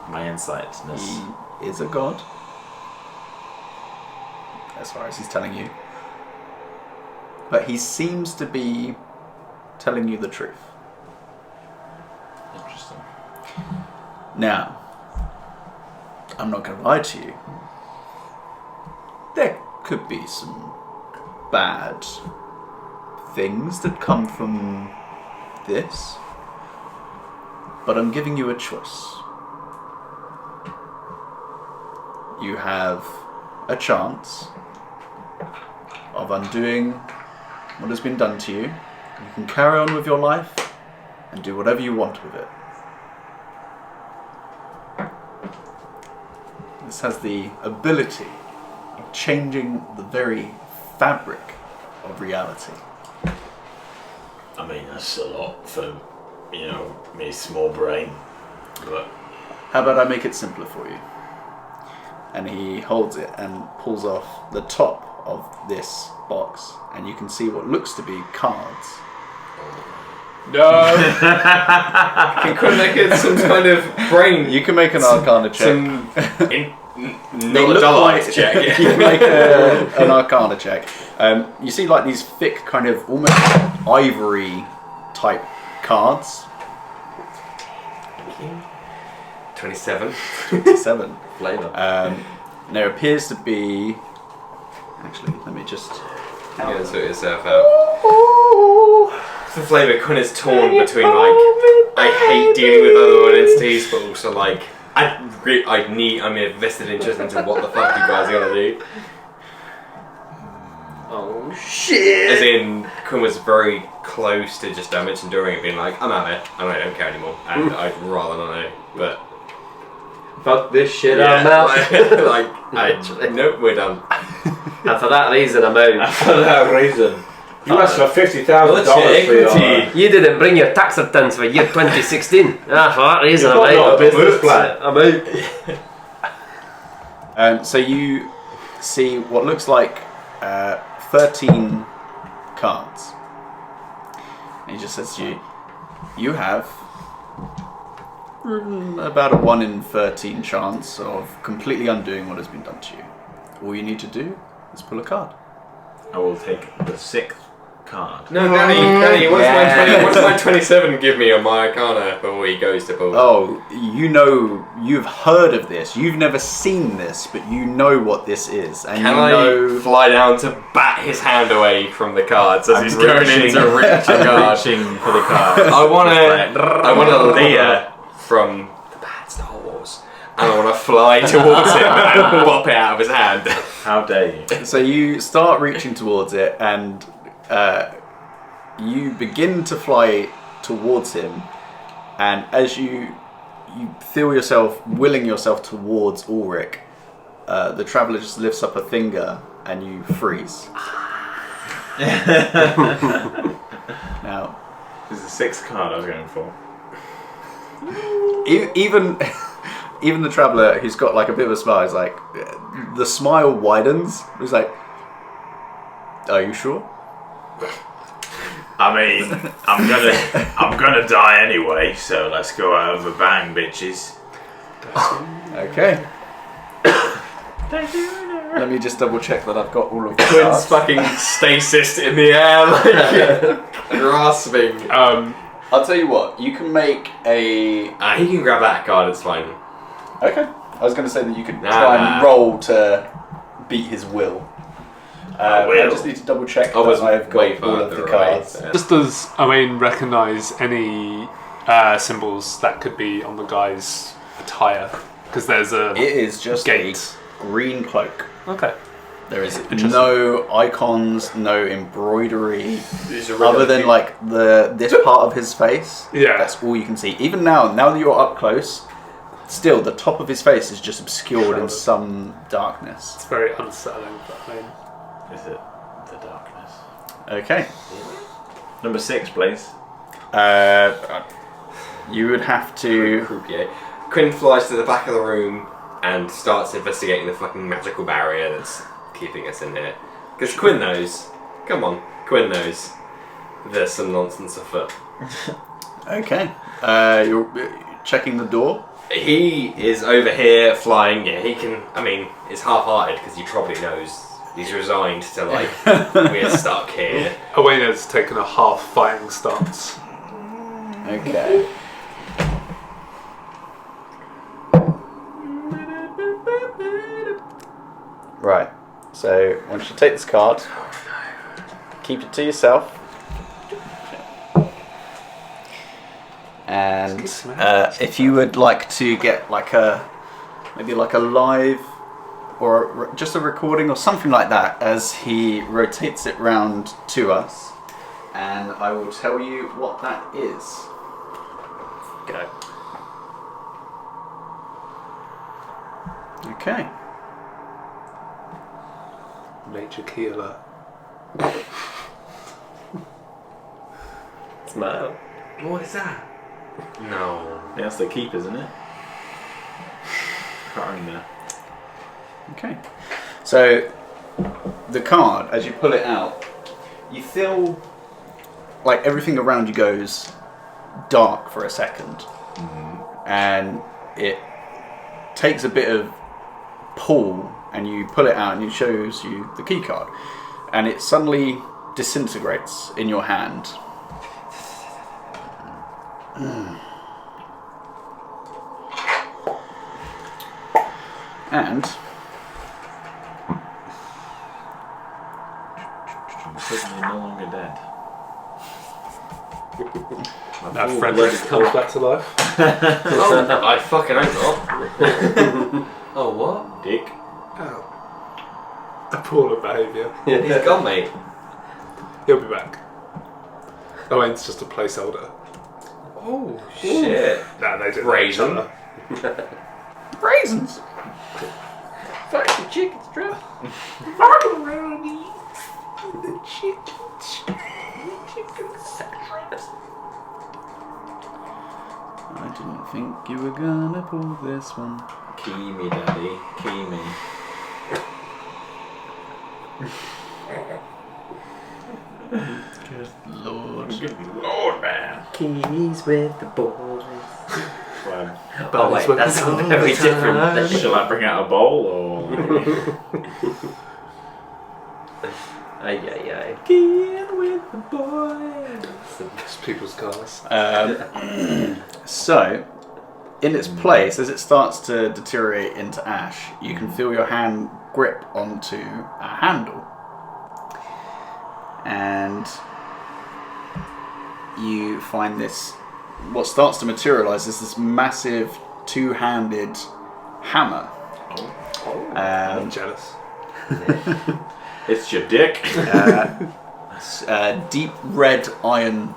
My insightness. He is a god. As far as he's telling you. But he seems to be telling you the truth. Interesting. Now, I'm not going to lie to you. There could be some bad things that come from this. But I'm giving you a choice. You have a chance of undoing what has been done to you. You can carry on with your life and do whatever you want with it. This has the ability of changing the very fabric of reality. I mean, that's a lot for, me small brain. But How about I make it simpler for you? And he holds it and pulls off the top of this box, and you can see what looks to be cards. No. Can Quinn make it some kind of brain? You can make an Arcana check. Not a dull eyes check. You can make an Arcana check. You see like these thick, kind of almost ivory type cards. 27. 27. Flavour. There appears to be. Actually, let me just. You gotta sort yourself out. For flavour, Quinn is torn between like, I hate dealing with other world entities, but also like, I'm a vested interest into what the fuck you guys are gonna do. Oh shit! As in, Quinn was very close to just damage and doing it, being like, I'm out there, and I don't care anymore, and I'd rather not know, but. Fuck this shit, I'm out. Nope, we're done. And for that reason, I'm out. for that reason, you asked for $50,000 What's your for your equity? You didn't bring your tax returns for year 2016. For that reason, I'm You've got out. no business plan. I'm out. So you see what looks like 13 cards. And he just says to you, you have about a 1 in 13 chance of completely undoing what has been done to you. All you need to do is pull a card. I will take the 6th card. No, Danny, what does my 27 give me on my Arcana before he goes to pull? Oh, you've heard of this. You've never seen this, but you know what this is. And Can you know... I fly down to bat his hand away from the cards as he's going reaching- into reach a card? Reaching for the card. I want to leer from the bad Star Wars, and I want to fly towards him and pop it out of his hand. How dare you? So you start reaching towards it, and you begin to fly towards him, and as you feel yourself willing yourself towards Ulrick, the traveller just lifts up a finger and you freeze. Now, This is the 6th card I was going for. even the traveller who's got like a bit of a smile is like, the smile widens. He's like, are you sure? I mean, I'm gonna die anyway, so let's go out of a bang, bitches. Okay. Let me just double check that I've got all of the Quinn's cards. fucking stasis in the air, like grasping. I'll tell you what, you can make a... He can grab that card, it's fine. Okay. I was going to say that you could Nah, try nah. and roll to beat his will. I will. just need to double check I that was I've way got all of the further cards. away. Just does Owain recognise any symbols that could be on the guy's attire? Because there's a It is just gate. a green cloak. Okay. There is Interesting. no icons, no embroidery, These are other really than like this part of his face. Yeah. That's all you can see. Even now that you're up close, still, the top of his face is just obscured in some darkness. It's very unsettling, but I mean... Is it the darkness? Okay. Number 6, please. You would have to... Croupier. Quinn flies to the back of the room and starts investigating the fucking magical barrier that's keeping us in here. Because Quinn knows. Come on, Quinn knows. There's some nonsense afoot. Okay. You're checking the door? He is over here flying. Yeah, he can. I mean, it's half-hearted because he probably knows he's resigned to like we're stuck here. Owain has taken a half-fighting stance. Okay. Right. So once you take this card, keep it to yourself. And if you would like to get like maybe like a live or just a recording or something like that as he rotates it round to us, and I will tell you what that is. Go. Okay. Nature key alert. Smile. What is that? No. That's the keep, isn't it? Can't remember. Okay. So the card, as you pull it out, you feel like everything around you goes dark for a second, and it takes a bit of pull, and you pull it out and it shows you the key card, and it suddenly disintegrates in your hand. And I'm certainly no longer dead. Now Frederick comes back to life. Oh, I fucking hope not. Oh, what? Dick. Oh. Appalling behaviour. He's gone, mate. He'll be back. Owain's just a placeholder. Oh, shit. Nah, they didn't. Raisin. raisins. Fuck the chicken strip. Macaroni. The chicken strips. I didn't think you were gonna pull this one. Key me, daddy. Key me. Good lord. Good lord, man. Keys with the boys. Well, Oh wait, that's something very different. shall I bring out a bowl or? Ay, ay, ay. Get with the boys. It's people's cars. So, in its place, as it starts to deteriorate into ash, you can feel your hand grip onto a handle. And you find this, what starts to materialise is this massive two-handed hammer. I'm jealous. It's your dick. Deep red iron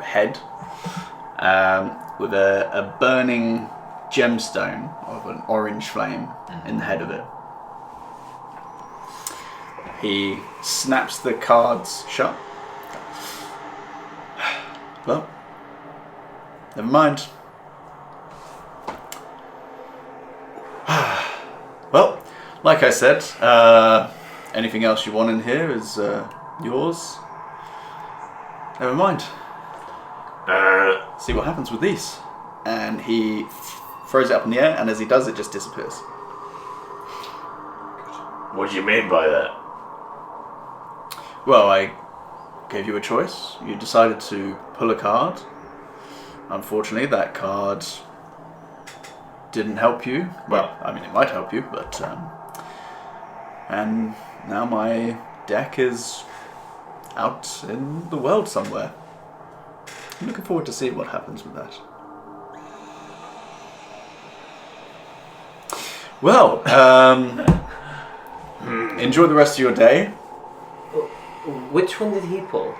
head with a burning gemstone of an orange flame in the head of it. He snaps the cards shut. Well, never mind. Well, like I said, anything else you want in here is yours. Never mind. See what happens with these. And he throws it up in the air, and as he does, it just disappears. What do you mean by that? Well, I gave you a choice. You decided to pull a card. Unfortunately, that card didn't help you. Well, I mean, it might help you, but... and now my deck is out in the world somewhere. I'm looking forward to seeing what happens with that. Well, enjoy the rest of your day. Which one did he pull?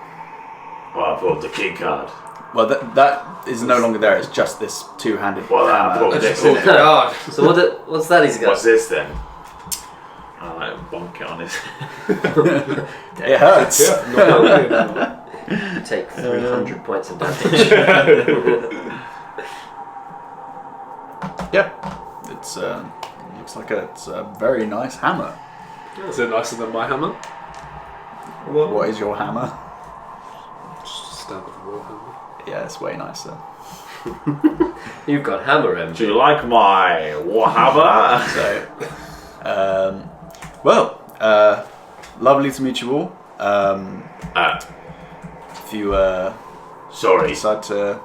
Well, I pulled the key card. Well, that is no longer there. It's just this two-handed Well, I hammer. put this Oh in it. God! So what's that he's got? What's this then? I like bonk it on his. It hurts. You take 300 points of damage. Yeah, it's looks like it's a very nice hammer. Is it nicer than my hammer? What is your hammer? Just a standard war hammer. Yeah, it's way nicer. You've got hammer Do MG. you like my warhammer? So, lovely to meet you all. If you Sorry. decide to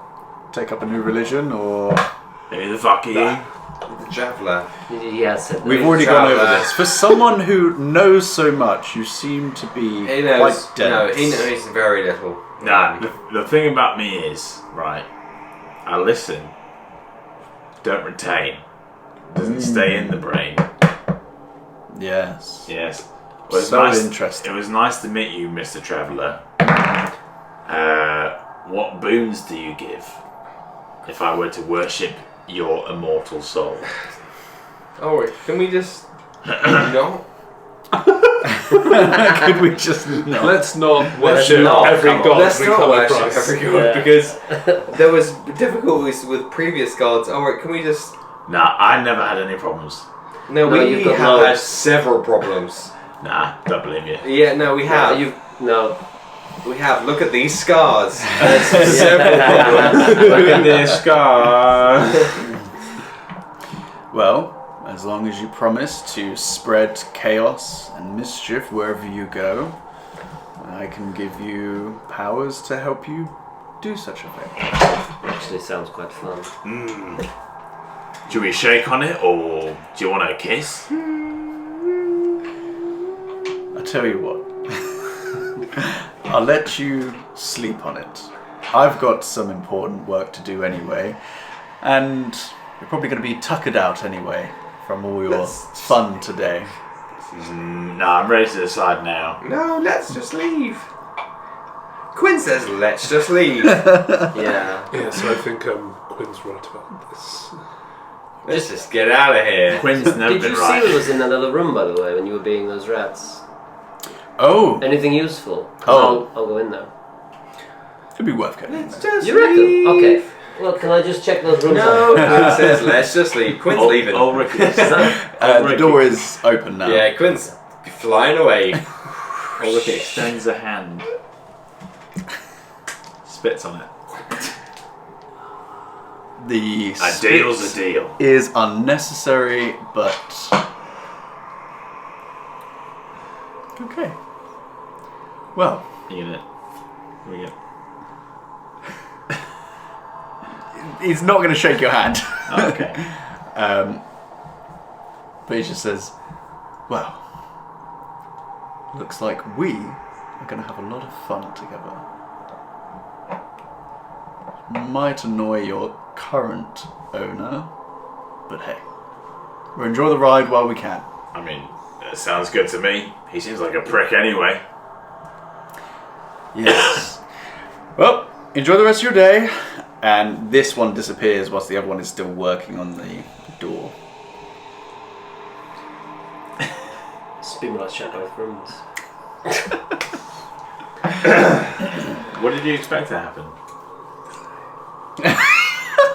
take up a new religion, or Who the fuck are you? The Traveller. He has said that. we've already gone over Traveller. this. For someone who knows so much, you seem to be He knows. quite dense. No, he knows very little. Nah, the thing about me is, right, I listen, don't retain, doesn't stay in the brain. Yes. Yes. Well, it's So nice, interesting. It was nice to meet you, Mr. Traveller. What boons do you give if I were to worship your immortal soul? Oh, wait, can we just not? Could we just not? Let's not worship not, every come on. god Let's we not come worship across. every god Yeah. because there was difficulties with previous gods. Oh, wait, can we just? Nah, I never had any problems. No, No, we you've got have had loads. several problems. Nah, don't believe you. Yeah, no, we have. No. We have. Look at these scars. There's several problems. Look at this scar. Well, as long as you promise to spread chaos and mischief wherever you go, I can give you powers to help you do such a thing. Actually sounds quite fun. Do we shake on it or do you want a kiss? I tell you what, I'll let you sleep on it. I've got some important work to do anyway, and you're probably going to be tuckered out anyway from all your fun today. Nah, I'm ready to decide now. No, let's just leave. Quinn says, let's just leave. Yeah. Yeah, so I think Quinn's right about this. Let's just get out of here. Quinn's never Did been you see right. what was in that other room, by the way, when you were being those rats? Oh, Anything useful? 'Cause Oh. I'll go in there. it'd be worth getting in Let's there. just You reckon? leave. Okay. Well, can I just check those rooms No, out? Quinn says, let's just leave. Quinn's leaving. Ulrick is. The door is open now. Yeah, Quinn's flying away. Ulrick extends a hand. Spits on it. The A deal's spit a deal. is unnecessary, but okay. Well, You gonna? We get. he's not going to shake your hand. Oh, okay. But he just says, well, looks like we are going to have a lot of fun together. Might annoy your current owner, but hey, we'll enjoy the ride while we can. I mean, that sounds good to me. He seems like a prick anyway. Yes. Well, enjoy the rest of your day. And this one disappears whilst the other one is still working on the door. Sabine will check both rooms. What did you expect to happen?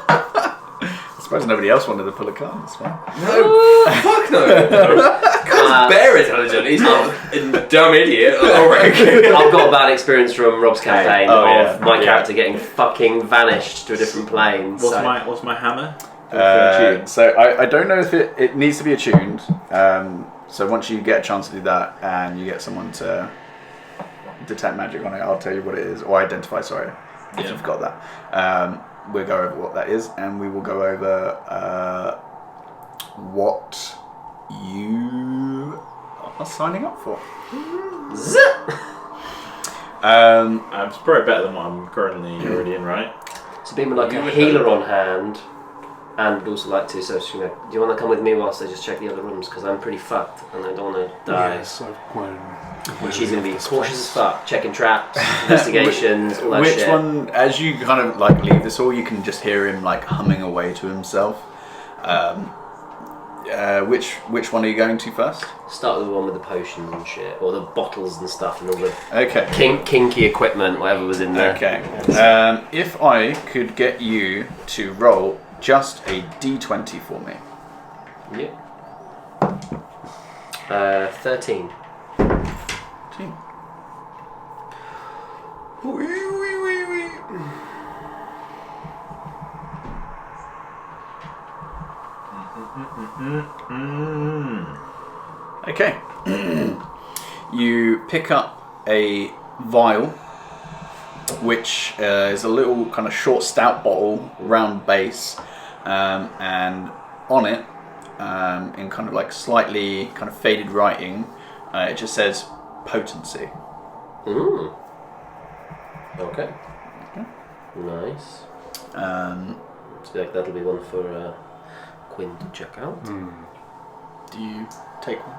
I suppose nobody else wanted to pull a card. That's fine. No, fuck no. Quinn's bare intelligent. He's not a dumb idiot. Ulrick. I've got a bad experience from Rob's campaign Oh, of yeah. my Yeah. character getting fucking vanished to a different plane. What's so. my hammer? So I don't know if it needs to be attuned. So once you get a chance to do that and you get someone to detect magic on it, I'll tell you what it is, or identify, sorry, if Yeah. you've got that. We'll go over what that is, and we will go over what you are signing up for. It's probably better than what I'm currently already in, right? Sabine with like a healer on hand. and would also like to. So, do you want to come with me whilst I just check the other rooms? Because I'm pretty fucked and I don't want to die. Yes, I won't. And she's going to be cautious as fuck, checking traps, investigations, all that Which shit. one, as you kind of like leave this hall, you can just hear him like humming away to himself. Which one are you going to first? Start with the one with the potions and shit, or the bottles and stuff, and all the Okay. kinky equipment, whatever was in there. Okay. If I could get you to roll just a d20 for me. Yeah. 13. Team. Okay. You pick up a vial, which is a little kind of short stout bottle, round base, and on it, in kind of like slightly kind of faded writing, it just says potency. Okay. Nice. So like that'll be one for Quinn to check out. Do you take one?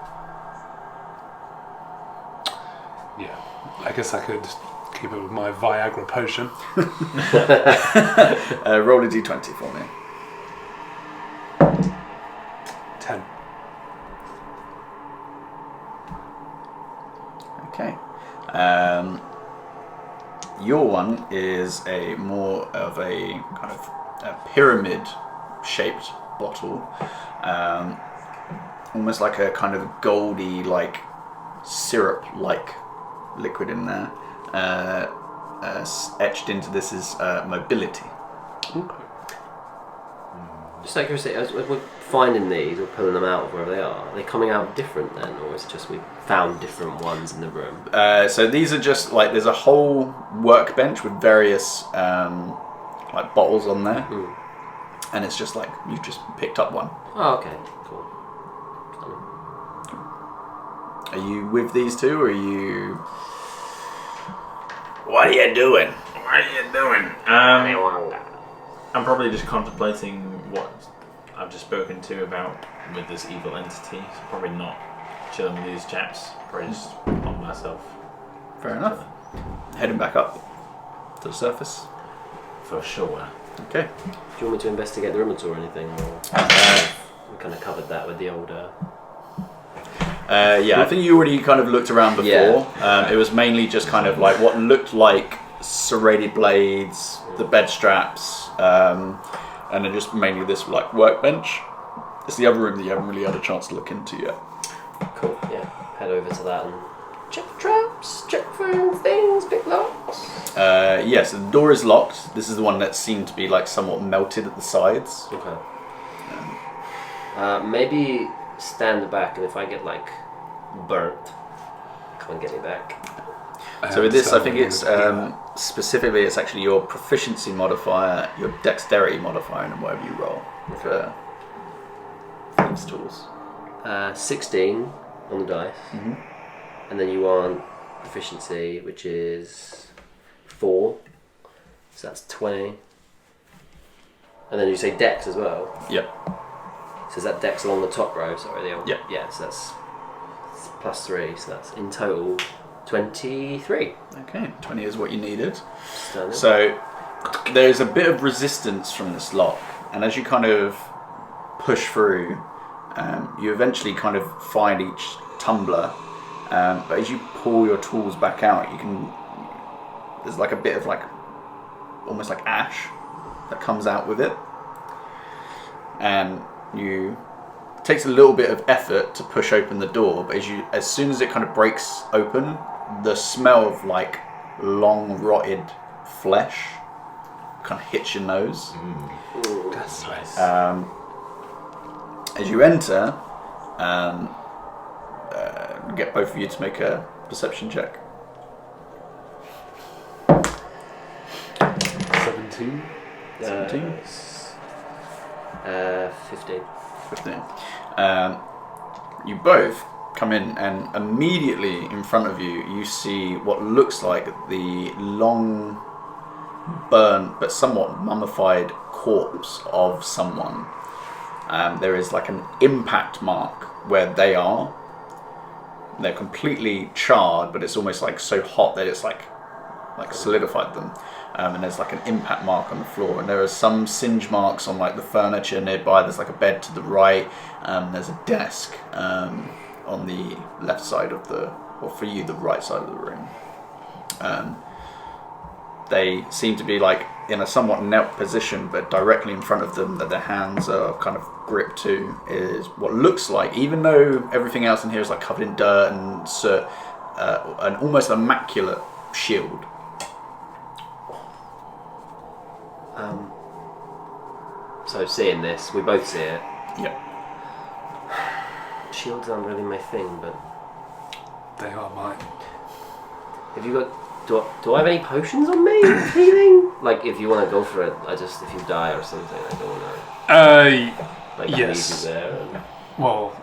Yeah, I guess I could keep it with my Viagra potion. Roll a d20 for me. 10. Okay. Your one is a more of a kind of a pyramid-shaped bottle, almost like a kind of goldy, like syrup-like liquid in there. Etched into this is mobility. Okay. Just out of curiosity, as we're finding these or pulling them out of wherever they are they coming out different then, or is it just we found different ones in the room? So these are just like there's a whole workbench with various like bottles on there, and it's just like you've just picked up one. Oh, okay, cool. Are you with these two, or are you? What are you doing? What are you doing? I'm probably just contemplating what I've just spoken to about with this evil entity. So probably not chilling with these chaps. Probably just on myself. Fair enough. Heading back up to the surface. For sure. Okay. Do you want me to investigate the rooms or anything? Or we kind of covered that with the older. Yeah, I think you already kind of looked around before. Yeah. It was mainly just kind of like what looked like serrated blades, the bed straps, and then just mainly this like workbench. It's the other room that you haven't really had a chance to look into yet. Cool. Yeah. Head over to that and check traps, check for things, pick locks. Yes, the door is locked. This is the one that seemed to be like somewhat melted at the sides. Okay. Maybe stand back, and if I get like burnt, come and get me back. So with this, I think it's specifically it's actually your proficiency modifier, your dexterity modifier, and whatever you roll for these tools. 16 on the dice, and then you want proficiency, which is 4, so that's 20. And then you say dex as well. Yep. So is that dex along the top row? Sorry, Yep. Yeah, so that's +3, so that's in total 23. Okay, 20 is what you needed. Stunning. So there's a bit of resistance from this lock, and as you kind of push through, you eventually kind of find each tumbler, but as you pull your tools back out, there's like a bit of like almost like ash that comes out with it, and it takes a little bit of effort to push open the door, but as soon as it kind of breaks open, the smell of like long rotted flesh kind of hits your nose. That's nice. As you enter, get both of you to make a perception check. 17. 17? 15. 15. You both come in, and immediately in front of you, you see what looks like the long burnt but somewhat mummified corpse of someone. There is like an impact mark where they are. They're completely charred, but it's almost like so hot that it's like solidified them. And there's like an impact mark on the floor, and there are some singe marks on like the furniture nearby. There's like a bed to the right. There's a desk on the left side of the right side of the room. They seem to be like in a somewhat knelt position, but directly in front of them, that their hands are kind of gripped to, is what looks like, even though everything else in here is like covered in dirt and soot, an almost immaculate shield. So seeing this, we both see it. Yep. Shields aren't really my thing, but They are mine. have you got? Do I have any potions on me? Healing? Like if you want to go for it, if you die or something, I don't know. Like Yes. leave you there. And... Well,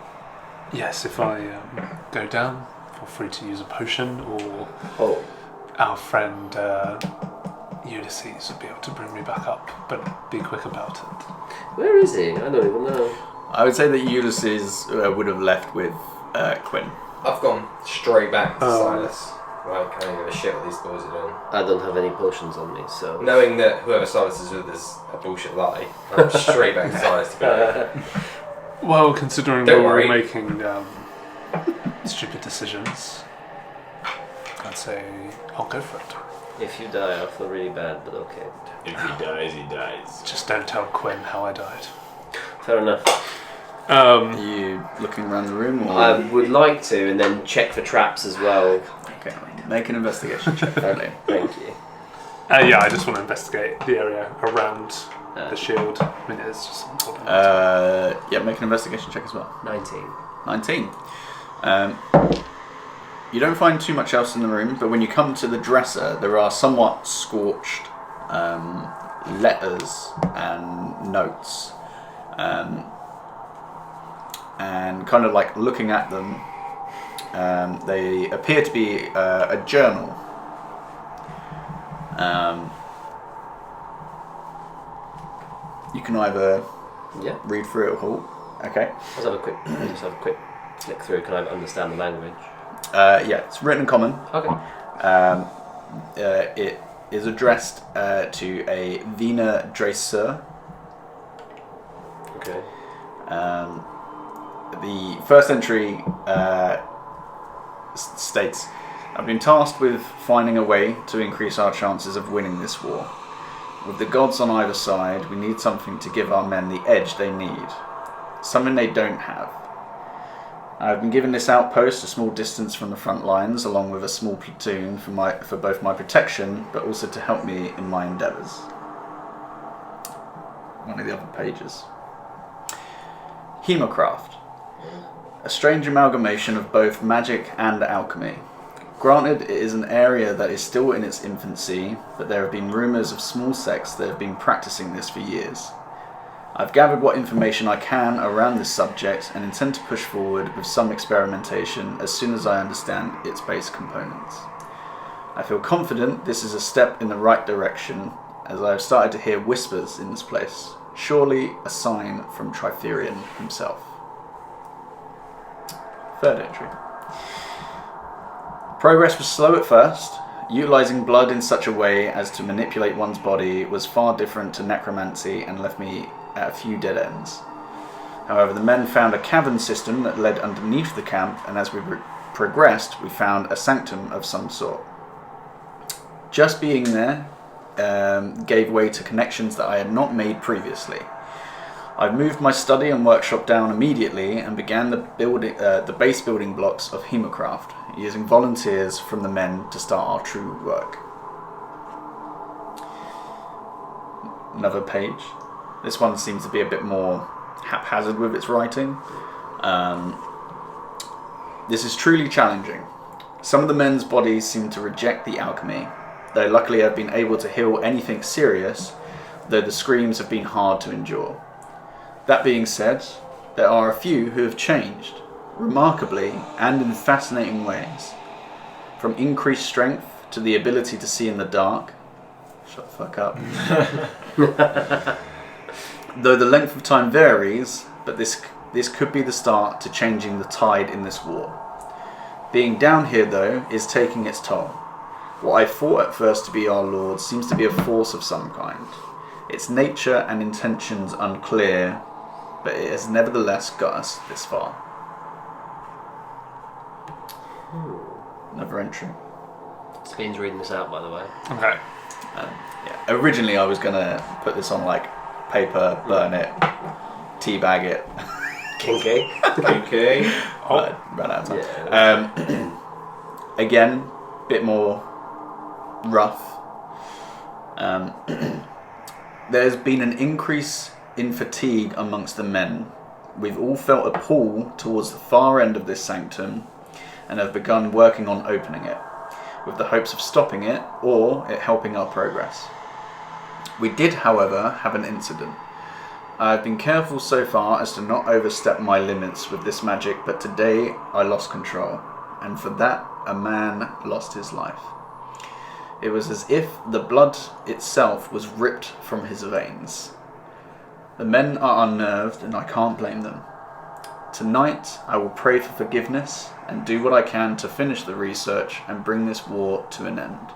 yes. If I go down, feel free to use a potion, or our friend Ulysses will be able to bring me back up. But be quick about it. Where is he? I don't even know. I would say that Ulysses would have left with Quinn. I've gone straight back to Silas. Like, I don't give a shit what these boys are doing. I don't have any potions on me, so... Knowing that whoever Silas is with is a bullshit lie, I'm straight back to Silas to go. Well, considering Don't we're all worry. making stupid decisions, I'd say I'll go for it. If you die, I feel really bad, but okay. If he dies, he dies. Just don't tell Quinn how I died. Fair enough. Are you looking around the room? Or? I would like to, and then check for traps as well. Okay, make an investigation check. Thank Thank you. Yeah, I just want to investigate the area around the shield. I mean, it's just important. Yeah, make an investigation check as well. 19. 19. You don't find too much else in the room, but when you come to the dresser, there are somewhat scorched letters and notes. And kind of like looking at them, they appear to be a journal. You can either read through it or okay. Let's have a quick flick through. Can I understand the language? Yeah, it's written in common. Okay. It is addressed to a Wiener Dresseur. Okay. The first entry states, I've been tasked with finding a way to increase our chances of winning this war. With the gods on either side, we need something to give our men the edge they need. Something they don't have. I've been given this outpost a small distance from the front lines, along with a small platoon for both my protection, but also to help me in my endeavours. One of the other pages. Hemocraft. A strange amalgamation of both magic and alchemy. Granted, it is an area that is still in its infancy, but there have been rumours of small sects that have been practising this for years. I've gathered what information I can around this subject and intend to push forward with some experimentation as soon as I understand its base components. I feel confident this is a step in the right direction, as I have started to hear whispers in this place, surely a sign from Triferian himself. Third entry. Progress was slow at first. Utilising blood in such a way as to manipulate one's body was far different to necromancy and left me at a few dead ends. However, the men found a cavern system that led underneath the camp, and as we progressed, we found a sanctum of some sort. Just being there gave way to connections that I had not made previously. I moved my study and workshop down immediately and began the base building blocks of Hemocraft, using volunteers from the men to start our true work. Another page. This one seems to be a bit more haphazard with its writing. This is truly challenging. Some of the men's bodies seem to reject the alchemy, though luckily I've been able to heal anything serious, though the screams have been hard to endure. That being said, there are a few who have changed, remarkably and in fascinating ways. From increased strength to the ability to see in the dark, Shut the fuck up. Though the length of time varies, but this could be the start to changing the tide in this war. Being down here, though, is taking its toll. What I thought at first to be our Lord seems to be a force of some kind. Its nature and intentions unclear, but it has nevertheless got us this far. Another entry. Sabine's reading this out, by the way. Okay. Yeah. Originally, I was gonna put this on like paper, burn it, teabag it. Kinky. Okay. But I ran out of time. Yeah. Again, bit more rough. There's been an increase in fatigue amongst the men. We've all felt a pull towards the far end of this sanctum and have begun working on opening it, with the hopes of stopping it or it helping our progress. We did, however, have an incident. I have been careful so far as to not overstep my limits with this magic, but today I lost control, and for that a man lost his life. It was as if the blood itself was ripped from his veins. The men are unnerved, and I can't blame them. Tonight I will pray for forgiveness and do what I can to finish the research and bring this war to an end.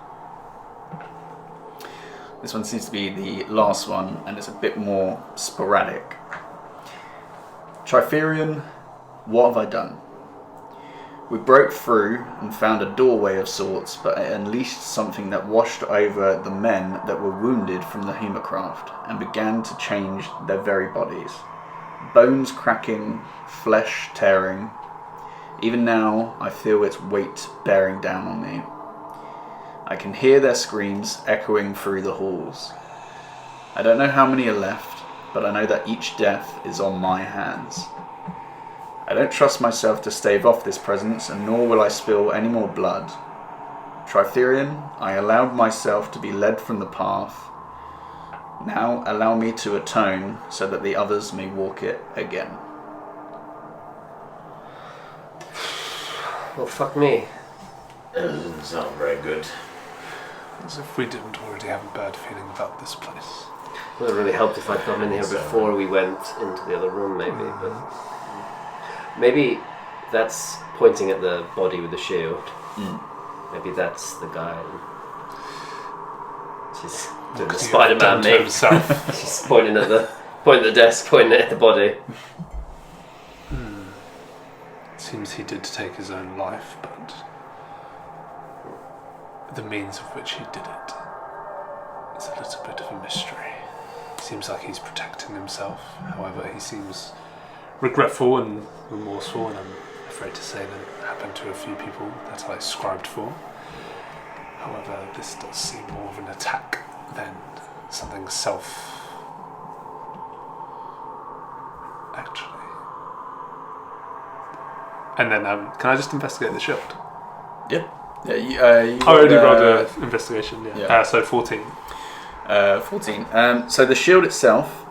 This one seems to be the last one, and it's a bit more sporadic. Triferian, what have I done? We broke through and found a doorway of sorts, but it unleashed something that washed over the men that were wounded from the Humacraft and began to change their very bodies. Bones cracking, flesh tearing. Even now, I feel its weight bearing down on me. I can hear their screams echoing through the halls. I don't know how many are left, but I know that each death is on my hands. I don't trust myself to stave off this presence, and nor will I spill any more blood. Triferian, I allowed myself to be led from the path. Now allow me to atone so that the others may walk it again. Well, fuck me. That doesn't sound very good. As if we didn't already have a bad feeling about this place. It would have really helped if I'd come in here before we went into the other room, maybe. But maybe that's pointing at the body with the shield. Maybe that's the guy. She's doing the Spider-Man meme. She's pointing at the desk, pointing at the body. Seems he did take his own life, but the means of which he did it is a little bit of a mystery. Seems like he's protecting himself. However, he seems regretful and remorseful, and I'm afraid to say that it happened to a few people that I scribed for. However, this does seem more of an attack than something actually. And then, can I just investigate the shield? Yeah. Yeah. You I already rolled an investigation. Yeah. So 14. 14. So the shield itself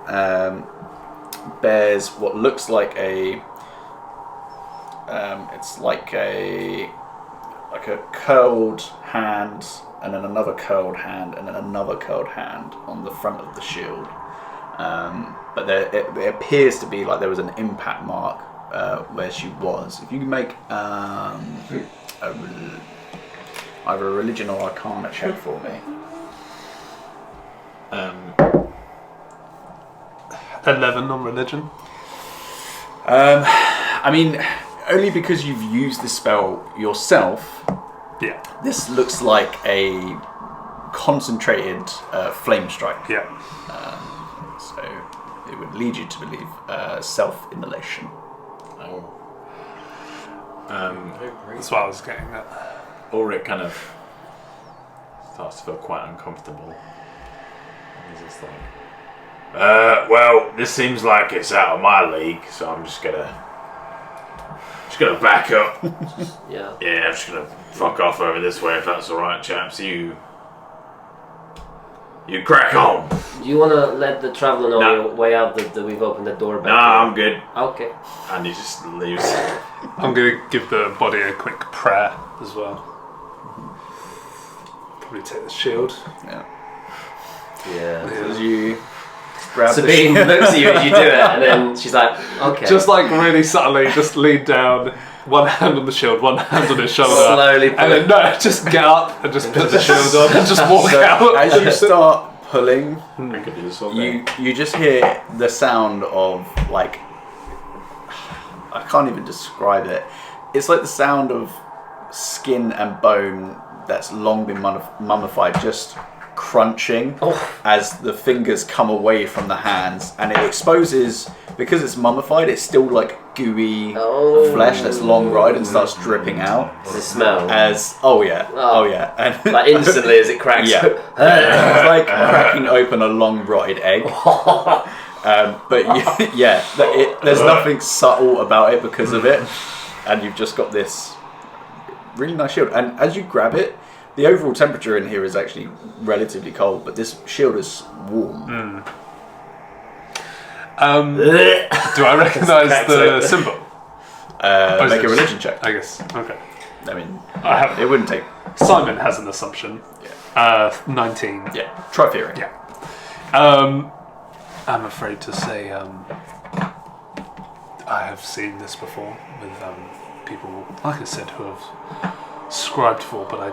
bears what looks like a. It's like a curled hand, and then another curled hand, and then another curled hand on the front of the shield. But it appears to be like there was an impact mark where she was. If you can make either a religion or arcana check for me. 11 on religion. I mean, only because you've used this spell yourself. Yeah. This looks like a concentrated flame strike. Yeah. So it would lead you to believe self-immolation. Oh. That's what I was getting at. Ulrick kind of starts to feel quite uncomfortable. He's just like, well, this seems like it's out of my league, so I'm just gonna back up. Yeah. Yeah, I'm just gonna fuck off over this way if that's alright, chaps. You crack on. Do you want to let the traveller know your way out that we've opened the door back? Nah, I'm good. Okay. And he just leaves. I'm going to give the body a quick prayer as well. Probably take the shield. Yeah. Yeah. As you grab Sabine the looks at you as you do it, and then she's like, okay. Just like really subtly, just lean down, one hand on the shield, one hand on his shoulder. Slowly pull And it. then, just get up and just put the shield on and just walk So out. as you start pulling, I could do this all day. you just hear the sound of like, I can't even describe it. It's like the sound of skin and bone that's long been mummified just crunching as the fingers come away from the hands, and it exposes, because it's mummified, it's still like gooey flesh that's long rotted and starts dripping out. Does it smell? Oh yeah, and Like instantly as it cracks. yeah, it's like cracking open a long rotted egg. But there's nothing subtle about it because of it, and you've just got this really nice shield. And as you grab it, the overall temperature in here is actually relatively cold, but this shield is warm. Do I recognise the symbol? Make a religion check. I guess. Okay. I mean, I have. it wouldn't take. Simon has an assumption. 19. Yeah, try theory. Yeah. I'm afraid to say I have seen this before with people, like I said, who have scribed for, but I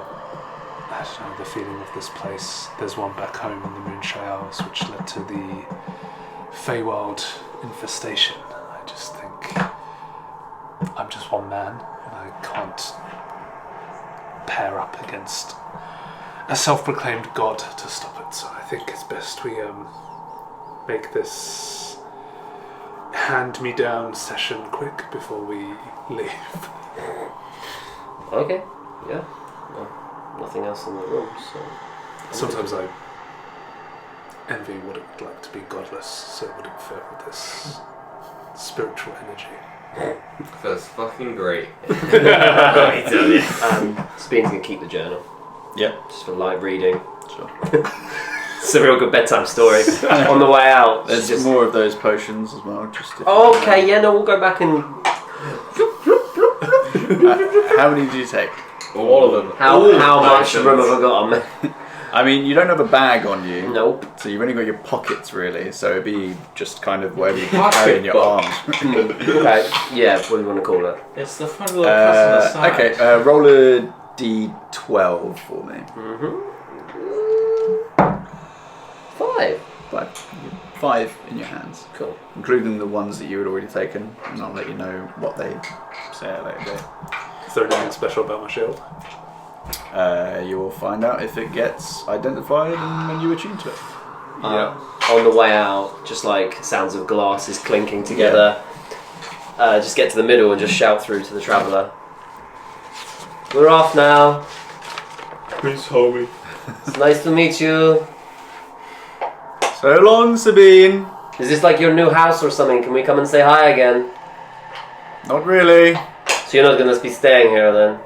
don't know the feeling of this place. There's one back home in the Moonshire Isles which led to the Feywild infestation. I just think I'm just one man and I can't pair up against a self-proclaimed god to stop it, so I think it's best we make this hand-me-down session quick before we leave. Okay, yeah. Well, nothing else in the room, so... Sometimes I envy what it would like to be godless, so it wouldn't fit with this spiritual energy. That's fucking great. Sabine's gonna keep the journal, Yeah, just for light reading. sure. It's a real good bedtime story. On the way out, There's just... more of those potions as well. Just if Okay, yeah, no, we'll go back and... how many do you take? All of them. How much potions. room have I got on me? I mean, you don't have a bag on you. Nope. So you've only got your pockets, really. So it'd be just kind of whatever you can carry in your arms. Okay, yeah, what do you want to call it? It's the fun little customer side. Okay, roll a d12 for me. Mm-hmm. 5. 5 in your hands, Cool. including the ones that you had already taken, and I'll let you know what they say at a later date. Is there anything special about my shield? You will find out if it gets identified and when you attune to it. On the way out, just like sounds of glasses clinking together. Just get to the middle and just shout through to the traveller. We're off now. Please hold me. It's nice to meet you. So long, Sabine. Is this like your new house or something? Can we come and say hi again? Not really. So you're not going to be staying here then?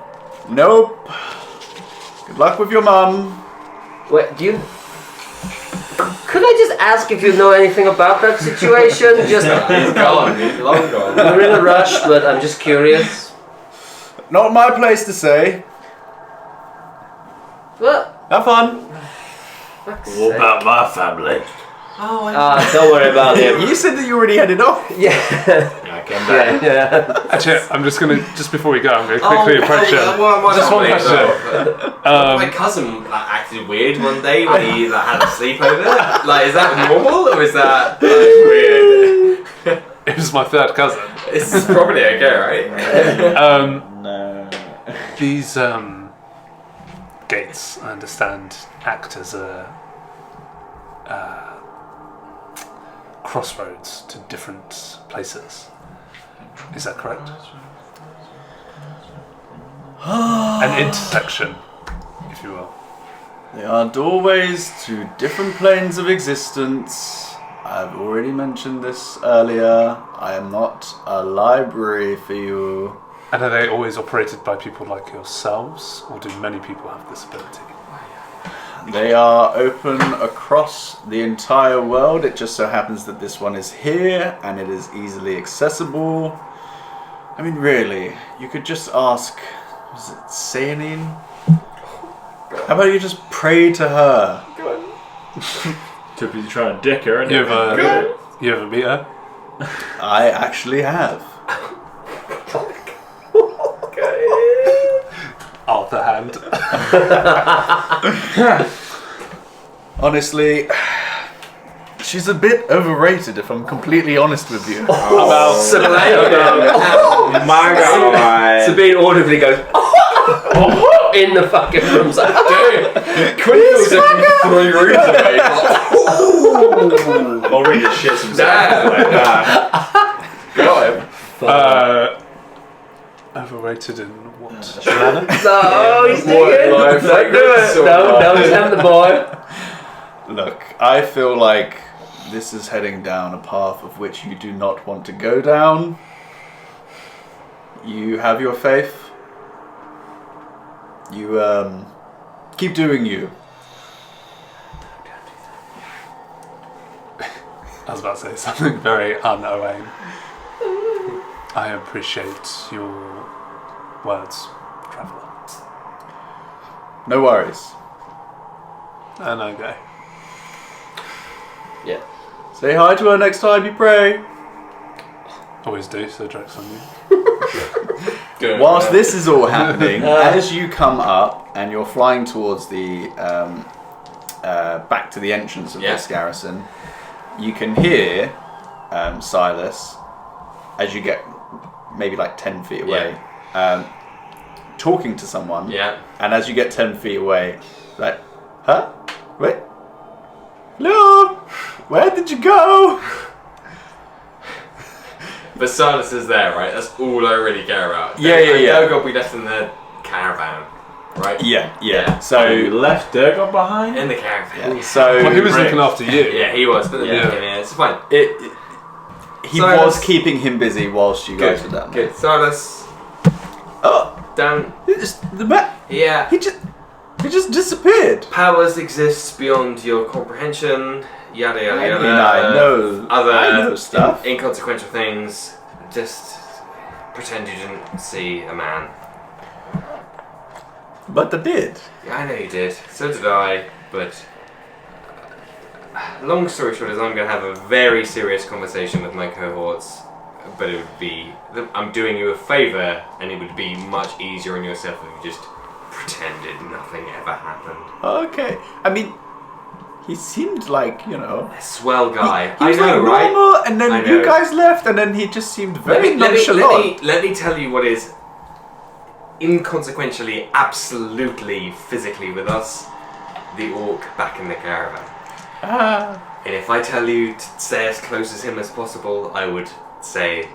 Nope. Good luck with your mum. Wait, do you... Could I just ask if you know anything about that situation? Just... He's gone. He's long gone. We're in a rush, but I'm just curious. Not my place to say. What? Have fun. What about my family? Don't worry about him. You said that you already headed off. Yeah. I came back. yeah. Actually, I'm just gonna, just before we go, I'm gonna quickly approach him. Just one question. My cousin acted weird one day when he had a sleepover. Like, is that normal or is that weird? It was my third cousin. It's probably okay, right? No. These gates, I understand, act as a crossroads to different places. Is that correct? An intersection, if you will. They are doorways to different planes of existence. I've already mentioned this earlier. I am not a library for you. And are they always operated by people like yourselves, or do many people have this ability? They are open across the entire world. It just so happens that this one is here and it is easily accessible. I mean, really, you could just ask, was it Sayanine? How about you just pray to her? Too busy trying to dick her. And You ever meet her? I actually have. Arthur hand. Honestly, she's a bit overrated if I'm completely honest with you. Sabine, My God. Sabine audibly goes in the fucking room. Like, dude, Quinn was in 3 rooms away. Ulrick just shits himself. Damn. Like that. Got him. Overrated in what? no, he's What, digging. like, Don't do fragrance it. or No, what? tempt the boy. Look, I feel like this is heading down a path of which you do not want to go down. You have your faith. You keep doing you. I was about to say something very un-Owain. I appreciate your words, traveller. No worries. And I go. Yeah. Say hi to her next time you pray. Always do, so joke's on you. Good. Whilst this is all happening, as you come up and you're flying towards the back to the entrance of this garrison, you can hear Silas as you get maybe like 10 feet away, talking to someone. Yeah. And as you get 10 feet away, like, huh? Wait. Hello? Where did you go? But Silas is there, right? That's all I really care about. Yeah. Durgob we left in the caravan, right? Yeah. So you So, left Durgob behind? In the caravan. so Well, he was looking after you. Yeah, he was, but then Yeah. it's fine. he Silas- was keeping him busy whilst you guys were down there. Good. Silas, Oh, down. he just disappeared. Powers exist beyond your comprehension. Yada yada I yada. mean, I know Other stuff. inconsequential things. Just pretend you didn't see a man. But I did. Yeah, I know you did. So did I. But long story short is I'm going to have a very serious conversation with my cohorts. But it would be I'm doing you a favour, and it would be much easier on yourself if you just pretended nothing ever happened. Okay. I mean, he seemed like, A swell guy. He was I know, like right? normal, and I then know. you guys left, and then he just seemed very nonchalant. Let me tell you what is inconsequentially, absolutely, physically with us, the orc back in the caravan. And if I tell you to stay as close as him as possible, I would say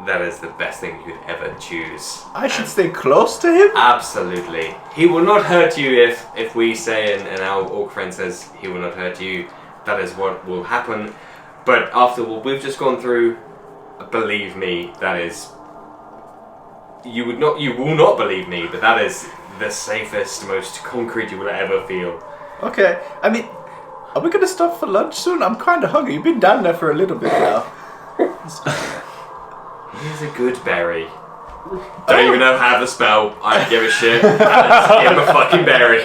that is the best thing you could ever choose. I should stay close to him? Absolutely. He will not hurt you if we say, and our orc friend says he will not hurt you. That is what will happen. But after what we've just gone through, believe me, that is... You will not believe me, but that is the safest, most concrete you will ever feel. Okay. I mean, are we going to stop for lunch soon? I'm kind of hungry. You've been down there for a little bit now. He's a good berry. Don't even know how to spell. I don't give a shit. Give him a fucking berry.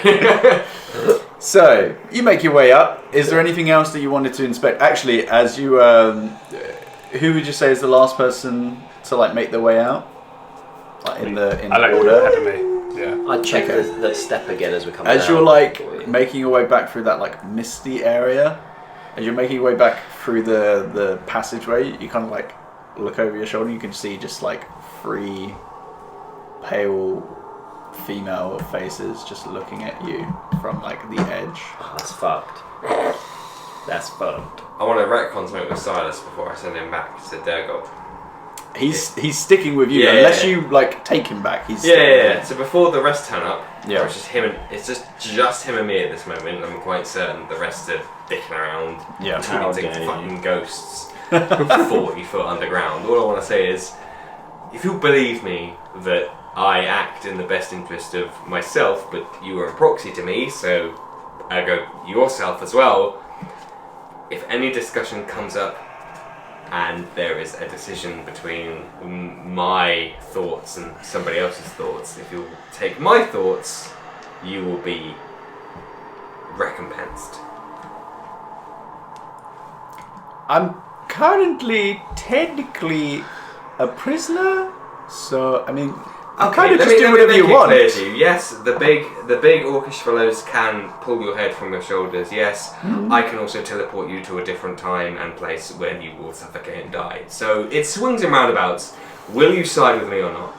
So, you make your way up. Is there anything else that you wanted to inspect? Actually, as you... who would you say is the last person to make their way out? In the order? Ahead of me. Yeah. I'd check Okay. the step again as we come As down. you're making your way back through that misty area, as you're making your way back through the passageway, you kind of look over your shoulder and you can see just 3 pale female faces just looking at you from the edge. Oh, that's fucked. That's fucked. I want to retcon something with Silas before I send him back to Durgob. He's sticking with you unless you take him back. He's sticking with you. So before the rest turn up, Yeah. it's just him and me at this moment. I'm quite certain the rest are dicking around, Yeah. How pretending to dare fucking ghosts 40 foot underground. All I want to say is, if you believe me that I act in the best interest of myself, but you are a proxy to me, so I go yourself as well. If any discussion comes up and there is a decision between my thoughts and somebody else's thoughts, if you'll take my thoughts, you will be recompensed. I'm currently technically a prisoner, so I mean, I kind of just do whatever you want. Clear to you. Yes, the big orcish fellows can pull your head from your shoulders. Yes, I can also teleport you to a different time and place where you will suffocate and die. So it swings and roundabouts. Will you side with me or not?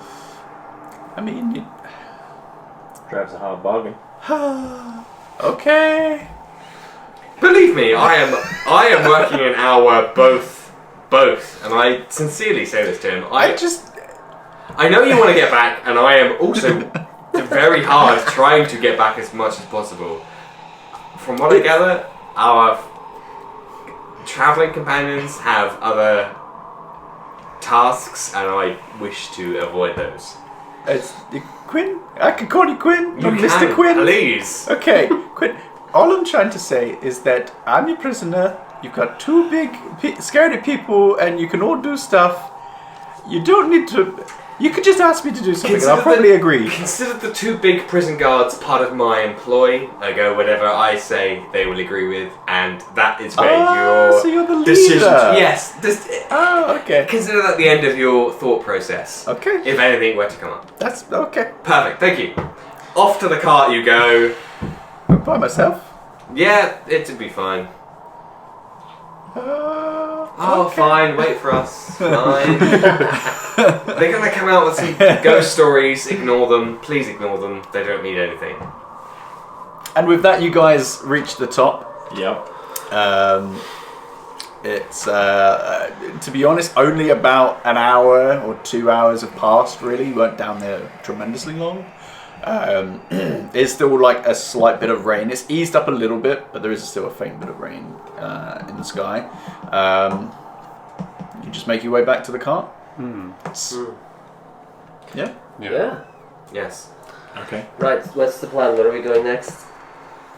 I mean, Drives a hard bargain. okay. Believe me, I am working an hour both, and I sincerely say this to him. I know you want to get back, and I am also very hard trying to get back as much as possible. From what I gather, our traveling companions have other tasks, and I wish to avoid those. It's Quinn. I can call you Quinn. You Mr. can, Quinn. please. Okay, Quinn. All I'm trying to say is that I'm your prisoner. You've got two big, scary people, and you can all do stuff. You don't need to. You could just ask me to do something, and I'll probably agree. Consider the two big prison guards part of my employ. I go whatever I say, they will agree with, and that is where your so you're the leader. decisions. Yes. Okay. Consider that the end of your thought process. Okay. If anything were to come up. That's okay. Perfect. Thank you. Off to the cart you go. I'm by myself. Yeah, it'd be fine. Oh, okay. fine. Wait for us. Fine. They're gonna come out with some ghost stories. Ignore them. Please ignore them. They don't mean anything. And with that, you guys reach the top. Yep. It's to be honest, only about an hour or 2 hours have passed. Really, you weren't down there tremendously long. It's still like a slight bit of rain. It's eased up a little bit, but there is still a faint bit of rain in the sky. You just make your way back to the cart. Yeah. Yeah. Yes. Okay. Right, what's the plan? Where are we going next?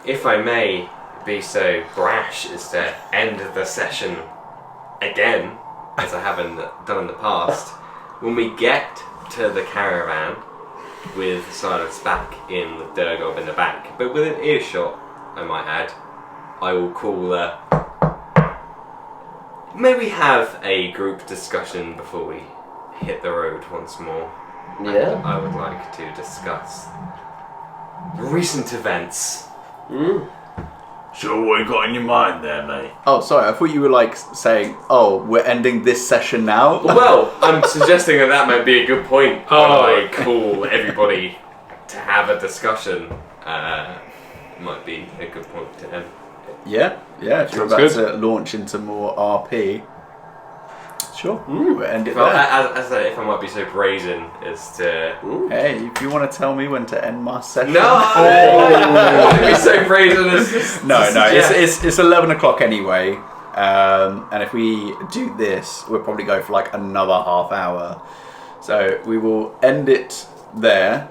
If I may be so brash as to end the session again, as I haven't done in the past, when we get to the caravan with Silence back in with Durgob in the back, but within earshot, I might add, I will call may we have a group discussion before we hit the road once more? Yeah. And I would like to discuss recent events. So what you got in your mind there, mate? Oh, sorry. I thought you were like saying, "Oh, we're ending this session now." Well, I'm suggesting that might be a good point when Oh. I call everybody to have a discussion. Might be a good point to end. Yeah. If you're Sounds about good. to launch into more RP, sure. We'll end it Well, there. as I said, if I might be so brazen as to... Hey, if you want to tell me when to end my session. No! I wouldn't be so brazen as... No. suggest. It's 11 o'clock anyway. And if we do this, we'll probably go for like another half hour. So we will end it there.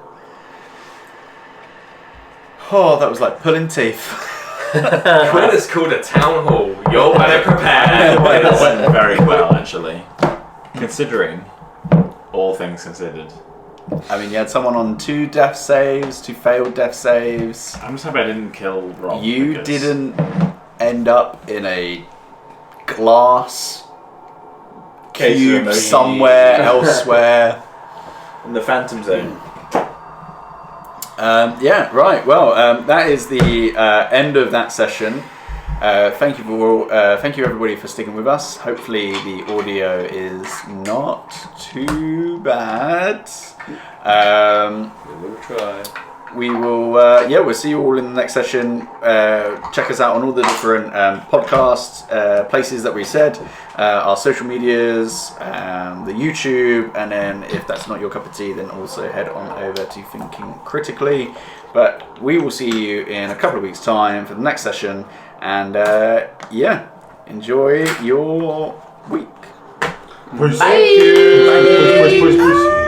Oh, that was like pulling teeth. Quinn is called a town hall. You're better prepared. That went very well, actually. Considering all things considered. I mean, you had someone on 2 death saves, 2 failed death saves. I'm just happy I didn't kill Rob. You because- didn't end up in a glass Case of cube emoji. somewhere elsewhere. In the Phantom Zone. Yeah, right. Well, that is the end of that session. Thank you everybody for sticking with us. Hopefully the audio is not too bad. We will try. We will, we'll see you all in the next session. Check us out on all the different podcasts, places that we said, our social medias, the YouTube, and then if that's not your cup of tea, then also head on over to Thinking Critically. But we will see you in a couple of weeks' time for the next session, and enjoy your week. Peace. Bye. Peace.